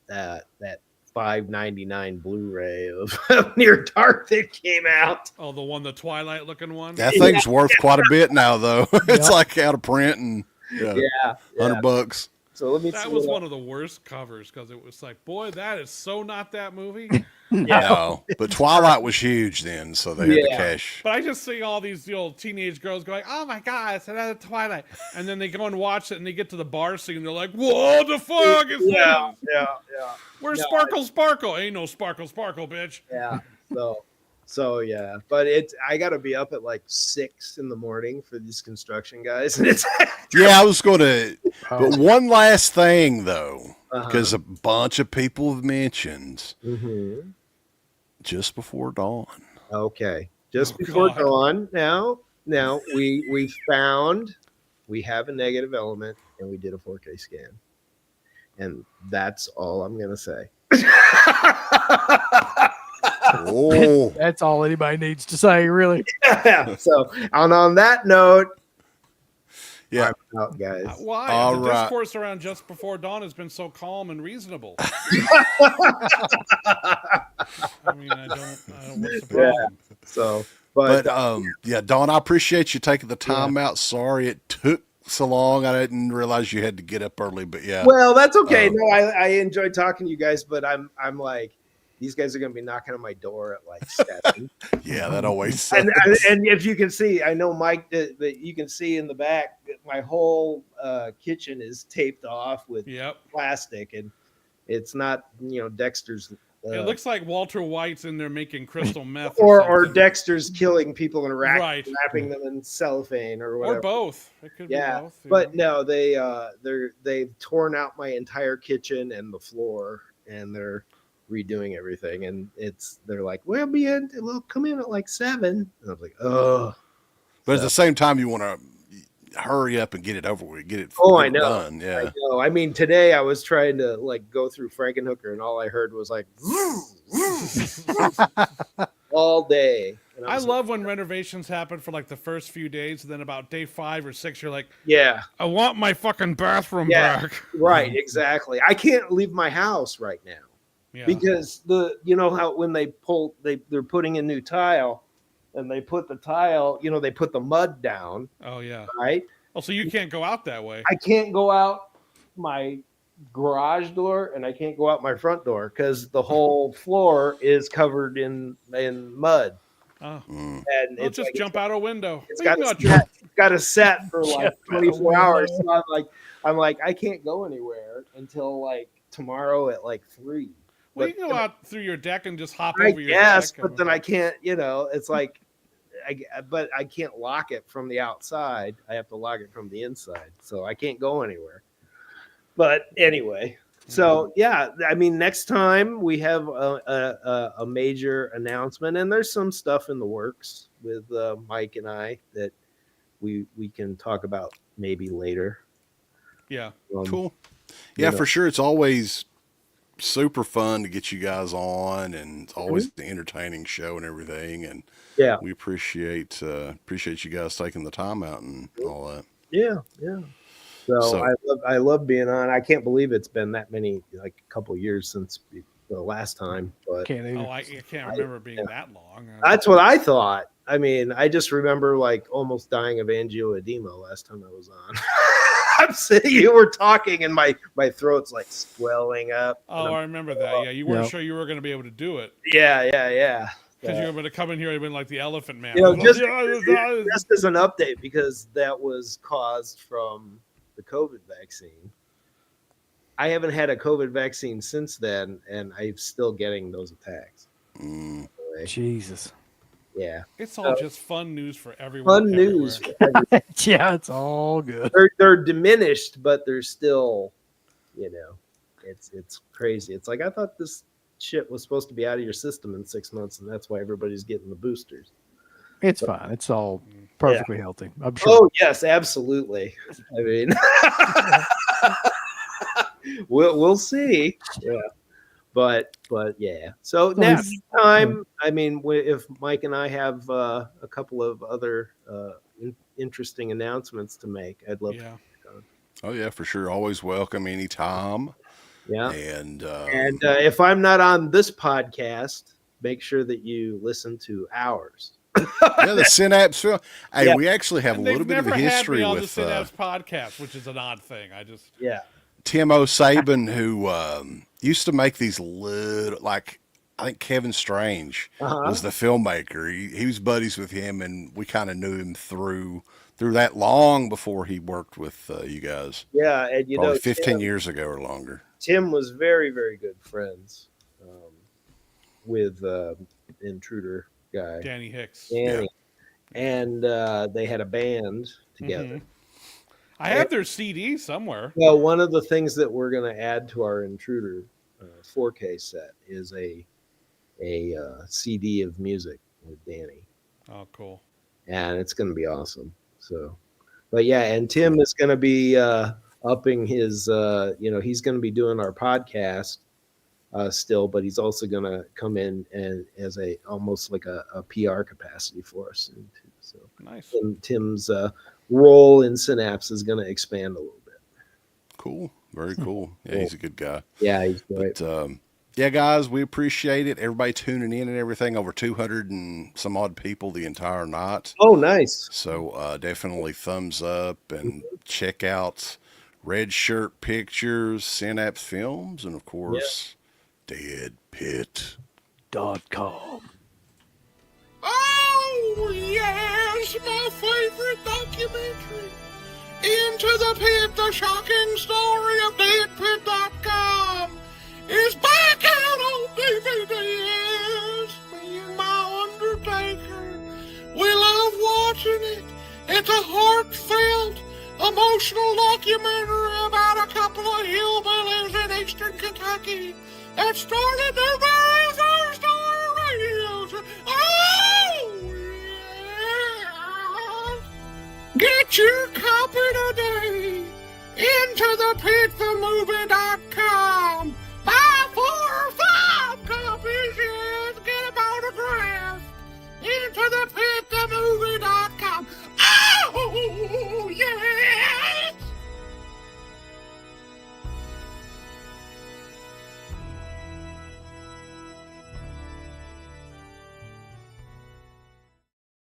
$5.99 Blu-ray of Near Dark that came out. Oh, the Twilight looking one. That thing's worth quite a bit now, though. It's like out of print and $100. So let me. That was one of the worst covers because it was like, boy, that is so not that movie. No, but Twilight was huge then, so they had the cash. But I just see all these old teenage girls going, "Oh my god, it's another Twilight," and then they go and watch it, and they get to the bar scene, and they're like, "What the fuck is this? Yeah. Where's Sparkle? Ain't no Sparkle, bitch." Yeah. So yeah, but I got to be up at like 6 in the morning for these construction guys, and it's. I was going to. But one last thing though, because a bunch of people have mentioned just before dawn. Okay, just before dawn. Now we found we have a negative element, and we did a 4K scan, and that's all I'm gonna say. Oh, that's all anybody needs to say, really. So, on that note, I'm out, guys. Why? All the right. discourse around Just Before Dawn has been so calm and reasonable. I mean, I don't. What's the problem? So, but Dawn, I appreciate you taking the time out. Sorry it took so long. I didn't realize you had to get up early, but well, that's okay. No, I enjoyed talking to you guys, but I'm like. These guys are going to be knocking on my door at like 7. Yeah, that always sucks. And if you can see, I know Mike, that you can see in the back, my whole kitchen is taped off with plastic, and it's not, Dexter's. It looks like Walter White's in there making crystal meth, or Dexter's killing people in rack, wrapping them in cellophane or whatever, or both. It could be both. But no, they've torn out my entire kitchen and the floor, and they're redoing everything, and they're like, we'll come in at like 7, and I was like, oh. But at the same time, you want to hurry up and get it over with, get it, Oh, get I it know. done. Yeah. I know. I mean, today I was trying to like go through Frankenhooker, and all I heard was like all day. And I was love when renovations happen for like the first few days, and then about day 5 or 6, you're like, yeah, I want my fucking bathroom yeah, back. right, exactly. I can't leave my house right now Yeah. because you know how when they're putting in new tile, and they put the tile, you know, they put the mud down, Oh yeah. right? Oh, so you can't go out that way. I can't go out my garage door, and I can't go out my front door because the whole floor is covered in mud. Oh. And Well, just jump out a window. It's Well, got to set for like Jump out a 24 hours. window. So I'm like, I can't go anywhere until like tomorrow at like 3. Well, you can go out through your deck and just hop I over your guess, deck. but then I can't. You know, it's like, but I can't lock it from the outside. I have to lock it from the inside, so I can't go anywhere. But anyway, so yeah, I mean, next time we have a major announcement, and there's some stuff in the works with Mike and I that we can talk about maybe later. Yeah. Cool. Yeah, for sure. It's always super fun to get you guys on, and it's always the entertaining show and everything. And yeah, we appreciate you guys taking the time out and all that. yeah. So I love being on. I can't believe it's been that many, like a couple years since the last time. But I can't remember it being that long. that's what I thought. I mean, I just remember like almost dying of angioedema last time I was on. I'm sitting, you were talking, and my throat's like swelling up. Oh, I remember that. Yeah, you weren't sure you were going to be able to do it. Yeah. Because you were going to come in here and been like the Elephant Man. You know, just as an update, because that was caused from the COVID vaccine. I haven't had a COVID vaccine since then, and I'm still getting those attacks. Jesus. Yeah. It's all just fun news for everyone. Fun news. Yeah, it's all good. They're diminished, but they're still, you know, it's crazy. It's like, I thought this shit was supposed to be out of your system in 6 months, and that's why everybody's getting the boosters. It's fine. It's all perfectly healthy. I'm sure. Oh yes, absolutely. I mean, we'll see. Yeah, but yeah. So next time, I mean, if Mike and I have a couple of other interesting announcements to make, I'd love to. Oh yeah, for sure. Always welcome anytime. Yeah. And if I'm not on this podcast, make sure that you listen to ours. Yeah, the Synapse film. Hey, we actually have a little bit of a history on with the Synapse podcast, which is an odd thing. Tim O'Sabin, who used to make these little, like, I think Kevin Strange was the filmmaker. He was buddies with him, and we kind of knew him through that long before he worked with you guys. Yeah, and you probably know, 15 years ago or longer. Tim was very, very good friends with Intruder guy, Danny Hicks. And they had a band together. I have their CD somewhere. Well, one of the things that we're going to add to our Intruder 4K set is a CD of music with Danny. Oh, cool. And it's going to be awesome. So, but yeah, and Tim is going to be upping his, he's going to be doing our podcast still, but he's also going to come in and as almost like a PR capacity for us soon too. So nice. And Tim's role in Synapse is going to expand a little bit. Cool. Very cool. Yeah, he's a good guy. Yeah, he's great. But, yeah, guys, we appreciate it. Everybody tuning in and everything. Over 200 and some odd people the entire night. Oh, nice. So definitely thumbs up and check out Red Shirt Pictures, Synapse Films, and of course, DEADPIT.com. Oh, yes, my favorite documentary. Into the Pit, the shocking story of DEADPIT.com is back out on DVD. Yes, me and my Undertaker. We love watching it. It's a heartfelt, emotional documentary about a couple of hillbillies in eastern Kentucky that started their very first radio show. Oh, Get your copy today. IntoThePitTheMovie.com. Buy 4 or 5 copies, yes. Get them autographed. IntoThePitTheMovie.com. Oh, yes!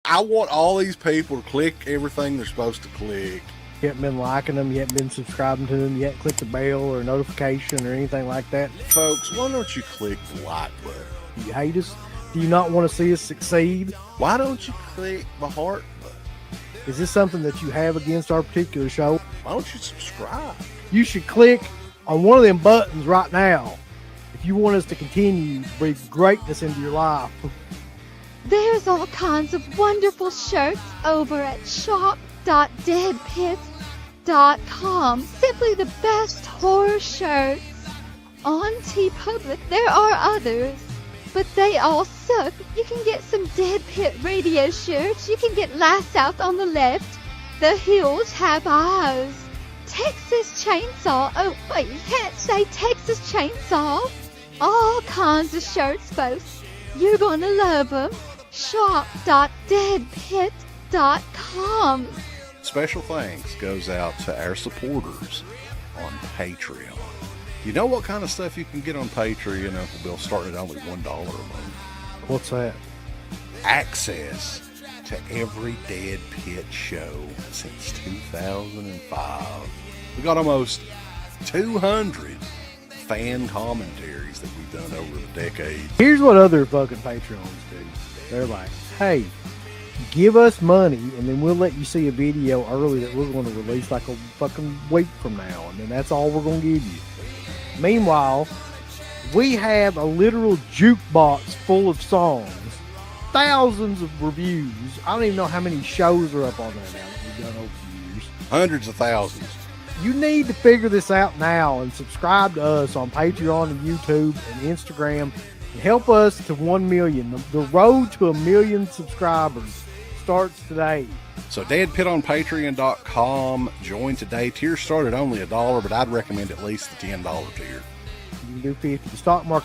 I want all these people to click everything they're supposed to click. You haven't been liking them, you haven't been subscribing to them, you haven't clicked the bell or notification or anything like that. Folks, why don't you click the like button? You hate us? Do you not want to see us succeed? Why don't you click the heart button? Is this something that you have against our particular show? Why don't you subscribe? You should click on one of them buttons right now if you want us to continue to bring greatness into your life. There's all kinds of wonderful shirts over at shop.deadpit.com. Simply the best horror shirts. On TeePublic, there are others, but they all suck. You can get some Dead Pit Radio shirts. You can get Last Out on the Left. The Hills Have Eyes. Texas Chainsaw. Oh, wait, you can't say Texas Chainsaw. All kinds of shirts, folks. You're going to love them. Shop.deadpit.com. Special thanks goes out to our supporters on Patreon. You know what kind of stuff you can get on Patreon, Uncle Bill, starting at only $1 a month? What's that? Access to every Dead Pit show since 2005. We got almost 200 fan commentaries that we've done over the decades. Here's what other fucking Patreons do. They're like, hey, give us money and then we'll let you see a video early that we're going to release like a fucking week from now, and then that's all we're going to give you. Meanwhile, we have a literal jukebox full of songs, thousands of reviews. I don't even know how many shows are up on there now that we've done over the years. Hundreds of thousands. You need to figure this out now and subscribe to us on Patreon and YouTube and Instagram and help us to 1 million. The road to 1 million subscribers starts today. So DeadPit on Patreon.com. Join today. Tiers start at only $1, but I'd recommend at least the $10 tier. You can do 50. The stock market